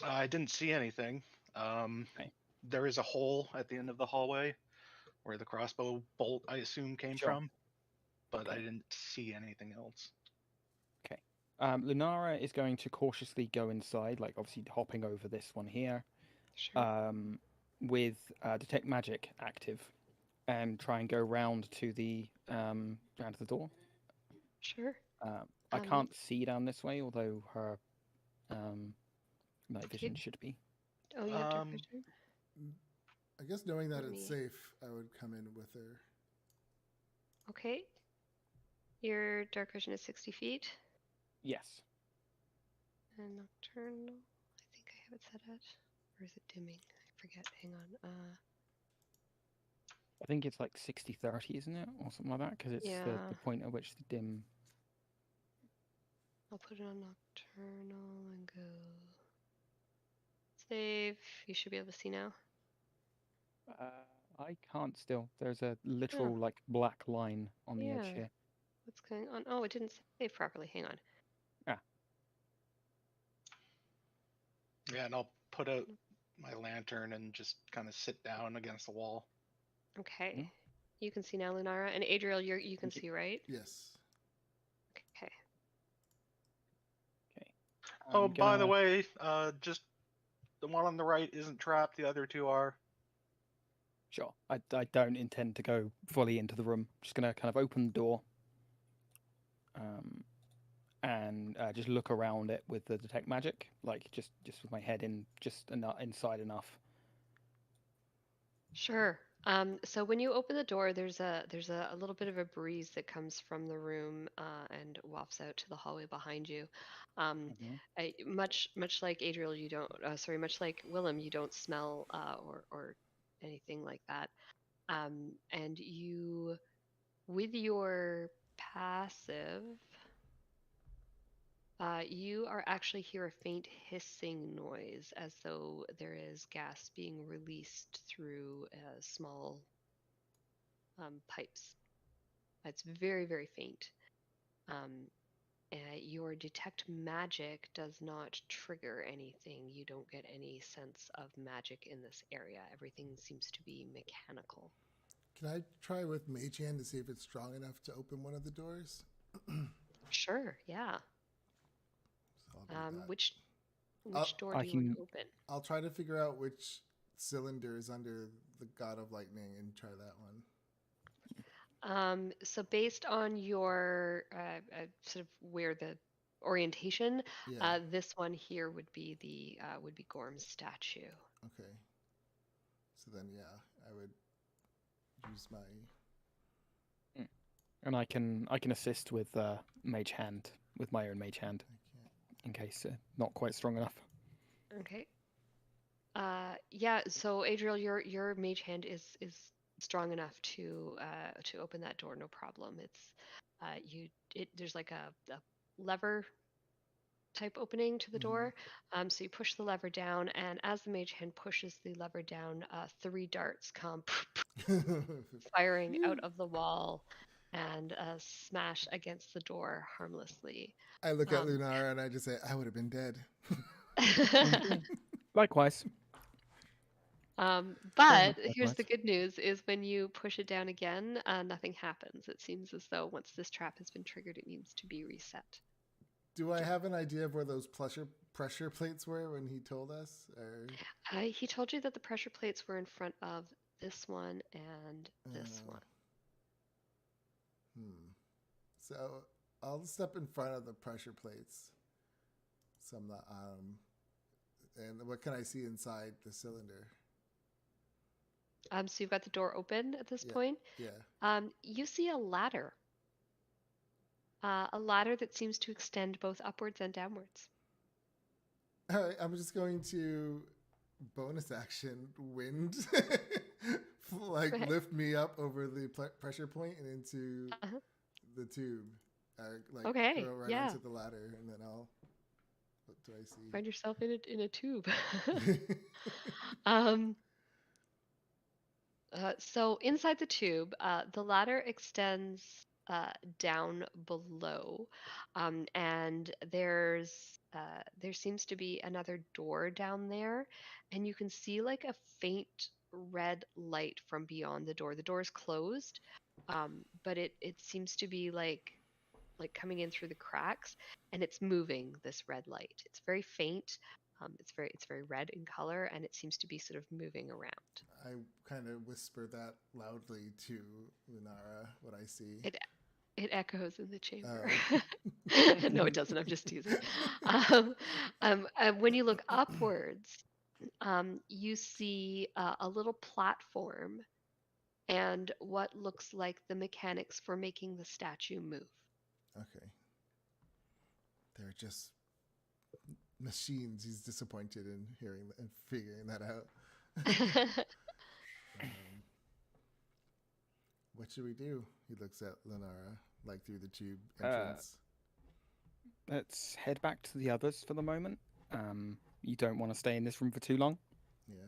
I didn't see anything. Okay. There is a hole at the end of the hallway where the crossbow bolt, I assume, came Sure. from, but I Okay. didn't see anything else. Okay. Lunara is going to cautiously go inside, like obviously hopping over this one here, Sure. with detect magic active, and try and go round to the door. Sure. I can't see down this way, although her night vision should be. Oh, you have dark vision? I guess knowing that Let it's me- safe, I would come in with her. Okay. Your dark vision is 60 feet. Yes. And nocturnal, I think I have it set at. Or is it dimming? I forget. Hang on. I think it's like 60-30, isn't it? Or something like that, because it's the Yeah. point at which the dim... I'll put it on nocturnal and go. Save. You should be able to see now. I can't still. There's a literal, like, black line on the edge Yeah. here. What's going on? Oh, it didn't save properly. Hang on. Yeah, and I'll put out my lantern and just kind of sit down against the wall. Okay. You can see now, Lunara. And Adriel, you can see, right? Yes. Okay. Okay. Oh, I'm by the gonna- way, just the one on the right isn't trapped. The other 2 are. Sure. I don't intend to go fully into the room. Just gonna kind of open the door, and just look around it with the detect magic, like just with my head in just inside enough. Sure. So when you open the door, there's a little bit of a breeze that comes from the room and wafts out to the hallway behind you. Mhm. Much like Adriel, you don't. Much like Willem, you don't smell or anything like that. And you, with your passive, you are actually hear a faint hissing noise as though there is gas being released through small pipes. It's very, very faint. Um, your detect magic does not trigger anything. You don't get any sense of magic in this area. Everything seems to be mechanical. Can I try with Mage Hand to see if it's strong enough to open one of the doors? Sure, yeah. So I'll do that. Which I'll- door I do you want can- to open? I'll try to figure out which cylinder is under the God of Lightning and try that one. So based on your sort of where the orientation, Yeah. this one here would be Gorm's statue. Okay. So then, yeah, I would use my. And I can assist with mage hand, with my own mage hand, I can't. in case not quite strong enough. Okay. Yeah. So Adriel, your mage hand is strong enough to open that door, no problem. It's there's like a lever type opening to the door. So you push the lever down, and as the mage hand pushes the lever down, 3 darts come firing out of the wall and smash against the door harmlessly. I look at Um, Lunara and I just say, I would have been dead. Likewise. But much here's the likewise. good news is when you push it down again, nothing happens. It seems as though once this trap has been triggered, it needs to be reset. Do I have an idea of where those pressure plates were when he told us? Or He told you that the pressure plates were in front of this one and this one. So I'll step in front of the pressure plates. So I'm not. And what can I see inside the cylinder? So you've got the door open at this Yeah. point. Yeah. You see a ladder. A ladder that seems to extend both upwards and downwards. All right. I'm just going to bonus action wind, like Okay. lift me up over the pressure point and into the tube. Like Okay, throw right yeah. onto the ladder, and then I'll. What do I see? Find yourself in a tube. So inside the tube, the ladder extends down below, and there seems to be another door down there, and you can see like a faint red light from beyond the door. The door is closed, but it seems to be like coming in through the cracks, and it's moving this red light. It's very faint. It's very red in color, and it seems to be sort of moving around. I kind of whisper that loudly to Lunara what I see. It echoes in the chamber. Oh. No, it doesn't. I'm just teasing. When you look upwards, you see a little platform and what looks like the mechanics for making the statue move. Okay. They're just machines. He's disappointed in hearing and figuring that out. What should we do? He looks at Lunara, like through the tube entrance. Let's head back to the others for the moment. You don't want to stay in this room for too long, Yeah.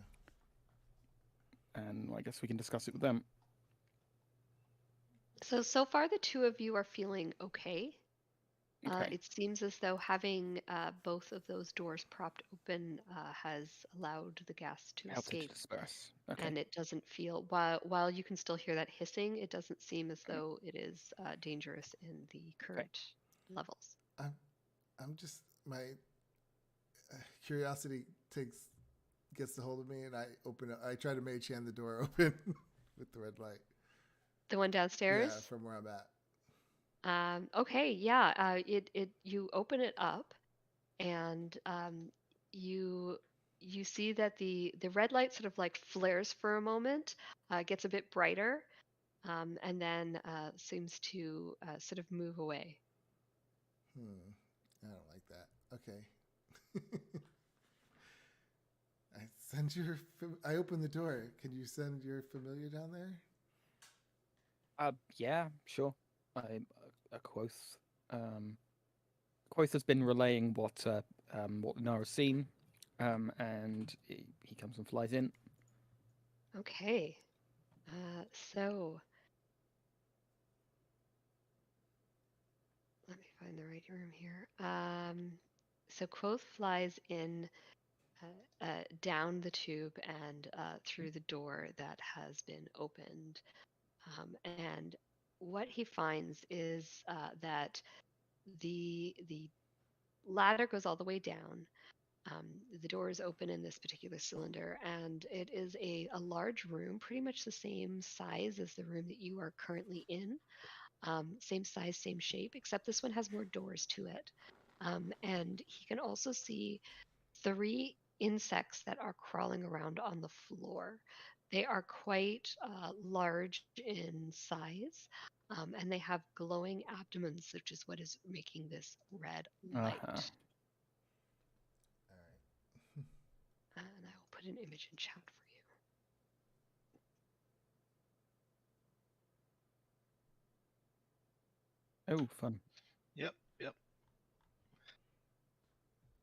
and I guess we can discuss it with them. So far, the two of you are feeling okay. Okay. It seems as though having both of those doors propped open has allowed the gas to Help to escape, disperse. Okay. and it doesn't feel while you can still hear that hissing. It doesn't seem as though it is dangerous in the current levels. I'm just my curiosity takes gets a hold of me, and I open it. I try to mage hand the door open with the red light. The one downstairs? Yeah, from where I'm at. Okay, yeah. You open it up, and you see that the red light sort of like flares for a moment, gets a bit brighter, and then seems to sort of move away. I don't like that. Okay. I open the door. Can you send your familiar down there? Yeah, sure. Quoth. Quoth has been relaying what Nara's seen, and he comes and flies in. Okay. So let me find the right room here. So Quoth flies in down the tube and through the door that has been opened. And what he finds is that the ladder goes all the way down. The door is open in this particular cylinder, and it is a large room, pretty much the same size as the room that you are currently in. Same size, same shape, except this one has more doors to it. And he can also see 3 insects that are crawling around on the floor. They are quite large in size, and they have glowing abdomens, which is what is making this red light. Uh-huh. All right. And I will put an image in chat for you. Oh, fun. Yep.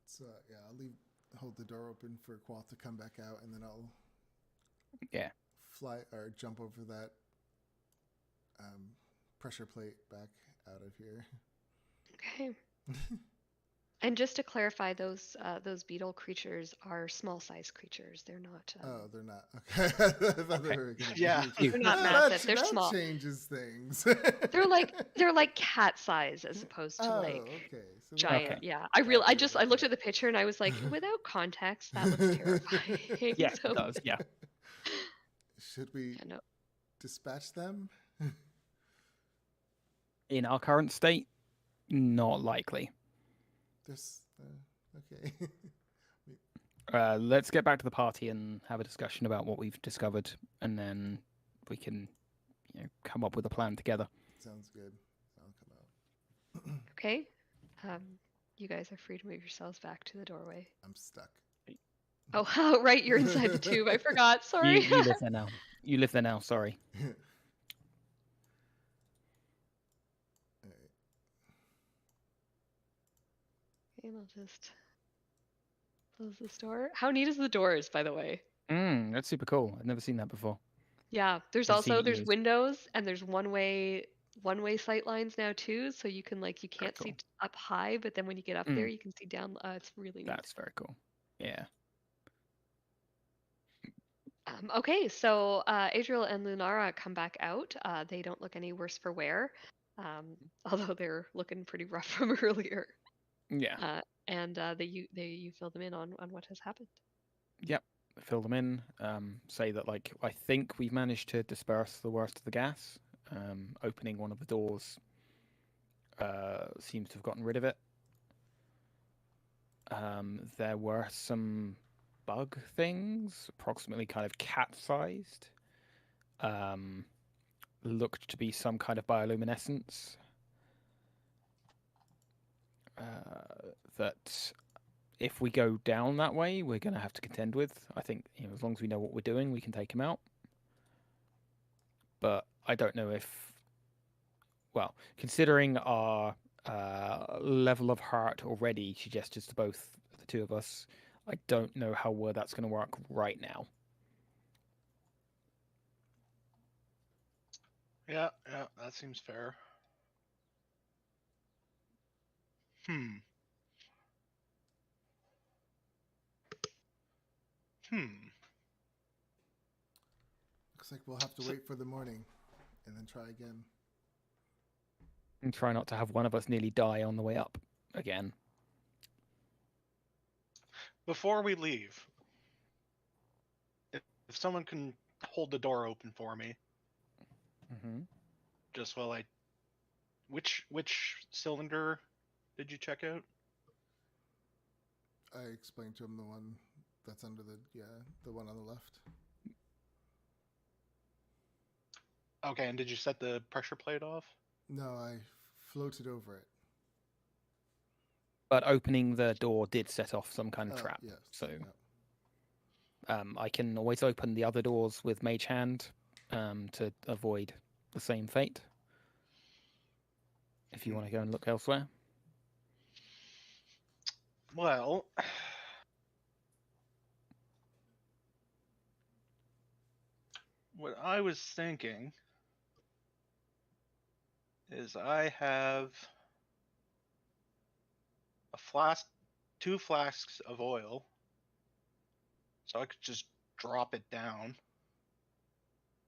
So yeah, hold the door open for Quoth to come back out, and then I'll fly or jump over that pressure plate back out of here. Okay. And just to clarify, those beetle creatures are small-sized creatures. They're not. Oh, they're not. Okay. I thought they were gonna be Yeah. huge. They're not massive. They're that small. changes things. They're like cat size as opposed to like okay. So giant. Okay. Yeah. I looked at the picture and I was like, without context, that looks terrifying. Yeah, So, it does. Yeah. Should we yeah, no. dispatch them? In our current state, not likely. There's okay. Let's get back to the party and have a discussion about what we've discovered, and then we can, come up with a plan together. Sounds good. I'll come out. Okay. You guys are free to move yourselves back to the doorway. I'm stuck. Oh, right, you're inside the tube. I forgot. Sorry. You live there now. You live there now. Sorry. And I'll just close this door. How neat is the doors, by the way? That's super cool. I've never seen that before. Yeah, there's I've seen also it there's used. windows and there's one-way sight lines now too, so you can you can't see cool. up high, but then when you get up there, you can see down. It's really neat. That's very cool. Yeah. Okay, so Adriel and Lunara come back out. They don't look any worse for wear, although they're looking pretty rough from earlier. Yeah. And you fill them in on what has happened. Yep. Fill them in. Say that I think we've managed to disperse the worst of the gas. Opening one of the doors seems to have gotten rid of it. There were some bug things, approximately kind of cat-sized. Looked to be some kind of bioluminescence. That if we go down that way, we're going to have to contend with. I think as long as we know what we're doing, we can take him out. But I don't know if, considering our level of heart already suggests to both the two of us, I don't know how well that's going to work right now. Yeah, that seems fair. Looks like we'll have to wait for the morning and then try again. And try not to have one of us nearly die on the way up again. Before we leave, if someone can hold the door open for me, Mm-hmm. just while I. Which cylinder did you check out? I explained to him the one that's under the one on the left. Okay, and did you set the pressure plate off? No, I floated over it. But opening the door did set off some kind of trap. Yes. So yeah. I can always open the other doors with Mage Hand to avoid the same fate. If you want to go and look elsewhere. Well, what I was thinking is I have a flask, 2 flasks of oil, so I could just drop it down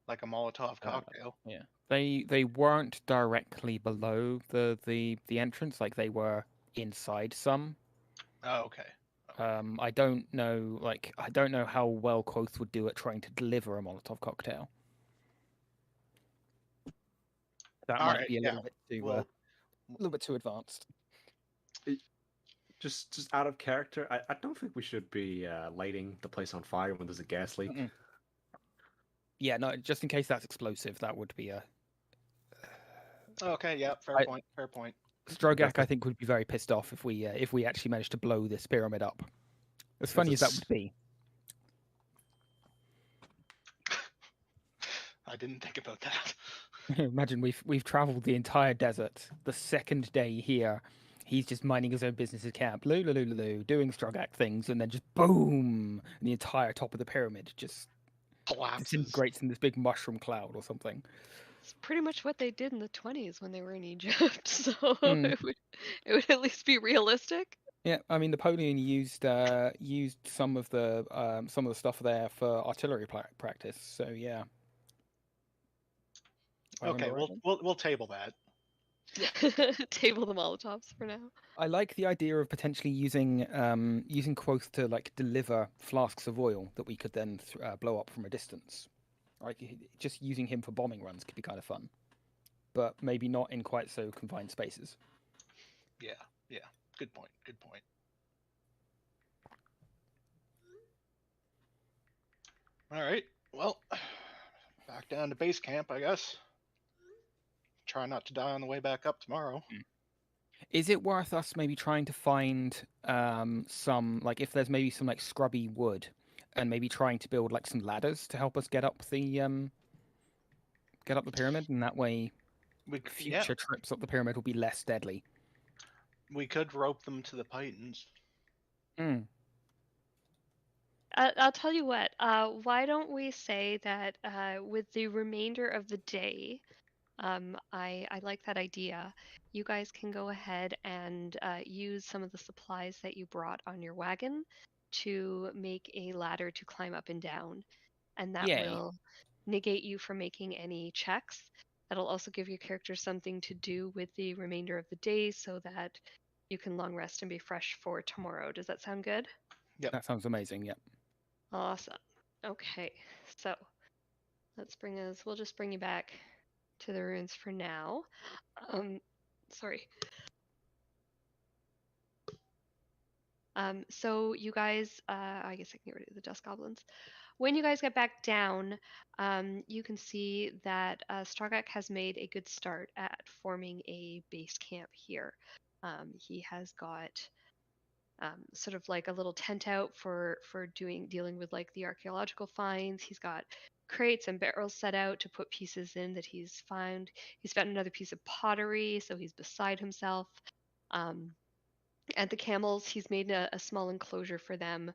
like a Molotov cocktail. Yeah, they weren't directly below the entrance, like they were inside some. Oh, okay. I don't know, I don't know how well Quoth would do at trying to deliver a Molotov cocktail. That All might right, be a yeah. little bit too, Well, a little bit too advanced. Just out of character, I don't think we should be lighting the place on fire when there's a gas leak. Mm-mm. Yeah, no, just in case that's explosive, that would be a. Okay, yeah, fair point. Fair point. Strogak, I think, would be very pissed off if we actually managed to blow this pyramid up. As funny as that would be. I didn't think about that. Imagine we've traveled the entire desert. The second day here, he's just minding his own business at camp, doing Strogak things, and then just boom, and the entire top of the pyramid just Collapses. disintegrates in this big mushroom cloud or something. It's pretty much what they did in the 20s when they were in Egypt, so Mm. it would at least be realistic. Yeah, I mean Napoleon used some of the stuff there for artillery practice. So yeah. Okay, we'll table that. Table the Molotovs for now. I like the idea of potentially using Quoth to deliver flasks of oil that we could then blow up from a distance. Just using him for bombing runs could be kind of fun, but maybe not in quite so confined spaces. Yeah. Good point. Good point. All right. Well, back down to base camp, I guess. Try not to die on the way back up tomorrow. Is it worth us maybe trying to find some if there's maybe some scrubby wood, and maybe trying to build some ladders to help us get up the pyramid, and that way future trips up the pyramid will be less deadly. We could rope them to the Pythons. I'll tell you what. Why don't we say that with the remainder of the day, I like that idea. You guys can go ahead and use some of the supplies that you brought on your wagon to make a ladder to climb up and down, and that will negate you from making any checks. That'll also give your character something to do with the remainder of the day so that you can long rest and be fresh for tomorrow. Does that sound good? Yep. That sounds amazing. Yep. Awesome. Okay, so we'll just bring you back to the ruins for now. Sorry. So you guys, I guess I can get rid of the dust goblins. When you guys get back down, you can see that Strogak has made a good start at forming a base camp here. He has got sort of a little tent out for dealing with the archaeological finds. He's got crates and barrels set out to put pieces in that he's found. He's found another piece of pottery, so he's beside himself. And the camels, he's made a small enclosure for them,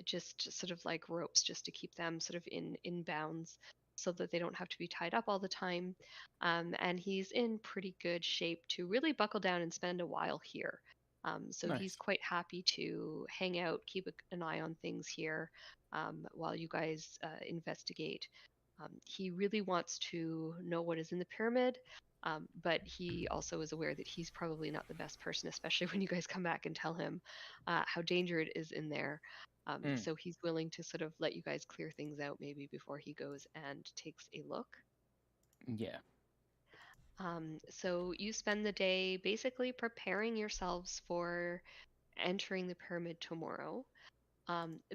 just sort of ropes just to keep them sort of in bounds so that they don't have to be tied up all the time. And he's in pretty good shape to really buckle down and spend a while here. So Nice. he's quite happy to hang out, keep an eye on things here while you guys investigate. He really wants to know what is in the pyramid. But he also is aware that he's probably not the best person, especially when you guys come back and tell him how dangerous it is in there. So he's willing to sort of let you guys clear things out maybe before he goes and takes a look. Yeah. So you spend the day basically preparing yourselves for entering the pyramid tomorrow.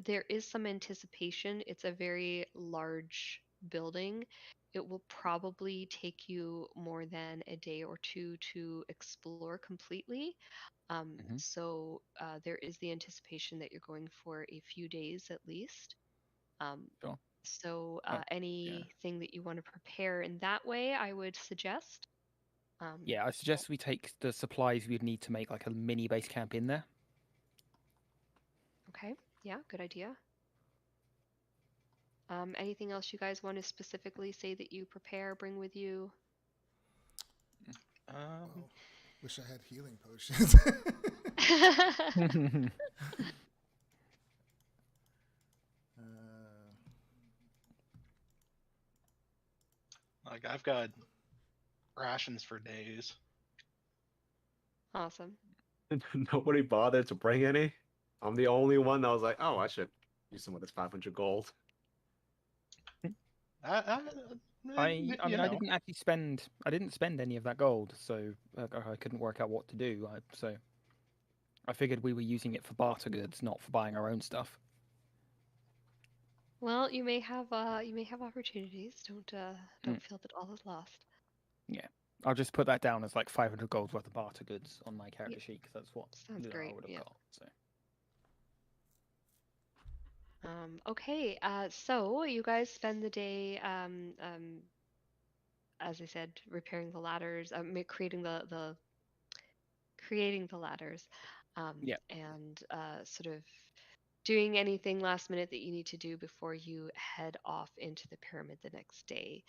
There is some anticipation. It's a very large building. It will probably take you more than a day or two to explore completely. Mhm. So there is the anticipation that you're going for a few days at least. Um, Sure. so Yeah. anything that you want to prepare in that way, I would suggest. Yeah, I suggest we take the supplies we'd need to make like a mini base camp in there. Okay. Yeah, good idea. Anything else you guys want to specifically say that you prepare, bring with you? Well, wish I had healing potions. Like I've got rations for days. Awesome. Nobody bothered to bring any. I'm the only one that was like, oh, I should use some of this 500 gold. I You mean, know. I didn't spend any of that gold, so I couldn't work out what to do. So I figured we were using it for barter goods, not for buying our own stuff. Well, you may have opportunities. Don't feel that all is lost. Yeah, I'll just put that down as like 500 gold worth of barter goods on my character sheet because that's what Sounds I great. would have Yeah. got. So Okay. So you guys spend the day, as I said, repairing the ladders, creating creating the ladders, Yeah. and sort of doing anything last minute that you need to do before you head off into the pyramid the next day.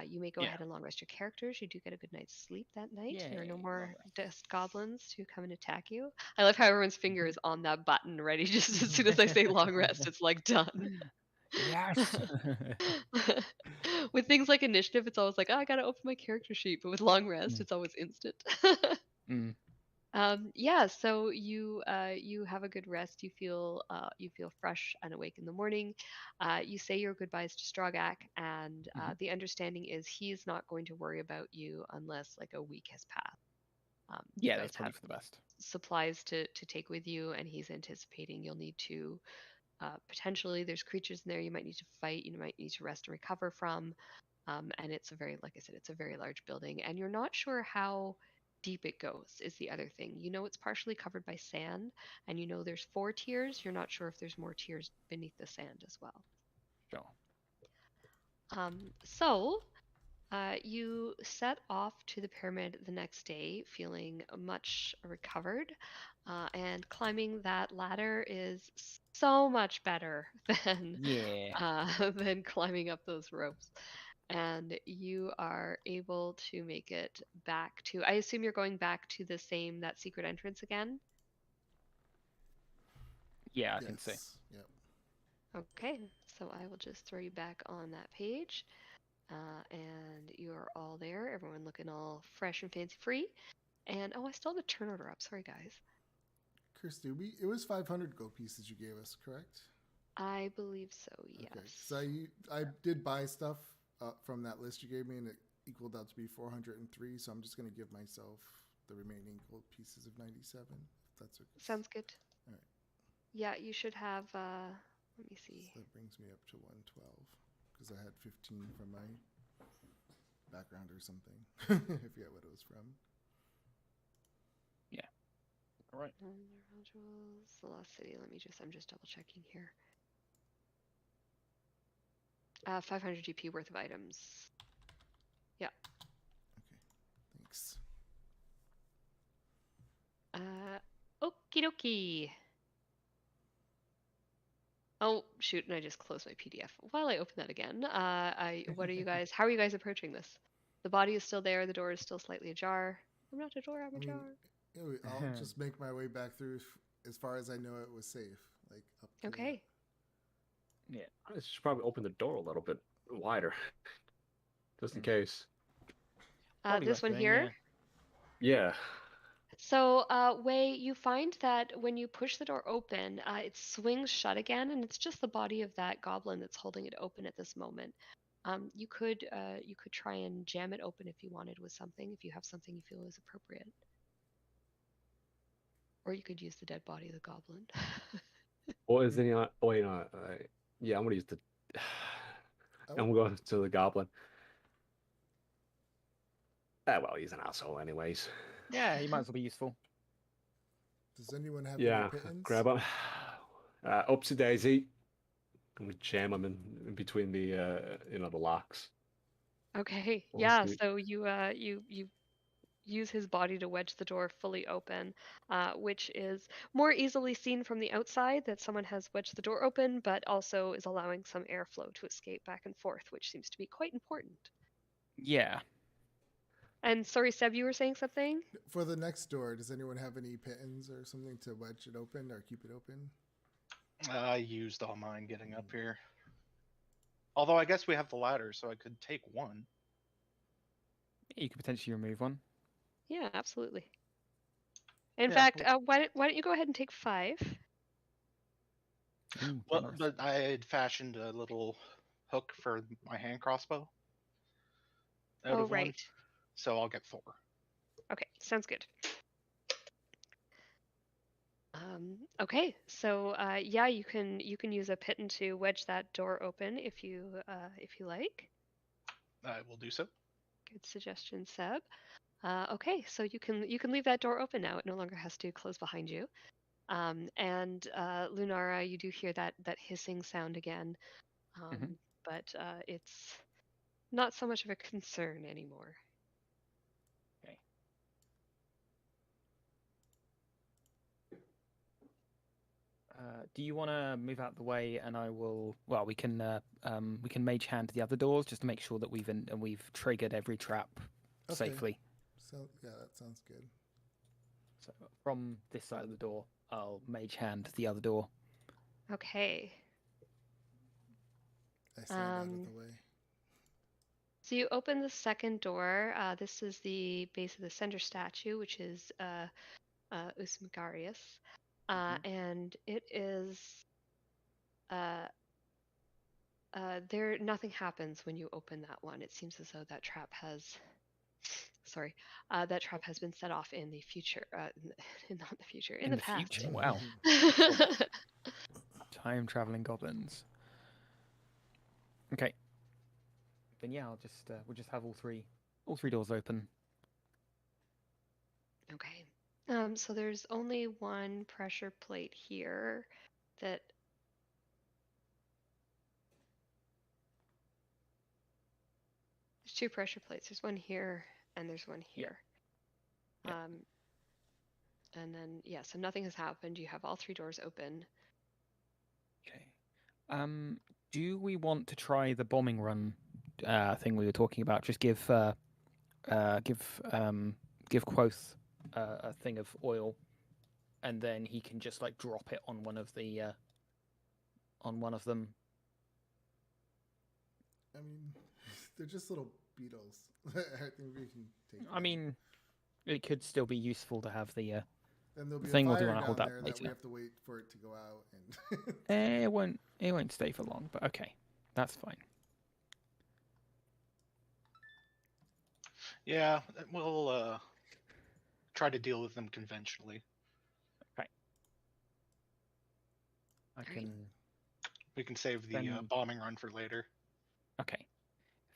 You may go Yeah. ahead and long rest your characters. You do get a good night's sleep that night. There are no Yay, more long rest. dust goblins to come and attack you. I love how everyone's finger is on that button, ready. Just as soon as I say long rest, it's like done. Yes. With things like initiative, it's always like, oh, I gotta open my character sheet. But with long rest, it's always instant. Mm. Yeah, so you have a good rest. You feel fresh and awake in the morning. You say your goodbyes to Strogak, and the understanding is he's not going to worry about you unless like a week has passed. You Yeah, guys that's probably have for the best. supplies to take with you, and he's anticipating you'll need to potentially there's creatures in there you might need to fight. You might need to rest and recover from. And it's a very, like I said, it's a very large building, and you're not sure how deep it goes is the other thing. You know it's partially covered by sand, and you know there's 4 tiers. You're not sure if there's more tiers beneath the sand as well. Sure. So you set off to the pyramid the next day feeling much recovered, and climbing that ladder is so much better Yeah. than climbing up those ropes. And you are able to make it back to, I assume you're going back to that secret entrance again? Yeah, I think so. Yep. Okay, so I will just throw you back on that page. And you're all there, everyone looking all fresh and fancy free. And oh, I still have a turn order up. Sorry, guys. Kirsty, it was 500 gold pieces you gave us, correct? I believe so, yes. Okay, so I did buy stuff from that list you gave me, and it equaled out to be 403. So I'm just going to give myself the remaining gold pieces of 97. If that's okay. Sounds good. All right. Yeah, you should have. Let me see. So that brings me up to 112 because I had 15 from my background or something. I forget what it was from. Yeah. All right. The Lost City. I'm just double checking here. 500 GP worth of items. Yeah. Okay. Thanks. Okie dokie. Oh shoot! And I just closed my PDF. While I open that again, what are you guys? How are you guys approaching this? The body is still there. The door is still slightly ajar. I'm not ajar. I'm ajar. I'll just make my way back through as far as I know it was safe. Like up to Okay. Yeah. I should probably open the door a little bit wider, just in case. Probably This worth one doing, here. yeah. Yeah. So, Wei, you find that when you push the door open, it swings shut again, and it's just the body of that goblin that's holding it open at this moment. You could try and jam it open if you wanted with something, if you have something you feel is appropriate, or you could use the dead body of the goblin. What is any? Oh, wait, no. Yeah, I'm gonna use the. I'm going to the goblin. Well, he's an asshole, anyways. Yeah, he might as well be useful. Does anyone have Yeah, any pittance? grab him. Upsy daisy. I'm gonna jam him in between the the locks. Okay, What yeah. was the- So you use his body to wedge the door fully open, which is more easily seen from the outside that someone has wedged the door open, but also is allowing some airflow to escape back and forth, which seems to be quite important. Yeah. And sorry, Seb, you were saying something? For the next door, does anyone have any pittance or something to wedge it open or keep it open? I used all mine getting up here. Although I guess we have the ladder, so I could take one. You could potentially remove one. Yeah, absolutely. In Yeah, fact, why don't you go ahead and take 5? Ooh, Well, generous. but I had fashioned a little hook for my hand crossbow out Oh, of one, right. so I'll get 4. Okay, sounds good. Okay, so yeah, you can use a piton to wedge that door open if you like. I will do so. Good suggestion, Seb. Okay, so you can leave that door open now. It no longer has to close behind you. And Lunara, you do hear that hissing sound again, but it's not so much of a concern anymore. Okay. Do you want to move out the way, and I will? Well, we can mage hand the other doors just to make sure that we've triggered every trap safely. So yeah, that sounds good. So from this side of the door, I'll mage hand the other door. Okay. I stand out of the way. So you open the second door. This is the base of the center statue, which is Usmagarius. And it is there nothing happens when you open that one. It seems as though that trap has been set off in the future. Not the future, in the past. Future. Wow. Time traveling goblins. Okay. Then yeah, we'll just have all three doors open. Okay. So there's only one pressure plate here that there's 2 pressure plates. There's one here and there's one here. Yeah. And then yeah, so nothing has happened. You have all 3 doors open. Okay. Do we want to try the bombing run thing we were talking about? Just give Quoth a thing of oil, and then he can just like drop it on one of them. I mean, they're just little beetles. I think we can take. I mean, it could still be useful to have the then there'll be thing a we'll do fire when I hold down that there later. that we have to wait for it to go out. And It won't stay for long, but okay, that's fine. Yeah, we'll try to deal with them conventionally. Okay. We can save the bombing run for later. Okay.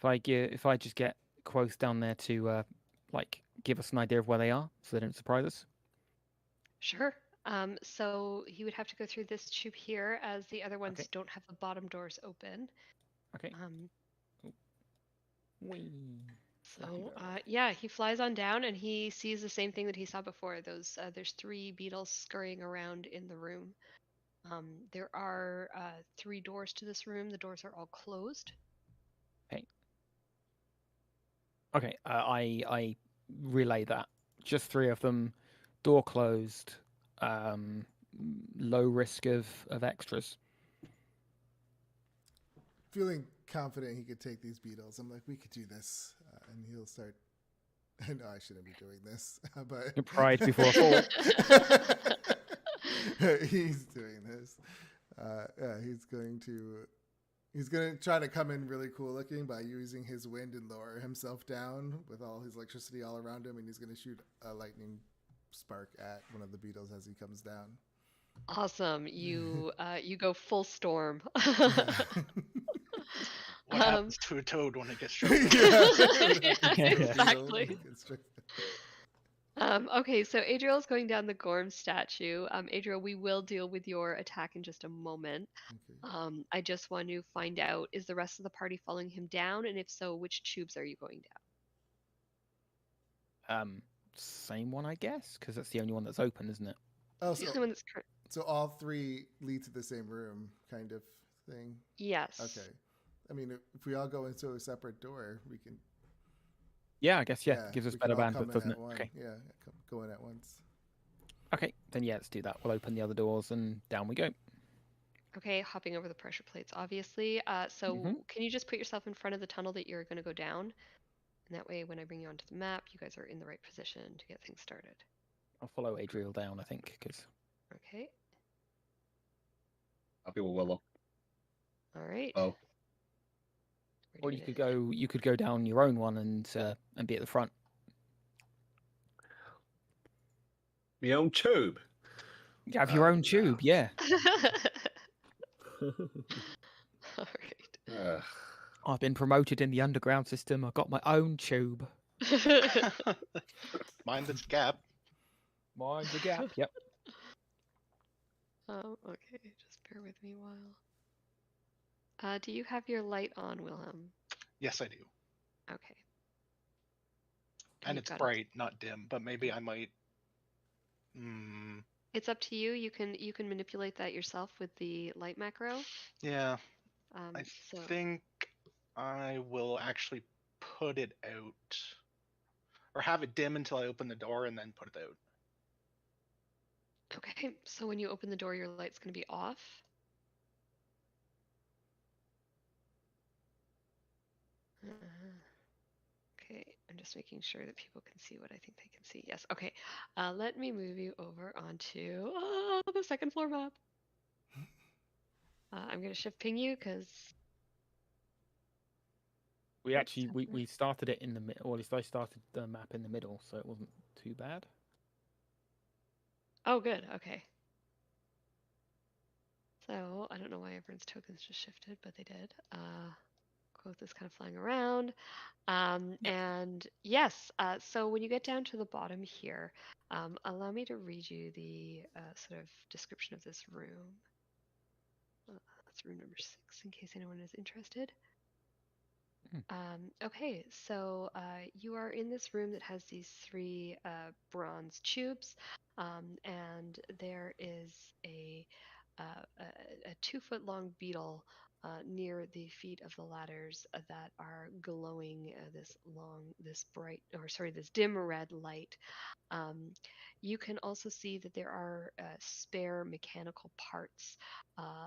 If I just get Quoth down there to like give us an idea of where they are, so they don't surprise us. Sure. So he would have to go through this tube here, as the other ones don't have the bottom doors open. Okay. Whee. So yeah, he flies on down and he sees the same thing that he saw before. There's 3 beetles scurrying around in the room. There are 3 doors to this room. The doors are all closed. Okay. I relay that. Just 3 of them, door closed. Low risk of extras. feeling confident he could take these beetles. I'm like, we could do this, and he'll start No, I shouldn't be doing this, but Pride before a fall. He's doing this. Yeah, he's going to try to come in really cool looking by using his wind and lower himself down with all his electricity all around him, and he's going to shoot a lightning spark at one of the beetles as he comes down. Awesome. You go full storm. What happens to a toad when it gets struck? Yeah, exactly. Okay, so Adriel's going down the Gorm statue. Adriel, we will deal with your attack in just a moment. Okay. I just want to find out, is the rest of the party following him down? And if so, which tubes are you going down? Same one, I guess, because that's the only one that's open, isn't it? Oh, The only one that's so all three lead to the same room, kind of thing. Yes. Okay. I mean, if we all go into a separate door, we can. Yeah, I guess, yeah. Gives us we can better all come bandwidth, in doesn't at it? one. Okay. Yeah, go in at once. Okay, then yeah, let's do that. We'll open the other doors and down we go. Okay, hopping over the pressure plates, obviously. So can you just put yourself in front of the tunnel that you're going to go down? And that way, when I bring you onto the map, you guys are in the right position to get things started. I'll follow Adriel down, I think, because... Okay. I'll be with Willow. All right. Oh. Or you could go down your own one and be at the front. My own tube. You have your own tube, yeah. All right. I've been promoted in the underground system. I've got my own tube. Mind this gap. Mine's a gap. Yep. Okay, just bear with me a while. Do you have your light on, Wilhelm? Yes, I do. Okay. And You've it's got it. bright, not dim. But maybe I might. It's up to you. You can manipulate that yourself with the light macro. Yeah. I So think I will actually put it out, or have it dim until I open the door and then put it out. okay. So when you open the door, your light's going to be off. Okay, I'm just making sure that people can see what I think they can see. Yes, okay. Let me move you over onto the second floor map. I'm going to shift ping you because... We actually, we started it in the middle, or at least I started the map in the middle, so it wasn't too bad. Oh, good, okay. So, I don't know why everyone's tokens just shifted, but they did. Quoth is kind of flying around. And yes, so when you get down to the bottom here, allow me to read you the sort of description of this room. That's room number 6, in case anyone is interested. Okay, so you are in this room that has these 3 bronze tubes, and there is a 2-foot-long beetle near the feet of the ladders that are glowing this dim red light. You can also see that there are spare mechanical parts,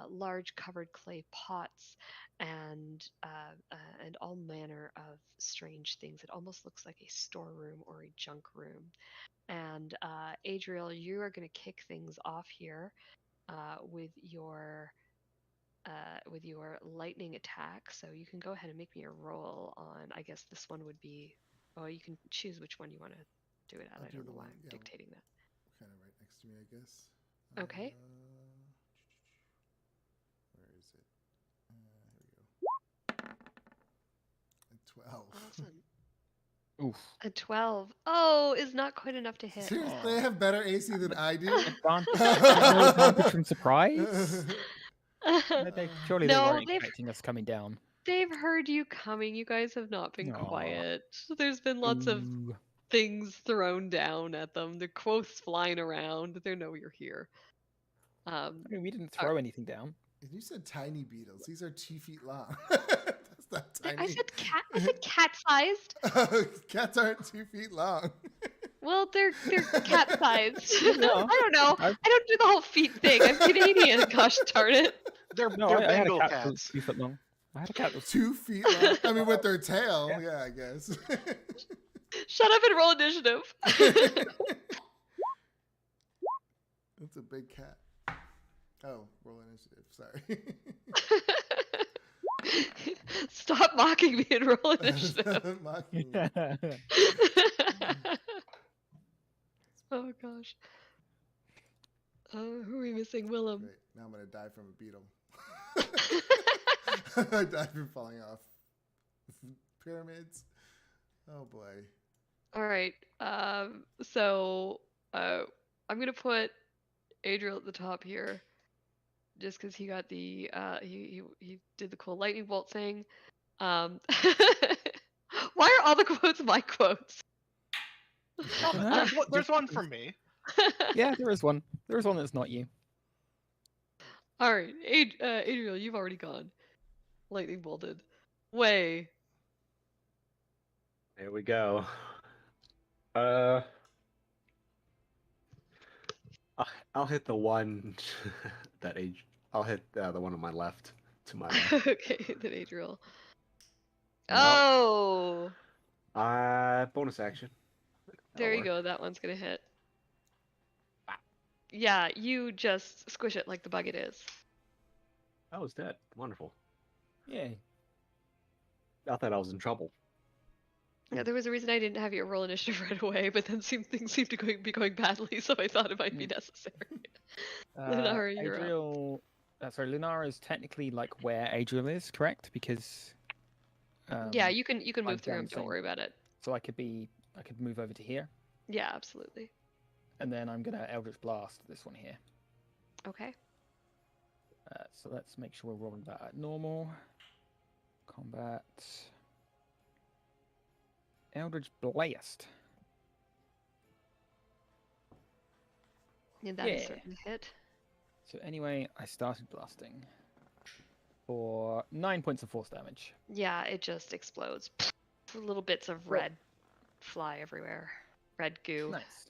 large covered clay pots, and all manner of strange things. It almost looks like a storeroom or a junk room. And Adriel, you are going to kick things off here with your lightning attack. So you can go ahead and make me a roll on, I guess this one would be, you can choose which one you want to do it at. I don't know why I'm dictating that. Kind of right next to me, I guess. Okay. Where is it? Here we go. A 12. Awesome. Oof. A 12. Oh, is not quite enough to hit. Seriously, they have better AC than I do. No advantage from surprise. Surely they No, weren't expecting us coming down. They've heard you coming. You guys have not been Aw. quiet. There's been lots of Ooh. things thrown down at them. The quoths flying around. They know you're here. I mean, we didn't throw anything down. And you said tiny beetles. These are 2 feet long. That's not tiny. I said cat-sized. Cats aren't 2 feet long. Well, they're cat-sized. No. I don't know. I don't do the whole feet thing. I'm Canadian. Gosh darn it. They're No, I had a Bengal cat that was cats. 2 foot long. I had a cat that was 2 feet long. I mean, with their tail, yeah, I guess. Shut up and roll initiative. That's a big cat. Oh, roll initiative. Sorry. Stop mocking me and roll initiative. I'm mocking you. Oh gosh. Who are we missing? Willem. Great. Now I'm gonna die from a beetle. I died from falling off pyramids. Oh boy. All right. So I'm gonna put Adriel at the top here, just because he got the he did the cool lightning bolt thing. Why are all the quotes my quotes? There's one from me. Yeah, there is one. There is one that's not you. All right, Adriel, you've already gone. Lightning bolted. Way. There we go. I'll hit the one that age. I'll hit the one on my left to my left. Okay, then Adriel. No. Oh, Bonus action. there That'll you go. work. That one's gonna hit. Yeah, you just squish it like the bug it is. Oh, it's dead. Wonderful. Yay. I thought I was in trouble. Yeah, there was a reason I didn't have you roll initiative right away, but then things seemed to be going badly, so I thought it might be necessary. Lunara, you're up. Adriel. Sorry, Lunara is technically like where Adriel is, correct? Because. Yeah, you can I'm move through him. dancing. Don't worry about it. So I could move over to here, Yeah, absolutely. and then I'm gonna Eldritch Blast this one here. Okay. So let's make sure we're rolling that at normal. Combat. Eldritch Blast. Yeah, that is Yeah. certainly hit. So anyway, I started blasting for 9 points of force damage. Yeah, it just explodes. Little bits of red fly everywhere. Red goo. Nice.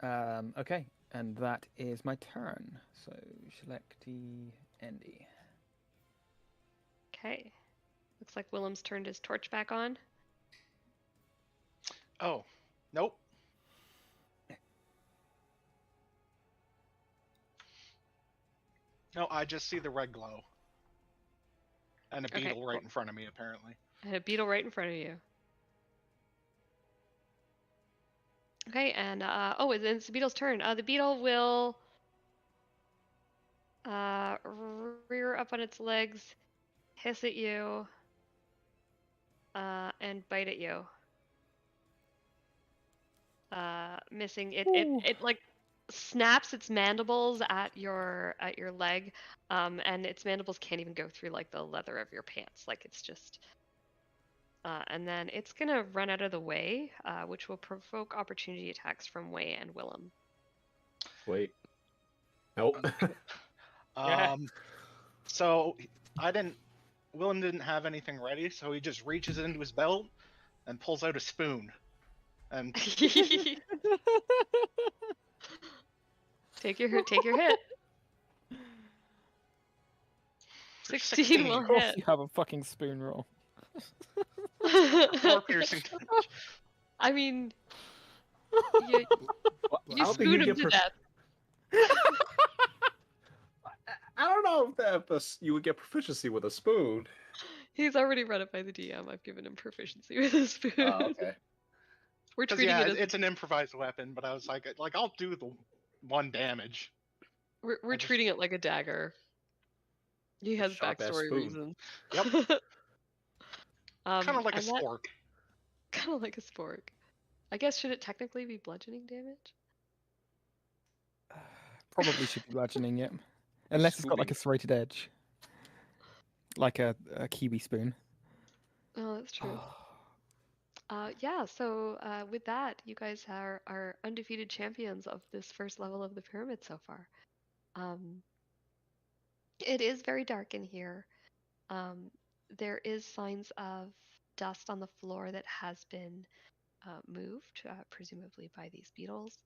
Yeah. Okay, and that is my turn. So Selecty Endy. Okay. Looks like Willem's turned his torch back on. Oh, nope. No, I just see the red glow. And a Okay, beetle right cool. in front of me, apparently. And a beetle right in front of you. Okay, and it's the beetle's turn. The beetle will rear up on its legs, hiss at you, and bite at you. Missing it. It like snaps its mandibles at your leg, and its mandibles can't even go through like the leather of your pants. Like it's just. And then it's gonna run out of the way, which will provoke opportunity attacks from Way and Willem. Wait. Nope. So Willem didn't have anything ready, so he just reaches into his belt and pulls out a spoon. And Take your hit. 16 will Of course hit. you have a fucking spoon roll. 4 piercing damage. I mean, Well, you I don't think spoon you him get to prof- death. I don't know if you would get proficiency with a spoon. He's already run it by the DM. I've given him proficiency with a spoon. Oh, okay. We're 'Cause, treating yeah, it as it's an improvised weapon, but I was like I'll do the 1 damage. we're I just- treating it like a dagger. He has Sharp-ass backstory spoon. reasons. Yep. Kind of like a and that- spork. Kind of like a spork. I guess should it technically be bludgeoning damage? Probably should be bludgeoning it. Unless it's got like a serrated edge. Like a kiwi spoon. Oh, that's true. Yeah, so with that, you guys are undefeated champions of this first level of the pyramid so far. It is very dark in here. There is signs of dust on the floor that has been moved, presumably by these beetles.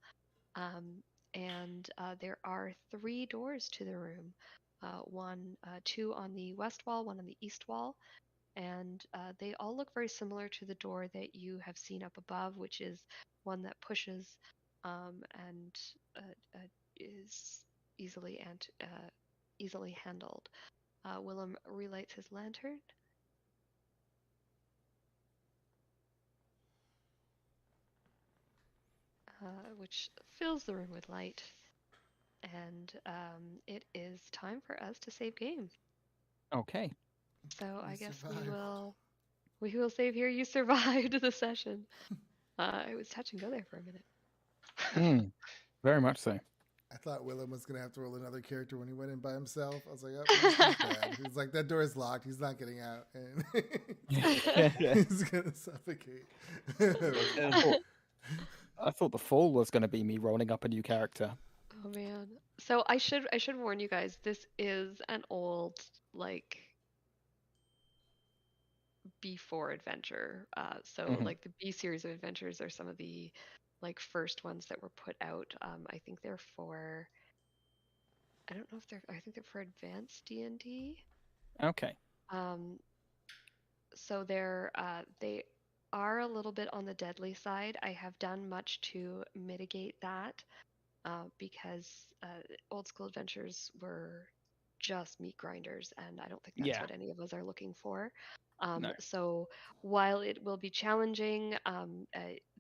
And there are 3 doors to the room. Two on the west wall, one on the east wall. and they all look very similar to the door that you have seen up above, which is one that pushes and is easily handled. Willem relights his lantern. Which fills the room with light. And it is time for us to save game. Okay. So We I guess survived. we will save here. You survived the session. It was touch and go there for a minute. Mm, very much so. I thought Willem was gonna have to roll another character when he went in by himself. I was like, oh, he's dead. He's like, that door is locked. He's not getting out, and he's gonna suffocate. I thought the fall was going to be me rolling up a new character. Oh man. So I should warn you guys, this is an old like B4 adventure. So Mhm. like the B series of adventures are some of the like first ones that were put out. I think they're for I don't know if they're I think they're for advanced D&D. Okay. So they are a little bit on the deadly side. I have done much to mitigate that because old school adventures were just meat grinders, and I don't think that's Yeah. what any of us are looking for. No. So while it will be challenging,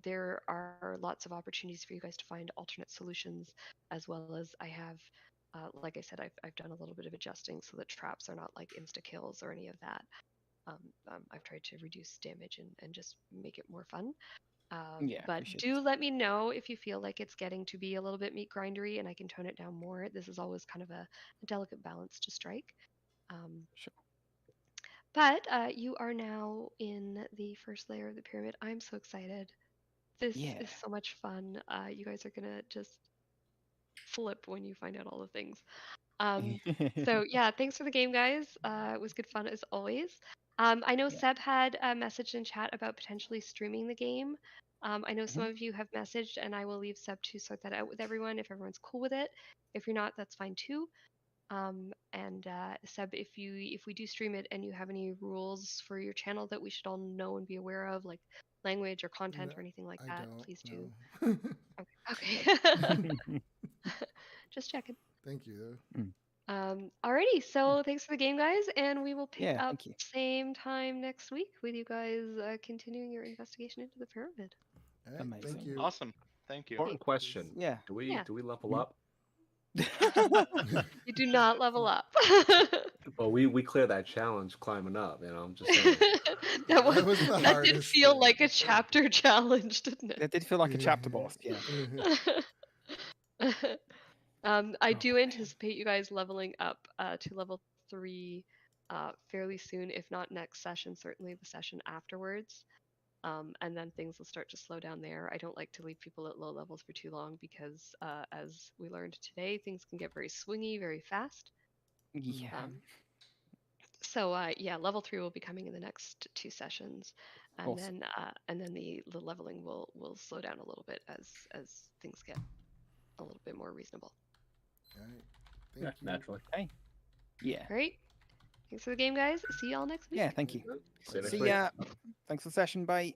there are lots of opportunities for you guys to find alternate solutions, as well as I have, like I said, I've done a little bit of adjusting so that traps are not like insta kills or any of that. I've tried to reduce damage and just make it more fun. Yeah. But Appreciate do it. let me know if you feel like it's getting to be a little bit meat grindery and I can tone it down more. This is always kind of a delicate balance to strike. Sure. But you are now in the first layer of the pyramid. I'm so excited. This Yeah. is so much fun. You guys are going to just flip when you find out all the things. So yeah, thanks for the game, guys. It was good fun as always. I know Yeah. Seb had a message in chat about potentially streaming the game. I know some Mhm. of you have messaged, and I will leave Seb to sort that out with everyone if everyone's cool with it. If you're not, that's fine too. And Seb, if we do stream it and you have any rules for your channel that we should all know and be aware of, like language or content No, or anything like I that, don't please do. know. Okay. Just checking. Thank you. Alrighty, so thanks for the game, guys, and we will pick Yeah. up Thank you. same time next week with you guys continuing your investigation into the pyramid. All right, thank Amazing. you. Awesome. Thank you. Important question. Yeah. Do we Yeah. do we level Mm. up? You do not level up. Well, we clear that challenge climbing up. You know, I'm just saying. that That was the that did hardest feel thing. like a chapter challenge, didn't it? It did feel like a chapter boss. Yeah. I Oh, do boy. anticipate you guys leveling up to level 3 fairly soon, if not next session, certainly the session afterwards. And then things will start to slow down there. I don't like to leave people at low levels for too long because, as we learned today, things can get very swingy very fast. Yeah. So yeah, level 3 will be coming in the next 2 sessions, and Awesome. then the leveling will slow down a little bit as things get a little bit more reasonable. All right. Yeah, Thank you. naturally. Yeah. All right. Thanks for the game, guys. See y'all next week. Yeah. Thank you. See you next See week. ya. Thanks for the session. Bye.